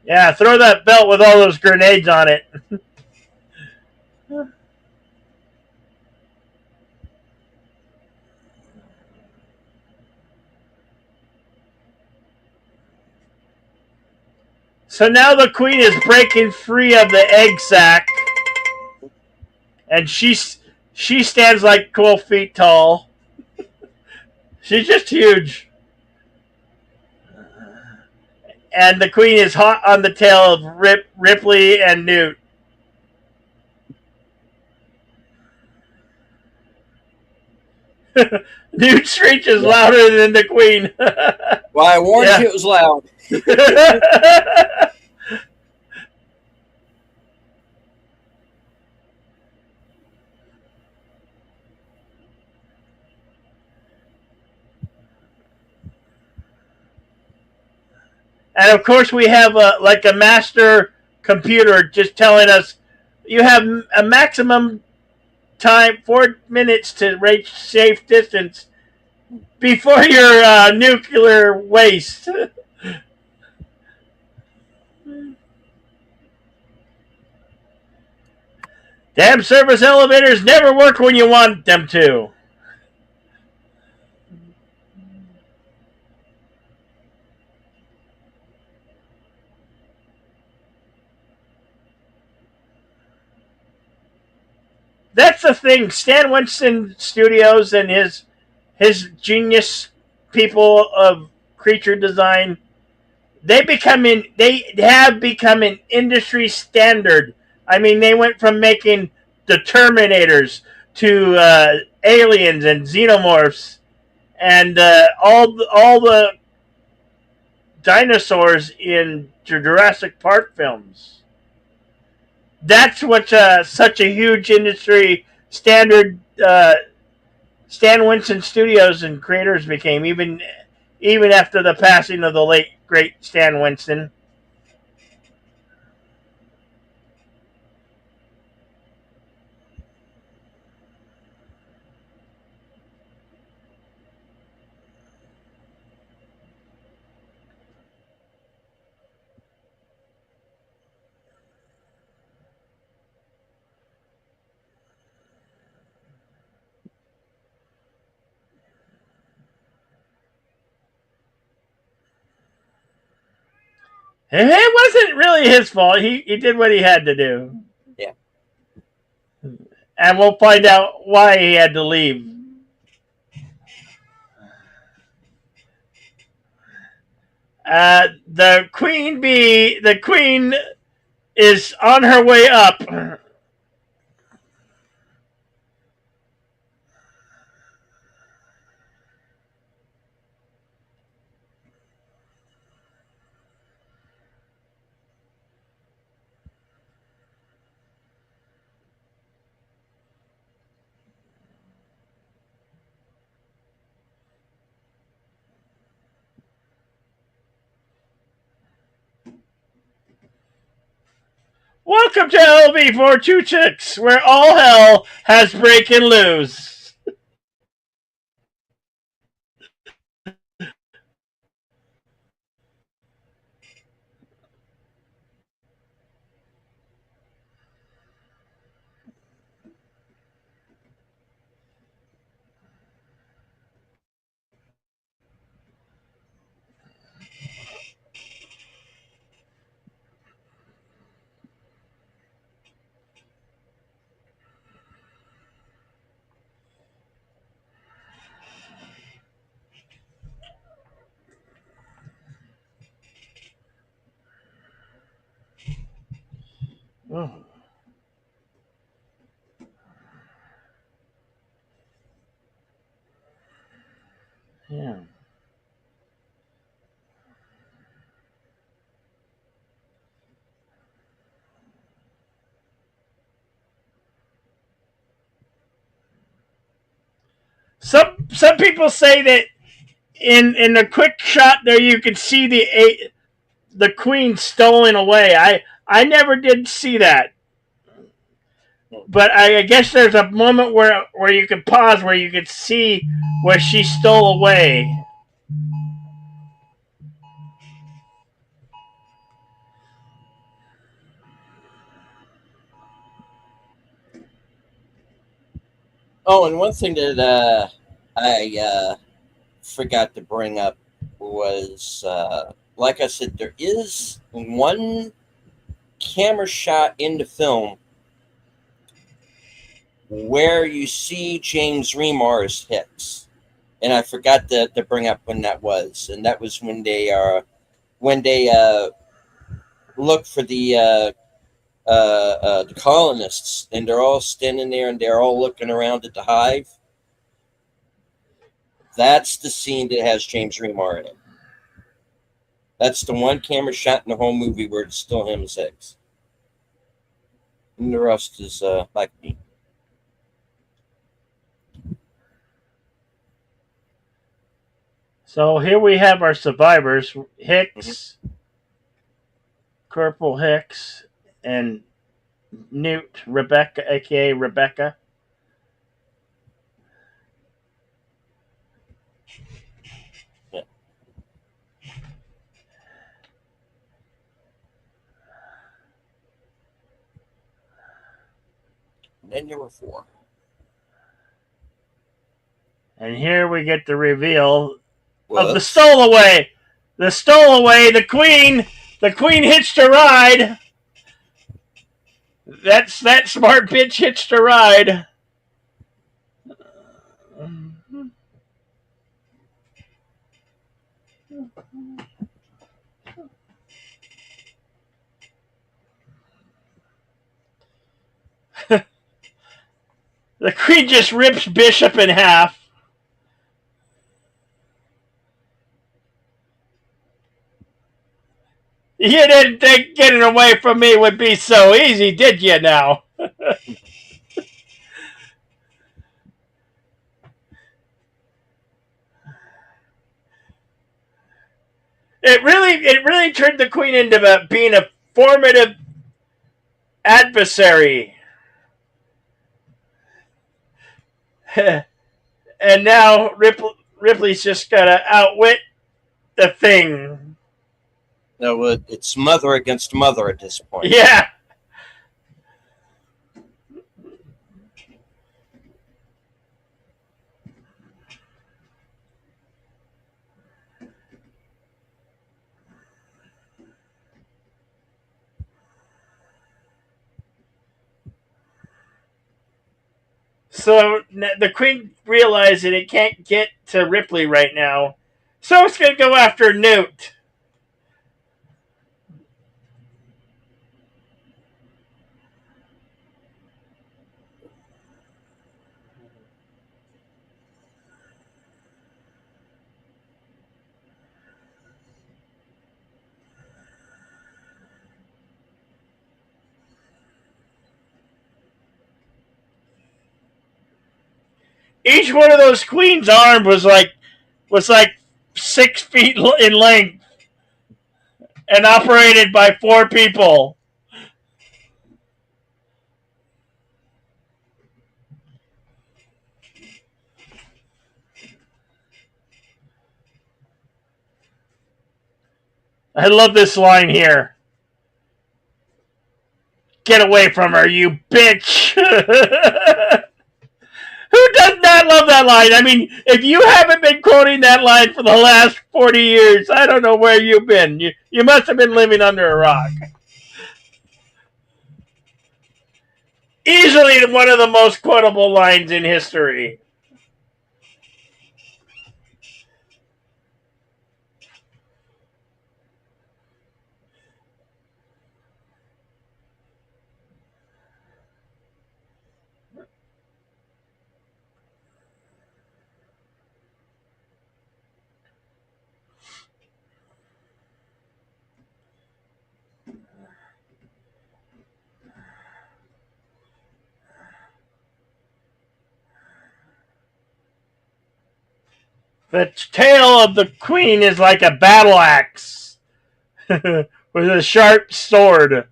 Yeah, throw that belt with all those grenades on it. So now the queen is breaking free of the egg sac, and she stands like 12 feet tall. She's just huge. And the queen is hot on the tail of Ripley and Newt. Newt screeches Yeah. louder than the queen. Well, I warned you it was loud. And of course, we have like a master computer just telling us you have a maximum time, 4 minutes to reach safe distance before your nuclear waste. Damn service elevators never work when you want them to. That's the thing. Stan Winston Studios and his genius people of creature design, they have become an industry standard. I mean, they went from making the Terminators to aliens and xenomorphs and all the dinosaurs in Jurassic Park films. That's what such a huge industry standard Stan Winston Studios and creators became, even after the passing of the late great Stan Winston. And it wasn't really his fault. He did what he had to do. Yeah. And we'll find out why he had to leave. The queen is on her way up. Welcome to LV426, where all hell has breaking loose. Oh, yeah. Some people say that in the quick shot there you could see the queen stolen away. I never did see that, but I guess there's a moment where you could pause where you could see where she stole away. Oh, and one thing that I forgot to bring up was, like I said, there is one camera shot in the film where you see James Remar's Hicks, and I forgot to bring up when that was, and that was when they look for the colonists, and they're all standing there and they're all looking around at the hive. That's the scene that has James Remar in it. That's the one camera shot in the whole movie where it's still him as Hicks. And the rest is like me. So here we have our survivors: Hicks, Corporal Hicks, and Newt, Rebecca, aka Rebecca. Yeah. And then there were four. And here we get the reveal of the Whoops. stowaway. The stowaway, the Queen. The Queen hitched a ride. That smart bitch hitched a ride. The Queen just rips Bishop in half. You didn't think getting away from me would be so easy, did you now? It really turned the Queen into being a formative adversary. And now Ripley's just gotta outwit the thing. No, it's mother against mother at this point. Yeah. So the Queen realizes it can't get to Ripley right now, so it's gonna go after Newt. Each one of those Queen's arms was like 6 feet in length and operated by 4 people. I love this line here. Get away from her, you bitch. Who does not love that line? I mean, if you haven't been quoting that line for the last 40 years, I don't know where you've been. You must have been living under a rock. Easily one of the most quotable lines in history. The tail of the Queen is like a battle axe with a sharp sword.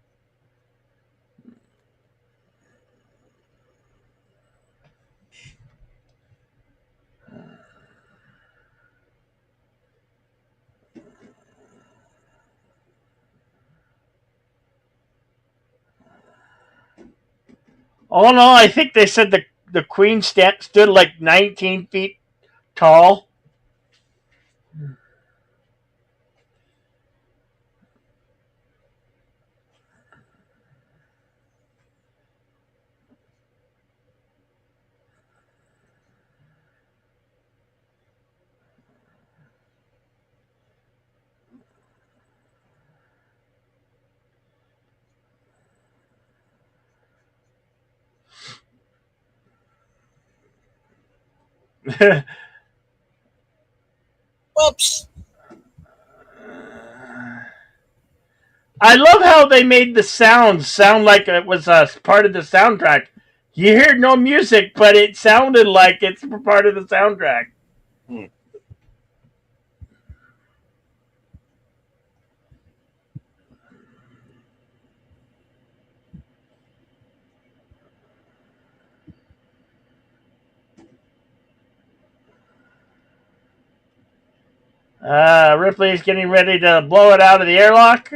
Oh no, I think they said the queen stood like 19 feet tall. Whoops. I love how they made the sound like it was part of the soundtrack. You hear no music, but it sounded like it's part of the soundtrack. Hmm. Ripley's getting ready to blow it out of the airlock.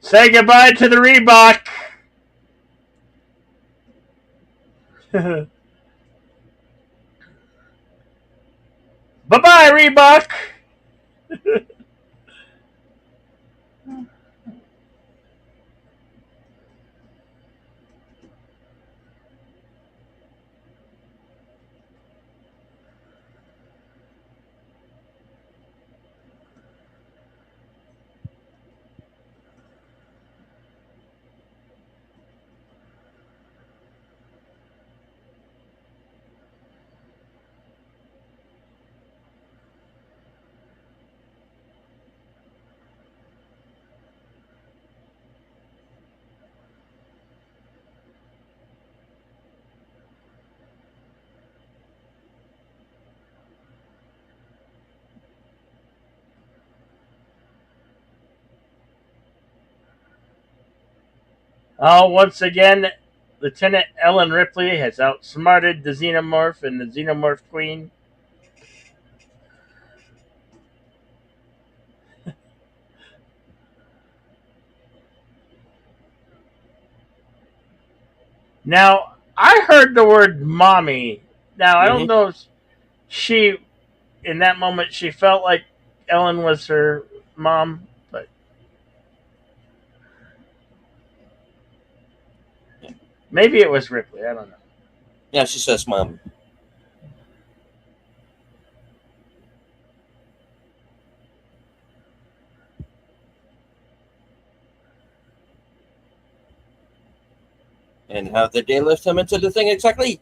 Say goodbye to the Reebok. Bye bye, Reebok. Oh, once again, Lieutenant Ellen Ripley has outsmarted the Xenomorph and the Xenomorph Queen. Now, I heard the word mommy. Now, I don't Mm-hmm. know if she, in that moment, she felt like Ellen was her mom, but maybe it was Ripley. I don't know. Yeah, she says, "Mom." And how did they lift him into the thing exactly?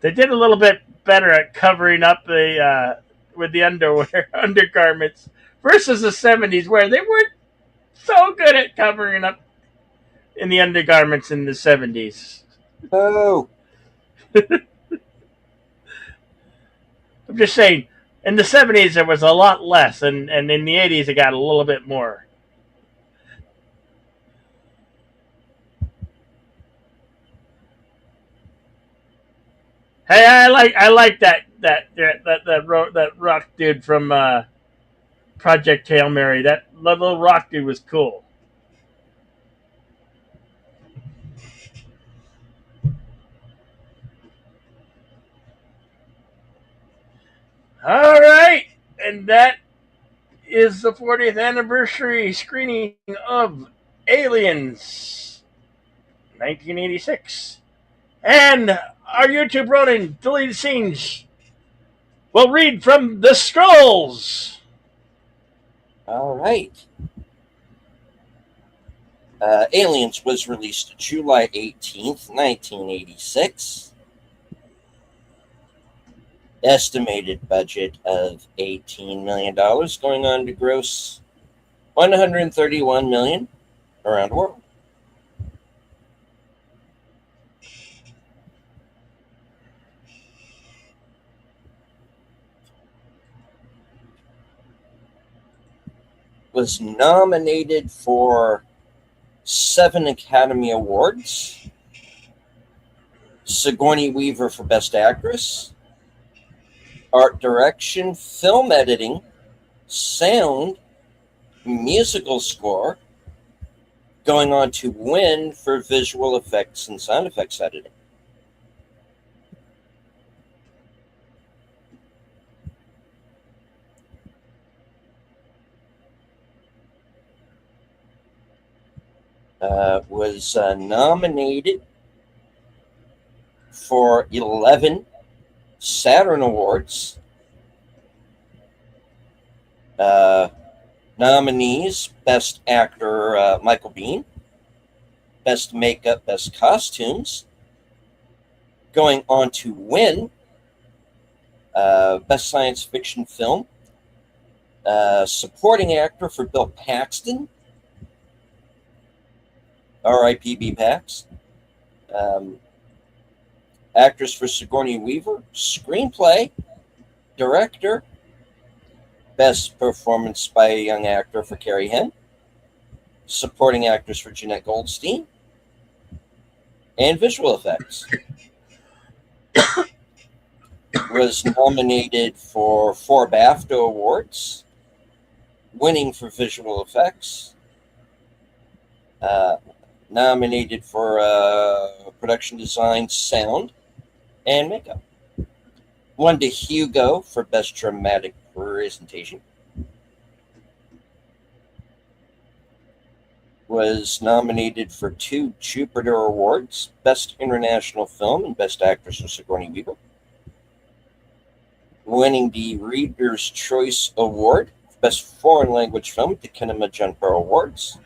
They did a little bit better at covering up the with the underwear undergarments versus the '70s, where they weren't so good at covering up in the undergarments in the '70s. Oh, I'm just saying, in the '70s there was a lot less, and in the '80s it got a little bit more. Hey, I like that rock dude from Project Hail Mary. That little rock dude was cool. All right, and that is the 40th anniversary screening of Aliens 1986. And our YouTube running deleted scenes will read from the scrolls. all right. Aliens was released July 18th, 1986. Estimated budget of $18 million, going on to gross 131 million around the world. Was nominated for 7 Academy Awards. Sigourney Weaver for Best Actress, Art Direction, Film Editing, Sound, Musical Score, going on to win for Visual Effects and Sound Effects Editing. Was nominated for 11 Saturn Awards. Nominees: Best Actor Michael Biehn, Best Makeup, Best Costumes. Going on to win Best Science Fiction Film. Supporting Actor for Bill Paxton, R.I.P. B. Pax. Actress for Sigourney Weaver. Screenplay. Director. Best Performance by a Young Actor for Carrie Henn. Supporting Actress for Jeanette Goldstein. And Visual Effects. Was nominated for 4 BAFTA Awards, winning for Visual Effects. Nominated for Production Design, Sound, and Makeup. Won the Hugo for Best Dramatic Presentation. Was nominated for 2 Jupiter Awards, Best International Film and Best Actress for Sigourney Weaver. Winning the Reader's Choice Award for Best Foreign Language Film at the Kinema Junper Awards.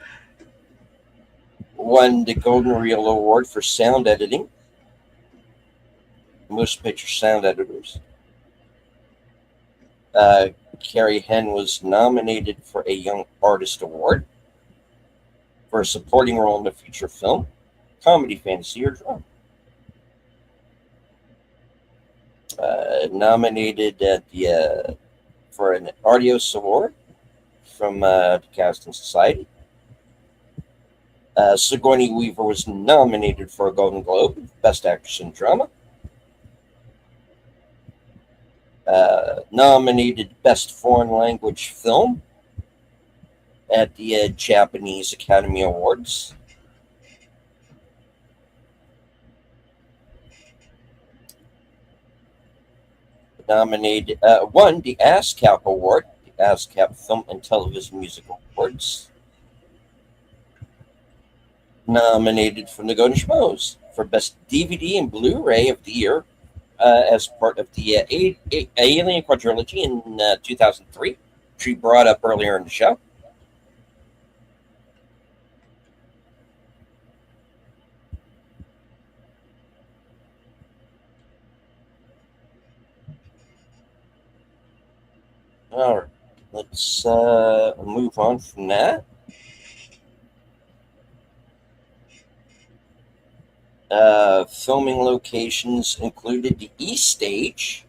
Won the Golden Reel Award for Sound Editing. Motion Picture Sound Editors. Carrie Henn was nominated for a Young Artist Award for a supporting role in a feature film, comedy, fantasy, or drama. Nominated at the for an Artios Award from the Casting Society. Sigourney Weaver was nominated for a Golden Globe, Best Actress in Drama. Nominated Best Foreign Language Film at the Japanese Academy Awards. Nominated, won the ASCAP Award, the ASCAP Film and Television Music Awards. Nominated from the Golden Schmoes for Best DVD and Blu-ray of the Year as part of the Alien Quadrilogy in 2003, which we brought up earlier in the show. All right, let's move on from that. Filming locations included the East Stage,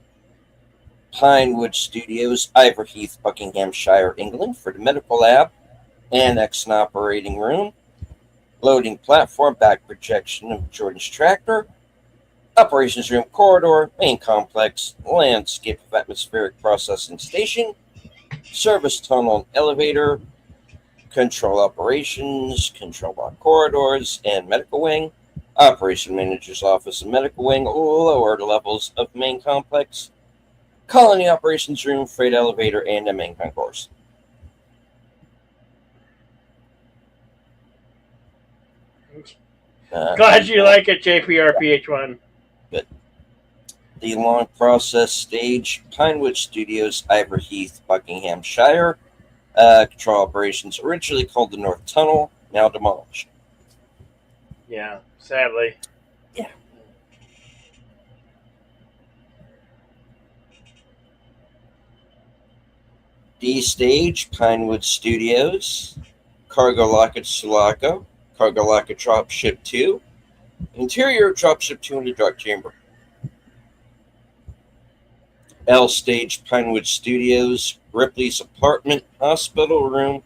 Pinewood Studios, Iverheath, Buckinghamshire, England, for the medical lab, annex and operating room, loading platform, back projection of Jordan's tractor, operations room, corridor, main complex, landscape of atmospheric processing station, service tunnel and elevator, control operations, control block corridors, and medical wing, operation manager's office and medical wing, lower levels of main complex, colony operations room, freight elevator, and a main concourse. Glad you like it, JPRPH1. Good. The long process stage, Pinewood Studios, Iverheath, Buckinghamshire. Control operations, originally called the North Tunnel, now demolished. Yeah, sadly. Yeah. D Stage, Pinewood Studios, Cargo Locket Sulaco, Cargo Locket Dropship 2, Interior Dropship 2 in the Dark Chamber. L Stage, Pinewood Studios, Ripley's Apartment, Hospital Room,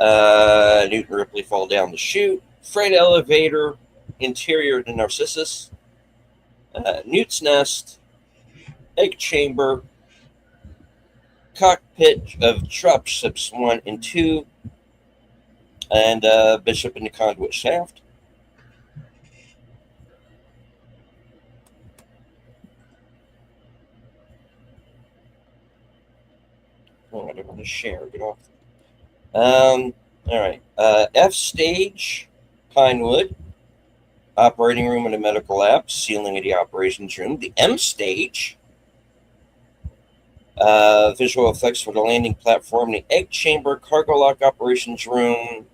Newton Ripley Fall Down the Chute, Freight Elevator, Interior to Narcissus, Newt's Nest, Egg Chamber, Cockpit of Dropships 1 and 2, and Bishop in the Conduit Shaft. Oh, I don't want to share. Get off. All right. F Stage, Pinewood, Operating Room in the Medical Lab, Ceiling of the Operations Room. The M Stage, visual effects for the landing platform, the Egg Chamber, Cargo Lock Operations Room,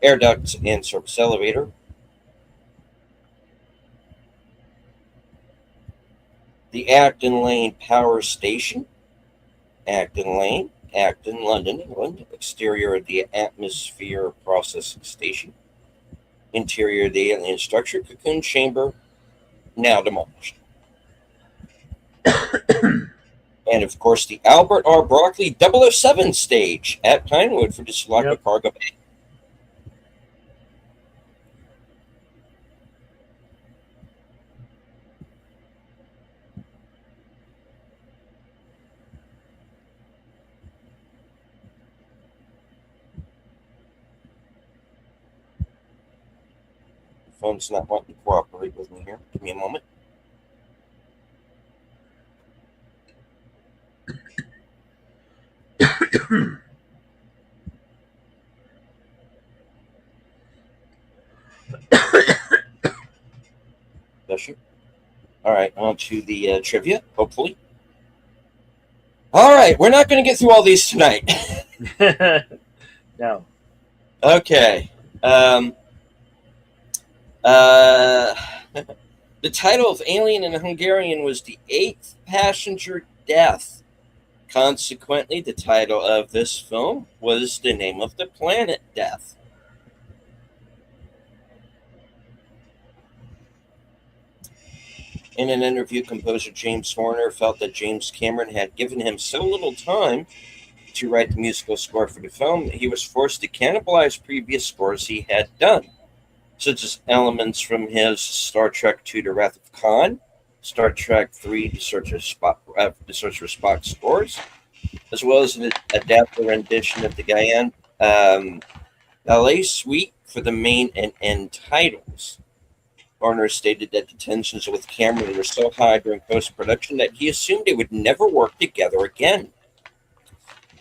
Air Ducts, and Service Elevator. The Acton Lane Power Station, Acton Lane, Acton, London, England. Exterior of the Atmosphere Processing Station. Interior of the alien structure, Cocoon Chamber, now demolished. And of course, the Albert R. Broccoli 007 stage at Pinewood for the Sulaco Cargo Bay. Phone's not wanting to cooperate with me here. Give me a moment. Bless you. All right, on to the trivia, hopefully. All right, we're not going to get through all these tonight. No. Okay. The title of Alien in Hungarian was The Eighth Passenger Death. Consequently, the title of this film was the name of the planet Death. In an interview, composer James Horner felt that James Cameron had given him so little time to write the musical score for the film that he was forced to cannibalize previous scores he had done, such as elements from his Star Trek II The Wrath of Khan, Star Trek III The Search for Spock scores, as well as an adapted rendition of the Guyane ballet suite for the main and end titles. Horner stated that the tensions with Cameron were so high during post-production that he assumed they would never work together again.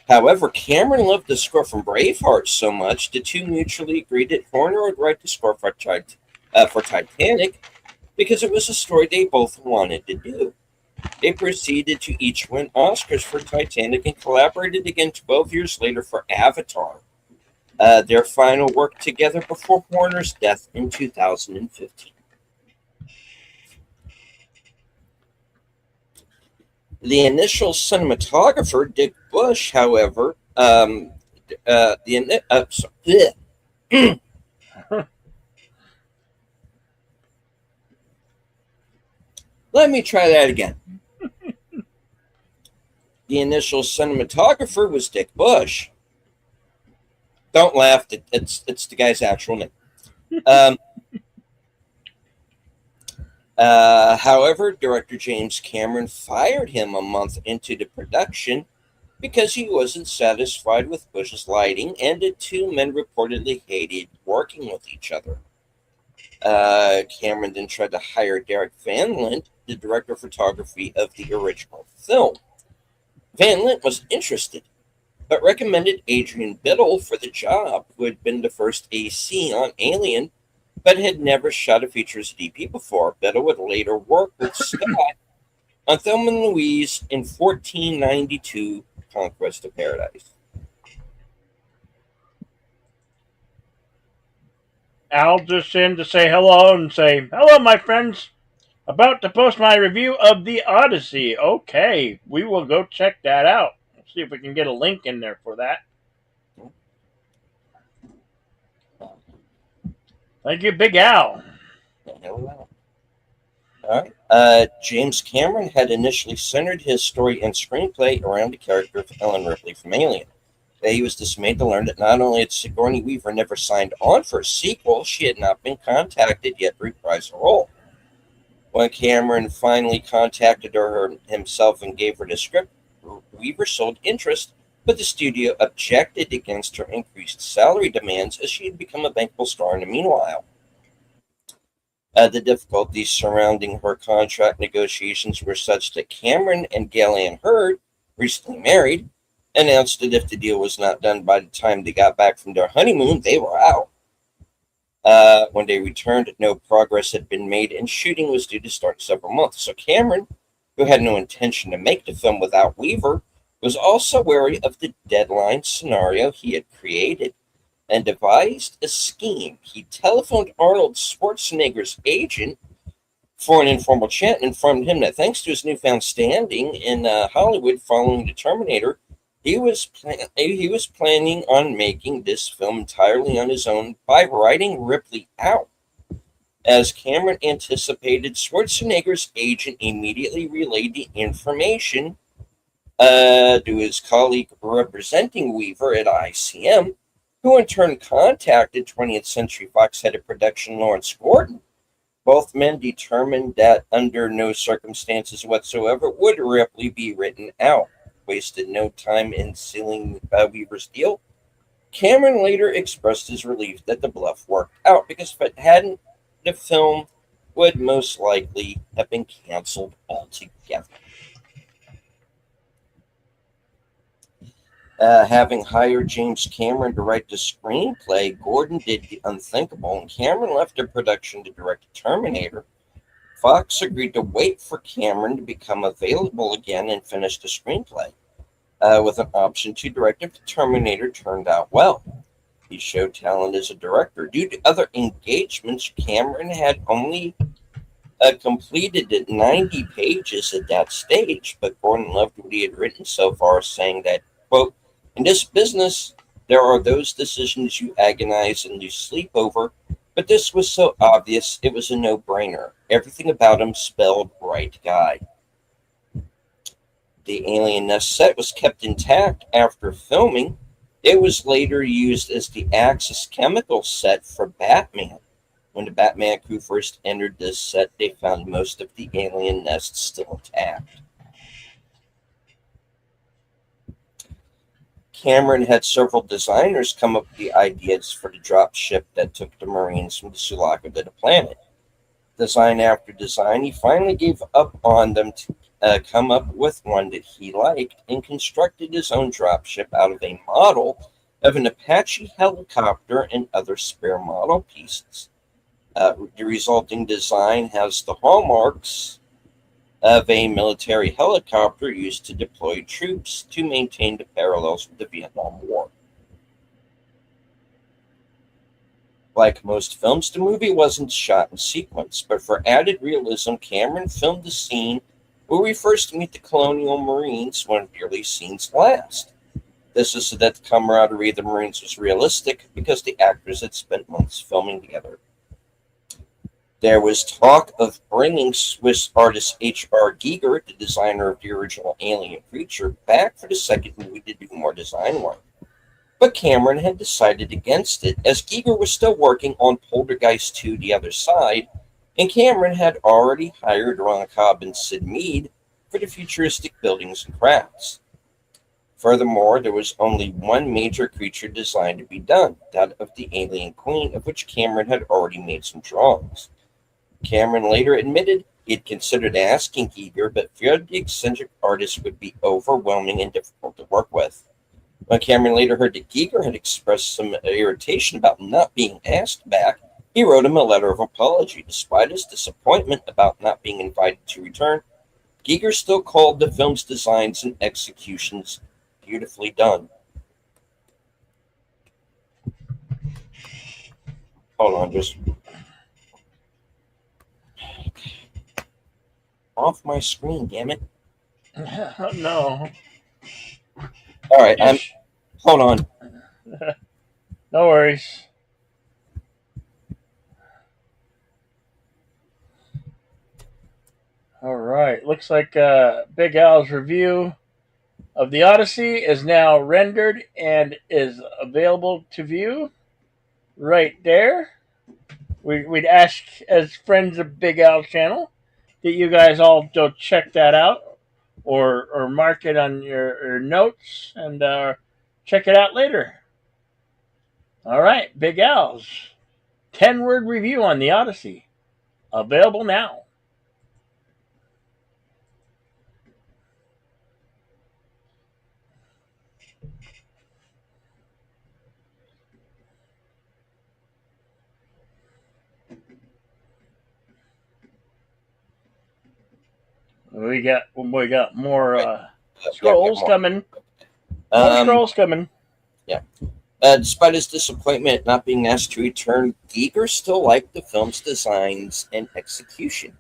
However, Cameron loved the score from Braveheart so much, the two mutually agreed that Horner would write the score for Titanic because it was a story they both wanted to do. They proceeded to each win Oscars for Titanic and collaborated again 12 years later for Avatar, their final work together before Horner's death in 2015. The initial cinematographer, Dick Bush, however, let me try that again. The initial cinematographer was Dick Bush. Don't laugh. It's the guy's actual name. However, director James Cameron fired him a month into the production because he wasn't satisfied with Bush's lighting, and the two men reportedly hated working with each other. Cameron then tried to hire Derek Van Lint, the director of photography of the original film. Van Lint was interested, but recommended Adrian Biddle for the job, who had been the first AC on Alien, but had never shot a features DP before. Biddle would later work with Scott on Thelma and Louise in 1492, Conquest of Paradise. Al just in to say hello and say, hello, my friends. About to post my review of The Odyssey. Okay, we will go check that out. See if we can get a link in there for that. Thank you, Big Al. All right. James Cameron had initially centered his story and screenplay around the character of Ellen Ripley from Alien. He was dismayed to learn that not only had Sigourney Weaver never signed on for a sequel, she had not been contacted yet to reprise the role. When Cameron finally contacted her himself and gave her the script, Weaver showed interest, but the studio objected against her increased salary demands as she had become a bankable star in the meanwhile. The difficulties surrounding her contract negotiations were such that Cameron and Gillian Hurd, recently married, announced that if the deal was not done by the time they got back from their honeymoon, they were out. When they returned, no progress had been made, and shooting was due to start several months. So Cameron, who had no intention to make the film without Weaver, was also wary of the deadline scenario he had created and devised a scheme. He telephoned Arnold Schwarzenegger's agent for an informal chat and informed him that thanks to his newfound standing in Hollywood following the Terminator, he was planning on making this film entirely on his own by writing Ripley out. As Cameron anticipated, Schwarzenegger's agent immediately relayed the information to his colleague representing Weaver at ICM, who in turn contacted 20th Century Fox head of production Lawrence Gordon. Both men determined that under no circumstances whatsoever would Ripley be written out. Wasted no time in sealing Weaver's deal. Cameron later expressed his relief that the bluff worked out, because if it hadn't, the film would most likely have been canceled altogether. Having hired James Cameron to write the screenplay, Gordon did the unthinkable, and Cameron left the production to direct Terminator. Fox agreed to wait for Cameron to become available again and finish the screenplay, with an option to direct if the Terminator turned out well. He showed talent as a director. Due to other engagements, Cameron had only completed 90 pages at that stage, but Gordon loved what he had written so far, saying that, quote, "In this business, there are those decisions you agonize and lose sleep over, but this was so obvious it was a no-brainer. Everything about him spelled right guy." The Alien Nest set was kept intact after filming. It was later used as the Axis chemical set for Batman. When the Batman crew first entered this set, they found most of the alien nest still intact. Cameron had several designers come up with the ideas for the drop ship that took the Marines from the Sulaco to the planet. Design after design, he finally gave up on them to come up with one that he liked and constructed his own dropship out of a model of an Apache helicopter and other spare model pieces. The resulting design has the hallmarks of a military helicopter used to deploy troops to maintain the parallels with the Vietnam War. Like most films, the movie wasn't shot in sequence, but for added realism, Cameron filmed the scene where we first meet the Colonial Marines when the early scenes last. This is so that the camaraderie of the Marines was realistic because the actors had spent months filming together. There was talk of bringing Swiss artist H.R. Giger, the designer of the original alien creature, back for the second movie to do more design work. But Cameron had decided against it, as Giger was still working on Poltergeist 2: The Other Side, and Cameron had already hired Ron Cobb and Sid Mead for the futuristic buildings and crafts. Furthermore, there was only one major creature design to be done, that of the Alien Queen, of which Cameron had already made some drawings. Cameron later admitted he had considered asking Giger, but feared the eccentric artist would be overwhelming and difficult to work with. When Cameron later heard that Giger had expressed some irritation about not being asked back, he wrote him a letter of apology. Despite his disappointment about not being invited to return, Giger still called the film's designs and executions beautifully done. Hold on, just off my screen, damn it. No. All right, Just hold on. no worries. All right. Looks like Big Al's review of the Odyssey is now rendered and is available to view right there. We'd ask, as friends of Big Al's channel, that you guys all go check that out or mark it on your notes and check it out later. All right. Big Al's 10-word review on the Odyssey. Available now. We got more Right. Yeah, we got scrolls more. coming. More scrolls coming. Yeah. Despite his disappointment at not being asked to return, Giger still liked the film's designs and execution.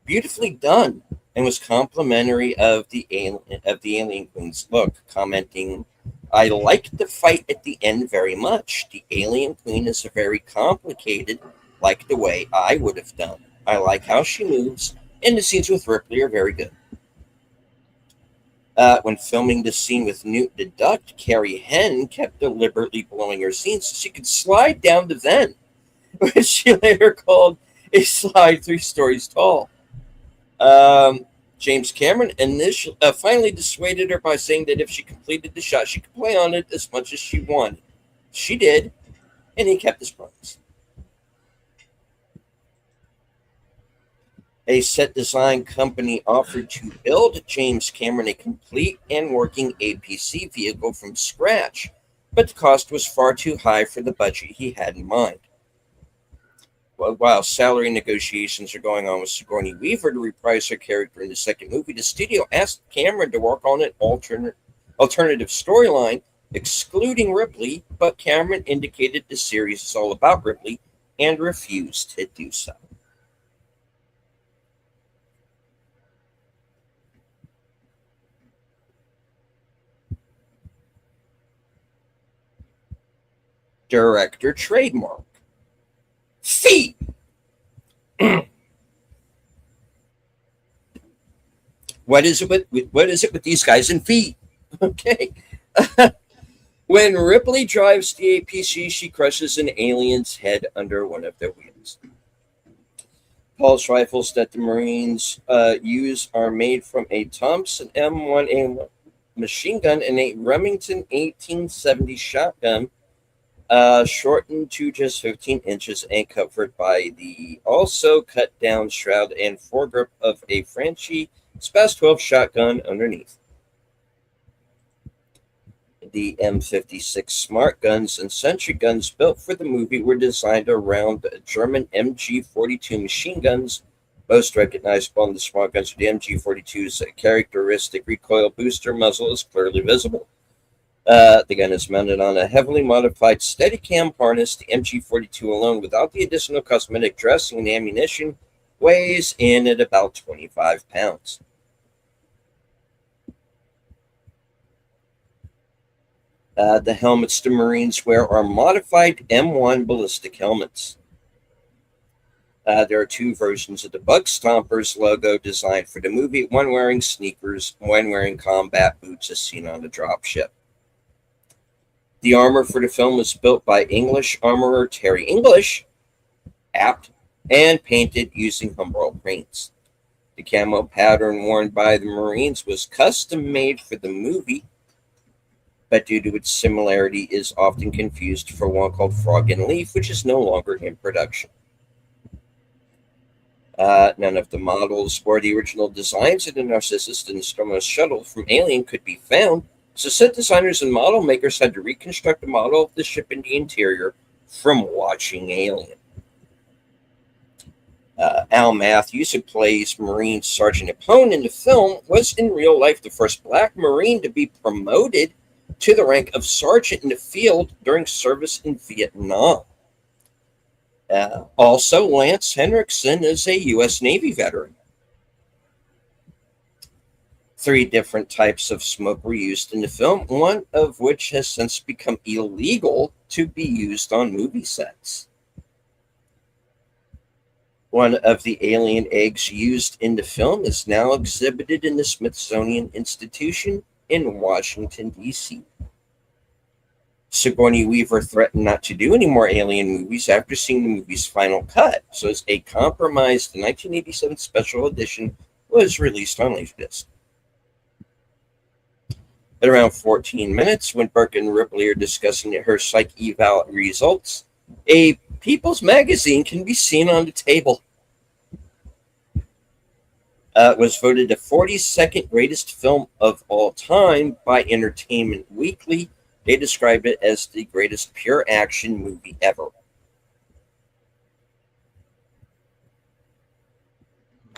Beautifully done, and was complimentary of the Alien Queen's look, commenting, "I liked the fight at the end very much. The Alien Queen is very complicated, like the way I would have done. I like how she moves, and the scenes with Ripley are very good." When filming the scene with Newt the Duck, Carrie Henn kept deliberately blowing her scenes so she could slide down the vent, which she later called a slide 3 stories tall. James Cameron finally dissuaded her by saying that if she completed the shot, she could play on it as much as she wanted. She did, and he kept his promise. A set design company offered to build James Cameron a complete and working APC vehicle from scratch, but the cost was far too high for the budget he had in mind. While salary negotiations are going on with Sigourney Weaver to reprise her character in the second movie, the studio asked Cameron to work on an alternative storyline, excluding Ripley, but Cameron indicated the series is all about Ripley and refused to do so. Director trademark. Feet. What is it with these guys and feet? Okay. When Ripley drives the APC, she crushes an alien's head under one of their wheels. Pulse rifles that the Marines use are made from a Thompson M1A machine gun and a Remington 1870 shotgun, shortened to just 15 inches and covered by the also cut down shroud and foregrip of a Franchi Spaz 12 shotgun underneath. The M56 smart guns and sentry guns built for the movie were designed around German MG42 machine guns. Most recognizable on the smart guns are the MG42's characteristic recoil booster muzzle is clearly visible. The gun is mounted on a heavily modified Steadicam harness. The MG42 alone, without the additional cosmetic dressing and ammunition, weighs in at about 25 pounds. The helmets the Marines wear are modified M1 ballistic helmets. There are 2 versions of the Bug Stompers logo designed for the movie, one wearing sneakers, one wearing combat boots as seen on the dropship. The armor for the film was built by English armorer Terry English, apt, and painted using Humbrol paints. The camo pattern worn by the Marines was custom made for the movie, but due to its similarity is often confused for one called Frog and Leaf, which is no longer in production. None of the models or the original designs of the Narcissus and Nostromo's shuttle from Alien could be found, so set designers and model makers had to reconstruct a model of the ship in the interior from watching Alien. Al Matthews, who plays Marine Sergeant Apone in the film, was in real life the first Black Marine to be promoted to the rank of sergeant in the field during service in Vietnam. Also, Lance Henriksen is a U.S. Navy veteran. 3 different types of smoke were used in the film, one of which has since become illegal to be used on movie sets. One of the alien eggs used in the film is now exhibited in the Smithsonian Institution in Washington, D.C. Sigourney Weaver threatened not to do any more Alien movies after seeing the movie's final cut, so as a compromise, the 1987 special edition was released on Laserdisc. At around 14 minutes, when Burke and Ripley are discussing her psych eval results, a People's Magazine can be seen on the table. It was voted the 42nd greatest film of all time by Entertainment Weekly. They described it as the greatest pure action movie ever.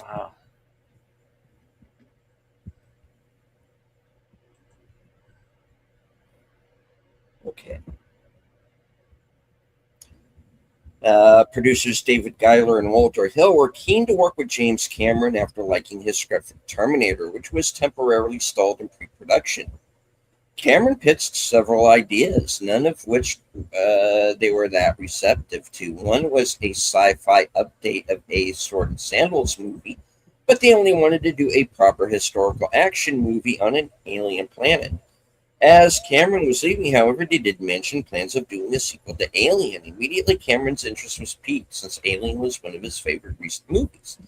Wow. Okay. Producers David Giler and Walter Hill were keen to work with James Cameron after liking his script for Terminator, which was temporarily stalled in pre-production. Cameron pitched several ideas, none of which they were that receptive to. One was a sci-fi update of a Sword and Sandals movie, but they only wanted to do a proper historical action movie on an alien planet. As Cameron was leaving, however, they did mention plans of doing a sequel to Alien. Immediately, Cameron's interest was piqued, since Alien was one of his favorite recent movies.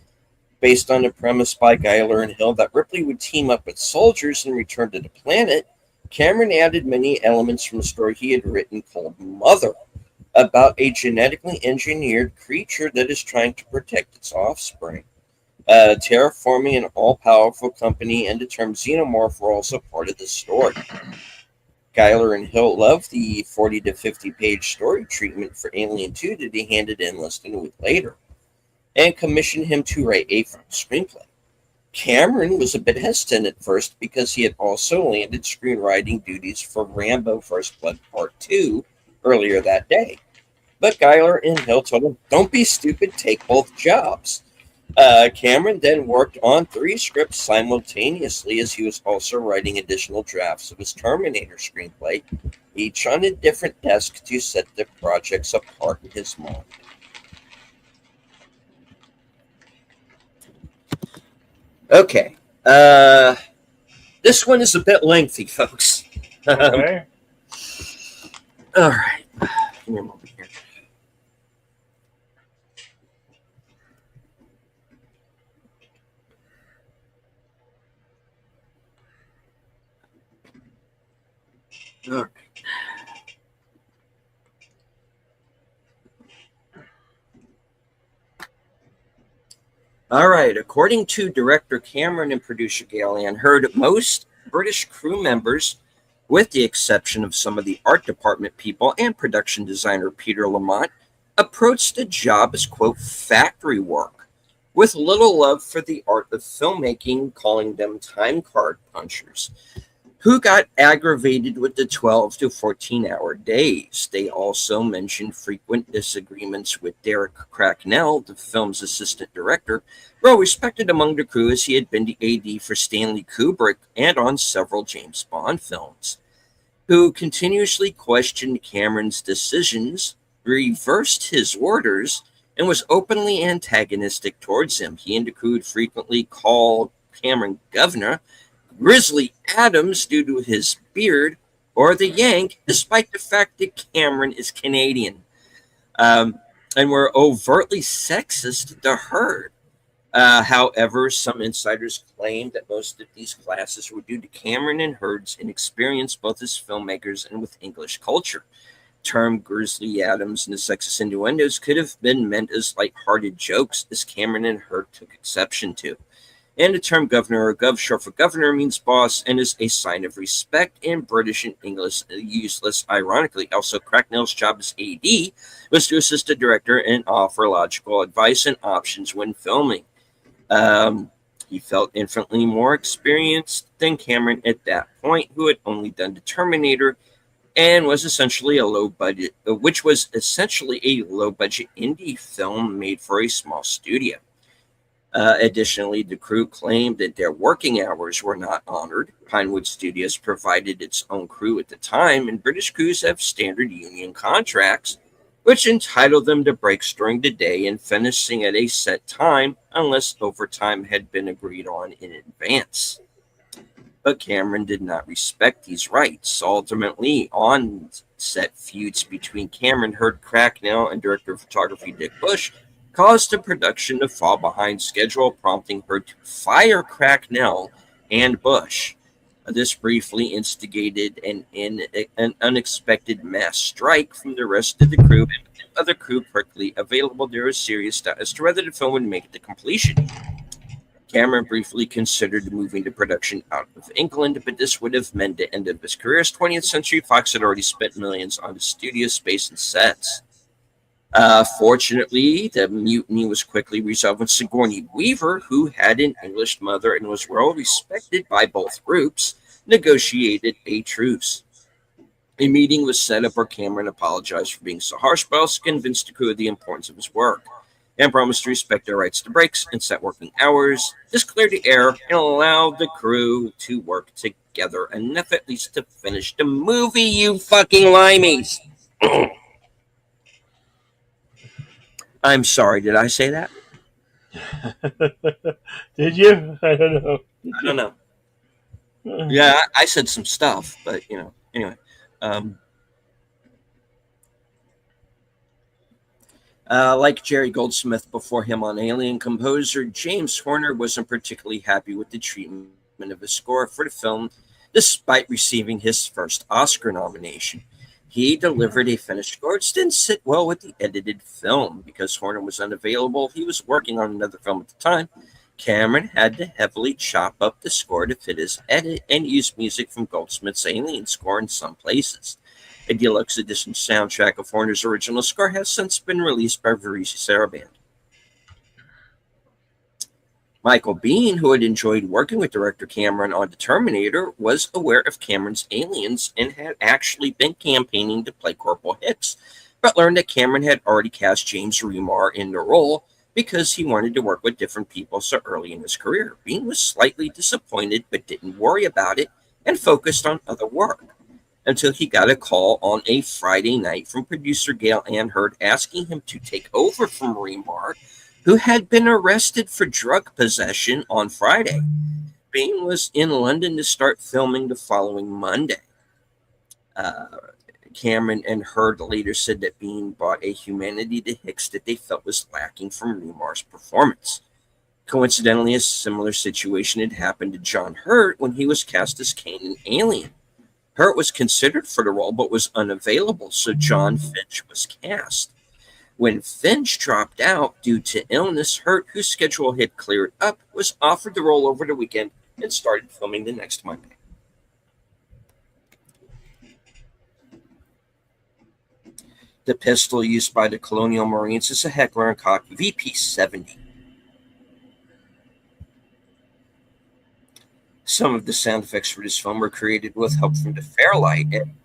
Based on the premise by Giler and Hill that Ripley would team up with soldiers and return to the planet, Cameron added many elements from a story he had written called Mother, about a genetically engineered creature that is trying to protect its offspring. Terraforming an all-powerful company and the term xenomorph were also part of the story. Giler and Hill loved the 40 to 50 page story treatment for Alien 2 that he handed in less than a week later, and commissioned him to write a full screenplay. Cameron was a bit hesitant at first because he had also landed screenwriting duties for Rambo First Blood Part 2 earlier that day. But Giler and Hill told him, "Don't be stupid, take both jobs." Cameron then worked on 3 scripts simultaneously, as he was also writing additional drafts of his Terminator screenplay, each on a different desk to set the projects apart in his mind. Okay. This one is a bit lengthy, folks. Okay. All right. Give me a moment here. All right. All right. According to director Cameron and producer Gallion Heard, most British crew members, with the exception of some of the art department people and production designer Peter Lamont, approached the job as, quote, factory work, with little love for the art of filmmaking, calling them time card punchers, who got aggravated with the 12 to 14-hour days. They also mentioned frequent disagreements with Derek Cracknell, the film's assistant director, well respected among the crew as he had been the AD for Stanley Kubrick and on several James Bond films, who continuously questioned Cameron's decisions, reversed his orders, and was openly antagonistic towards him. He and the crew frequently called Cameron Governor, Grizzly Adams due to his beard, or the Yank, despite the fact that Cameron is Canadian, and were overtly sexist to Heard. However, some insiders claim that most of these classes were due to Cameron and Heard's inexperience both as filmmakers and with English culture. Term Grizzly Adams and the sexist innuendos could have been meant as light-hearted jokes, as Cameron and Heard took exception to. And the term governor or gov, short for governor, means boss and is a sign of respect in British and English, useless. Ironically, also Cracknell's job as AD was to assist the director and offer logical advice and options when filming. He felt infinitely more experienced than Cameron at that point, who had only done the Terminator and was essentially a low budget, which was essentially a low budget indie film made for a small studio. Additionally, the crew claimed that their working hours were not honored. Pinewood Studios provided its own crew at the time, and British crews have standard union contracts, which entitled them to breaks during the day and finishing at a set time unless overtime had been agreed on in advance. But Cameron did not respect these rights. Ultimately, on set feuds between Cameron Hurd Cracknell and director of photography Dick Bush caused the production to fall behind schedule, prompting Hurd to fire Cracknell and Bush. This briefly instigated an unexpected mass strike from the rest of the crew, and other crew quickly available. There was serious doubt as to whether the film would make it to completion. Cameron briefly considered moving the production out of England, but this would have meant the end of his career, as 20th Century Fox had already spent millions on the studio space and sets. Fortunately, the mutiny was quickly resolved when Sigourney Weaver, who had an English mother and was well respected by both groups, negotiated a truce. A meeting was set up where Cameron apologized for being so harsh, but also convinced the crew of the importance of his work, and promised to respect their rights to breaks and set working hours. This cleared the air and allowed the crew to work together enough at least to finish the movie, you fucking limeys. I'm sorry, did I say that? Did you? I don't know. I don't know. Yeah, I said some stuff, but anyway. Like Jerry Goldsmith before him on Alien, composer James Horner wasn't particularly happy with the treatment of his score for the film, despite receiving his first Oscar nomination. He delivered a finished score, which didn't sit well with the edited film. Because Horner was unavailable, he was working on another film at the time. Cameron had to heavily chop up the score to fit his edit and use music from Goldsmith's Alien score in some places. A deluxe edition soundtrack of Horner's original score has since been released by Varese Sarabande. Michael Biehn, who had enjoyed working with director Cameron on The Terminator, was aware of Cameron's Aliens and had actually been campaigning to play Corporal Hicks, but learned that Cameron had already cast James Remar in the role because he wanted to work with different people so early in his career. Biehn was slightly disappointed but didn't worry about it and focused on other work, until he got a call on a Friday night from producer Gail Ann Hurd asking him to take over from Remar, who had been arrested for drug possession on Friday. Biehn was in London to start filming the following Monday. Cameron and Hurd later said that Biehn brought a humanity to Hicks that they felt was lacking from Remar's performance. Coincidentally, a similar situation had happened to John Hurt when he was cast as Kane in Alien. Hurt was considered for the role but was unavailable, so John Finch was cast. When Finch dropped out due to illness, Hurt, whose schedule had cleared up, was offered the role over the weekend and started filming the next Monday. The pistol used by the Colonial Marines is a Heckler & Koch VP-70. Some of the sound effects for this film were created with help from the Fairlight, an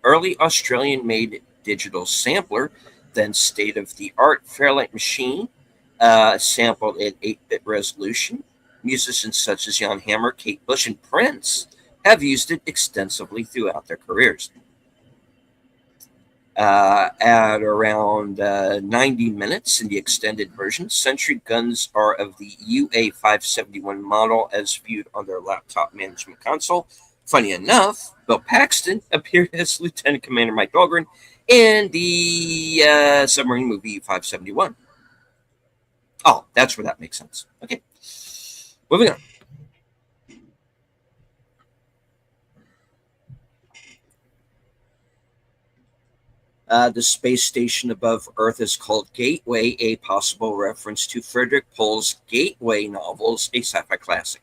early Australian-made digital sampler, then state-of-the-art Fairlight machine, sampled at 8-bit resolution. Musicians such as Jan Hammer, Kate Bush, and Prince have used it extensively throughout their careers. At around 90 minutes in the extended version, Sentry guns are of the UA-571 model as viewed on their laptop management console. Funny enough, Bill Paxton appeared as Lieutenant Commander Mike Dahlgren in the submarine movie U-571. Oh, that's where that makes sense. Okay, moving on. The space station above Earth is called Gateway, a possible reference to Frederik Pohl's Gateway novels, a sci-fi classic.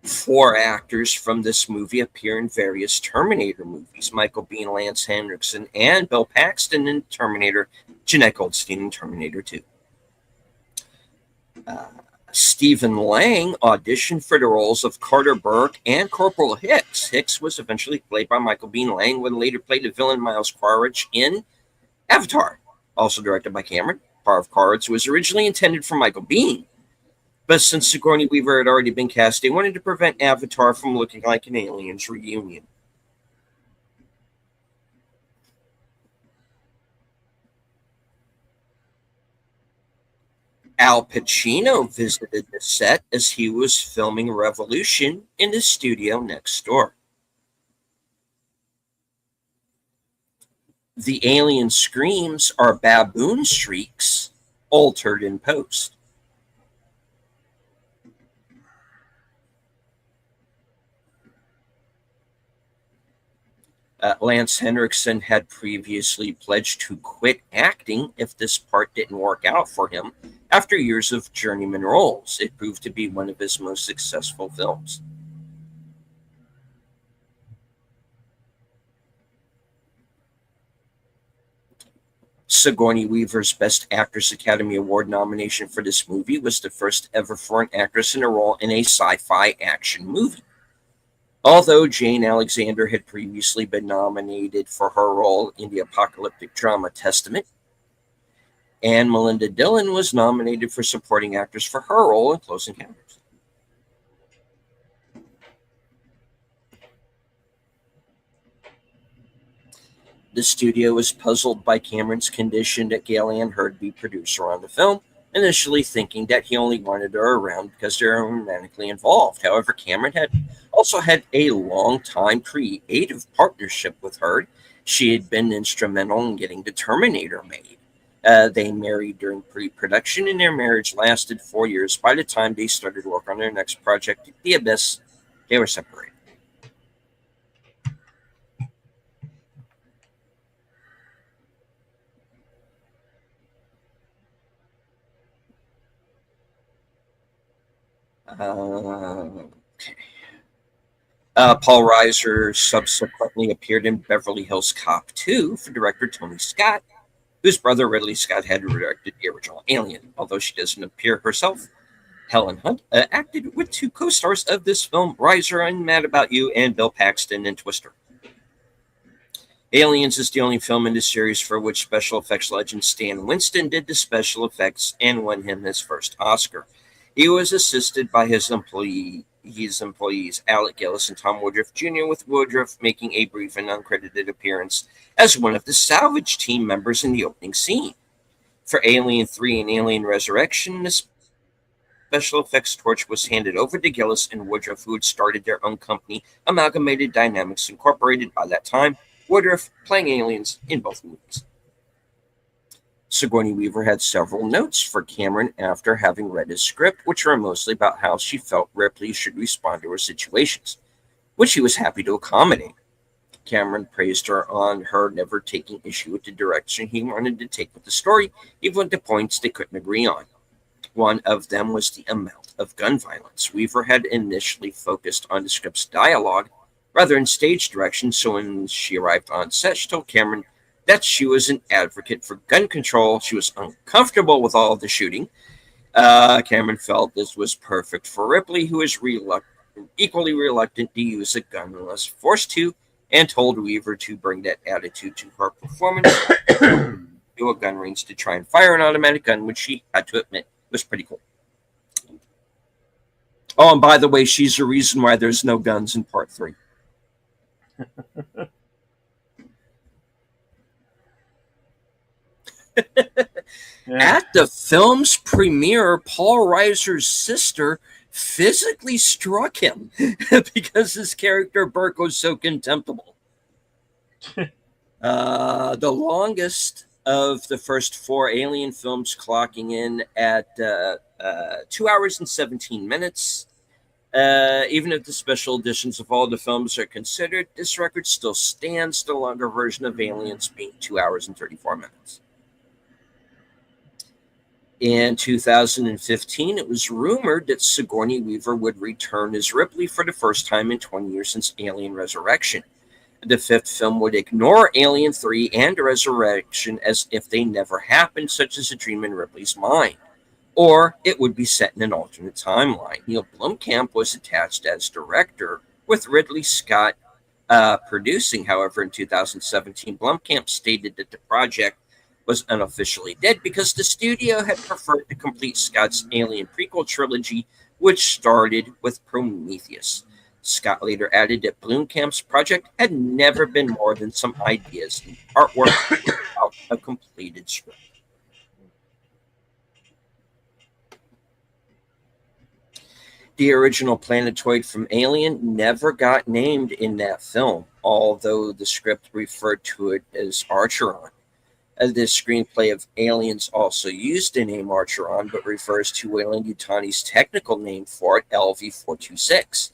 Four actors from this movie appear in various Terminator movies: Michael Biehn, Lance Henriksen, and Bill Paxton in Terminator, Jeanette Goldstein in Terminator 2. Stephen Lang auditioned for the roles of Carter Burke and Corporal Hicks. Hicks was eventually played by Michael Biehn. Lang would later play the villain Miles Quaritch in Avatar, also directed by Cameron. Par of Cards was originally intended for Michael Biehn, but since Sigourney Weaver had already been cast, they wanted to prevent Avatar from looking like an Aliens reunion. Al Pacino visited the set as he was filming Revolution in the studio next door. The alien screams are baboon shrieks altered in post. Lance Henriksen had previously pledged to quit acting if this part didn't work out for him after years of journeyman roles. It proved to be one of his most successful films. Sigourney Weaver's Best Actress Academy Award nomination for this movie was the first ever for an actress in a role in a sci-fi action movie. Although Jane Alexander had previously been nominated for her role in the apocalyptic drama Testament, and Melinda Dillon was nominated for supporting actress for her role in Close Encounters. The studio was puzzled by Cameron's condition that Gail Ann Hurd be producer on the film, initially thinking that he only wanted her around because they're romantically involved. However, Cameron had also had a long-time creative partnership with Hurd. She had been instrumental in getting the Terminator made. They married during pre-production, and their marriage lasted 4 years. By the time they started work on their next project, The Abyss, they were separated. Okay. Paul Reiser subsequently appeared in Beverly Hills Cop 2 for director Tony Scott, whose brother Ridley Scott had directed the original Alien. Although she doesn't appear herself, Helen Hunt acted with two co-stars of this film, Reiser in Mad About You and Bill Paxton in Twister. Aliens is the only film in the series for which special effects legend Stan Winston did the special effects and won him his first Oscar. He was assisted by his employees Alec Gillis and Tom Woodruff Jr., with Woodruff making a brief and uncredited appearance as one of the salvage team members in the opening scene. For Alien 3 and Alien Resurrection, the special effects torch was handed over to Gillis and Woodruff, who had started their own company, Amalgamated Dynamics Incorporated, by that time, Woodruff playing aliens in both movies. Sigourney Weaver had several notes for Cameron after having read his script, which were mostly about how she felt Ripley should respond to her situations, which he was happy to accommodate. Cameron praised her on her never taking issue with the direction he wanted to take with the story, even with the points they couldn't agree on. One of them was the amount of gun violence. Weaver had initially focused on the script's dialogue rather than stage direction, so when she arrived on set, she told Cameron that she was an advocate for gun control. She was uncomfortable with all of the shooting. Cameron felt this was perfect for Ripley, who is equally reluctant to use a gun unless forced to, and told Weaver to bring that attitude to her performance to a gun range to try and fire an automatic gun, which she had to admit was pretty cool. Oh, and by the way, she's the reason why there's no guns in part 3. At the film's premiere, Paul Reiser's sister physically struck him because his character Burke was so contemptible. The longest of the first 4 Alien films, clocking in at 2 hours and 17 minutes. Even if the special editions of all the films are considered, this record still stands, the longer version of Aliens being 2 hours and 34 minutes. In 2015, it was rumored that Sigourney Weaver would return as Ripley for the first time in 20 years since Alien Resurrection. The 5th film would ignore Alien 3 and Resurrection as if they never happened, such as a dream in Ripley's mind. Or it would be set in an alternate timeline. Neil Blomkamp was attached as director, with Ridley Scott producing. However, in 2017, Blomkamp stated that the project was unofficially dead because the studio had preferred to complete Scott's Alien prequel trilogy, which started with Prometheus. Scott later added that Blomkamp's project had never been more than some ideas and artwork without a completed script. The original planetoid from Alien never got named in that film, although the script referred to it as Archeron. The screenplay of Aliens also used the name Archeron, but refers to Weyland-Yutani's technical name for it, LV-426.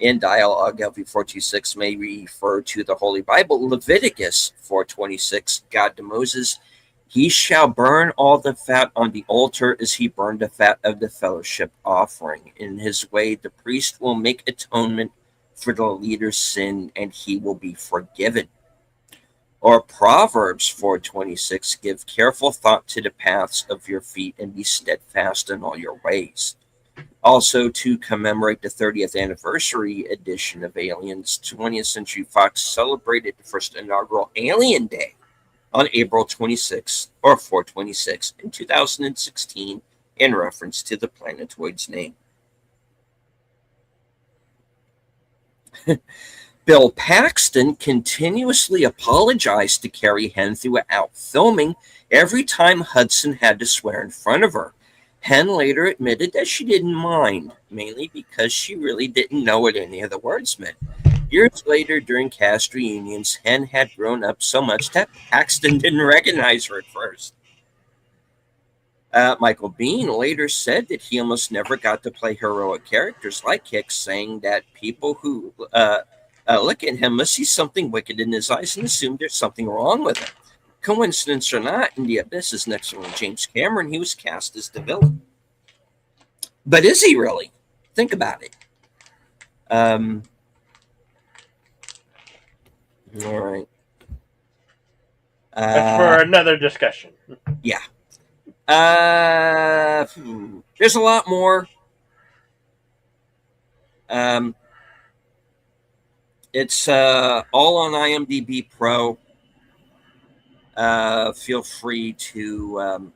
In dialogue, LV-426 may refer to the Holy Bible. Leviticus 4:26, God to Moses, he shall burn all the fat on the altar as he burned the fat of the fellowship offering. In his way, the priest will make atonement for the leader's sin, and he will be forgiven. Or Proverbs 4:26, give careful thought to the paths of your feet and be steadfast in all your ways. Also, to commemorate the 30th anniversary edition of Aliens, 20th Century Fox celebrated the first inaugural Alien Day on April 26, or 4/26, in 2016, in reference to the planetoid's name. Bill Paxton continuously apologized to Carrie Henn throughout filming every time Hudson had to swear in front of her. Henn later admitted that she didn't mind, mainly because she really didn't know what any of the words meant. Years later, during cast reunions, Henn had grown up so much that Paxton didn't recognize her at first. Michael Biehn later said that he almost never got to play heroic characters like Hicks, saying that people who look at him must see something wicked in his eyes and assume there's something wrong with him. Coincidence or not, in The Abyss is next one with James Cameron, he was cast as the villain. But is he really? Think about it. All right. That's for another discussion. Yeah. There's a lot more. It's all on IMDb Pro. Feel free to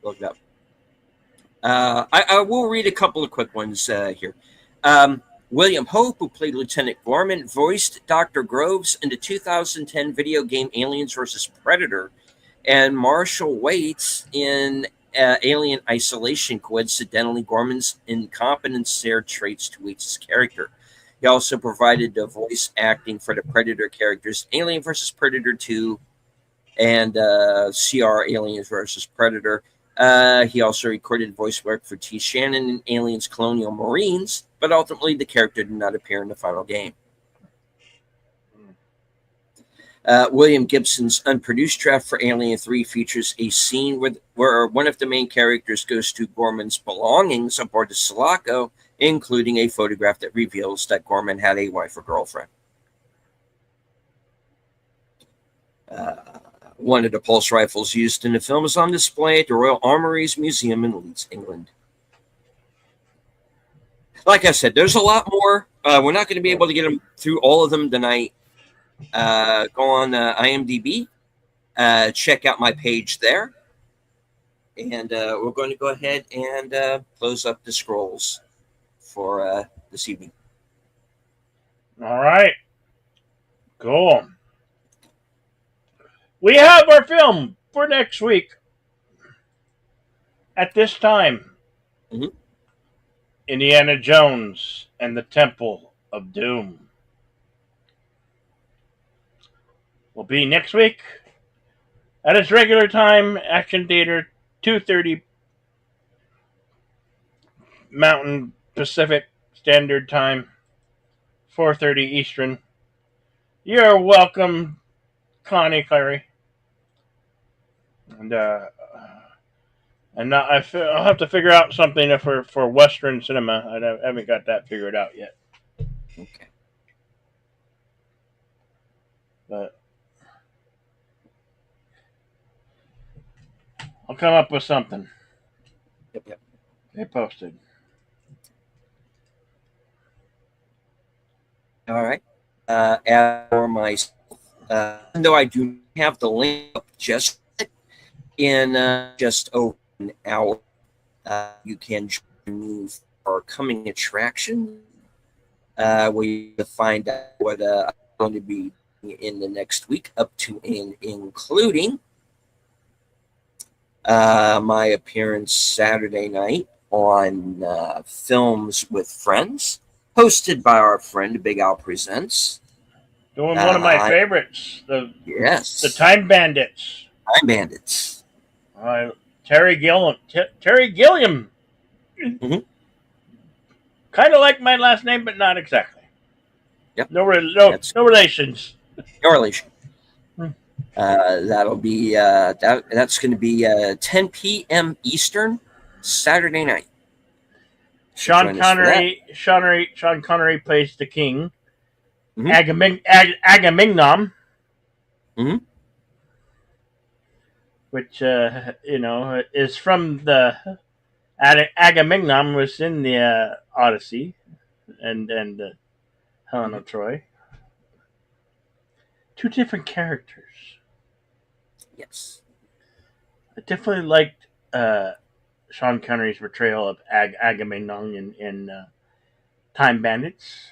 look it up. I will read a couple of quick ones here. William Hope, who played Lieutenant Gorman, voiced Dr. Groves in the 2010 video game Aliens vs. Predator, and Marshall Waits in Alien Isolation. Coincidentally, Gorman's incompetence there traits to Waits' character. He also provided the voice acting for the Predator characters Alien vs. Predator 2 and CR Aliens vs. Predator. He also recorded voice work for T. Shannon in Aliens Colonial Marines, but ultimately the character did not appear in the final game. William Gibson's unproduced draft for Alien 3 features a scene where one of the main characters goes to Gorman's belongings aboard the Sulaco, including a photograph that reveals that Gorman had a wife or girlfriend. One of the pulse rifles used in the film is on display at the Royal Armouries Museum in Leeds, England. Like I said, there's a lot more. We're not going to be able to get them through all of them tonight. Go on IMDb, check out my page there, and we're going to go ahead and close up the scrolls for this evening. All right. Cool. We have our film for next week. At this time, Indiana Jones and the Temple of Doom will be next week at its regular time, Action Theater, 2:30 Mountain Pacific Standard Time, 4:30 Eastern. You're welcome, Connie Clary. And I'll have to figure out something for Western cinema. I haven't got that figured out yet. Okay. But I'll come up with something. Yep. They posted. All right. As for myself, Even though I do not have the link up just yet, in just over an hour, you can join me for our coming attraction, where you can find out what I'm going to be doing in the next week, up to and including my appearance Saturday night on Films with Friends, hosted by our friend Big Al Presents. Doing one of my favorites, yes, the Time Bandits. Time Bandits. Terry Gilliam. Terry Gilliam. Mm-hmm. Kind of like my last name, but not exactly. Yep. No relations. No relation. That'll be that's going to be 10 p.m. Eastern, Saturday night. Sean Connery plays the king. Mm-hmm. Agamemnon. Mm-hmm. Which is from the Agamemnon was in the Odyssey and Helen of Troy. Two different characters. Yes. I definitely liked Sean Connery's portrayal of Agamemnon in Time Bandits.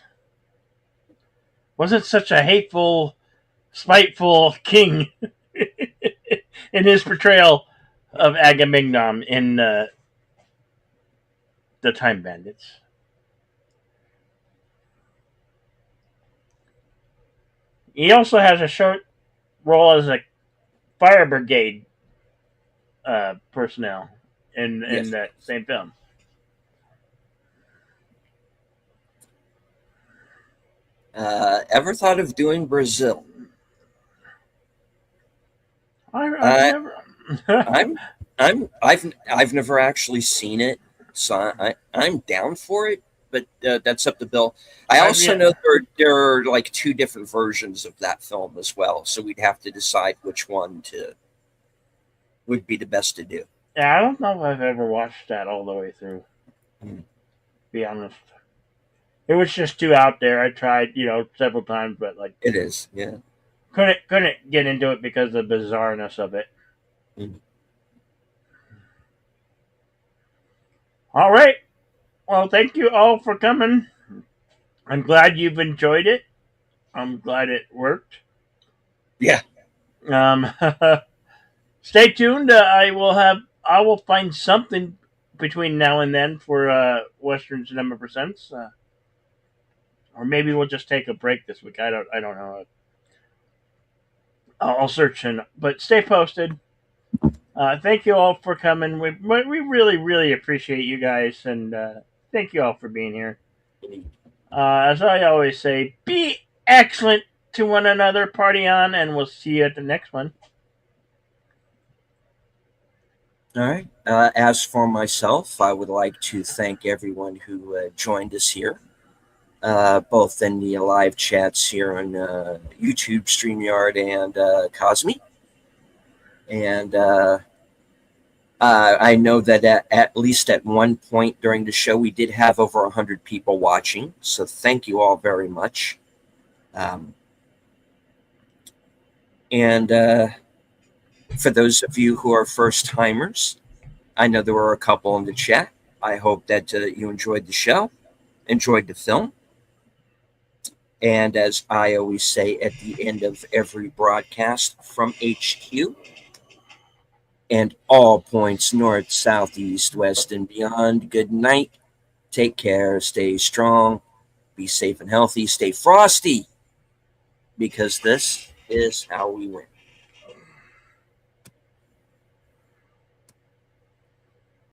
Wasn't such a hateful, spiteful king in his portrayal of Agamemnon in the Time Bandits. He also has a short role as a fire brigade personnel in that same film. Ever thought of doing Brazil? I've never actually seen it, so I'm down for it. But that's up to Bill. I also know there are like two different versions of that film as well, so we'd have to decide which one would be the best to do. Yeah, I don't know if I've ever watched that all the way through. To be honest, it was just too out there. I tried, several times, but like it is, yeah. Couldn't get into it because of the bizarreness of it. All right. Well, thank you all for coming. I'm glad you've enjoyed it. I'm glad it worked. Yeah. Stay tuned. I will find something between now and then for Western Cinema Presents. Or maybe we'll just take a break this week. I don't know. I'll search but stay posted. Thank you all for coming. We really, really appreciate you guys, and thank you all for being here. As I always say, be excellent to one another, party on, and we'll see you at the next one. All right. As for myself, I would like to thank everyone who joined us here, both in the live chats here on YouTube, StreamYard, and Cosme. And I know that at least at one point during the show, we did have over 100 people watching. So thank you all very much. And for those of you who are first timers, I know there were a couple in the chat. I hope that you enjoyed the show, enjoyed the film. And as I always say at the end of every broadcast from HQ, and all points north, south, east, west, and beyond, good night. Take care. Stay strong. Be safe and healthy. Stay frosty, because this is how we win.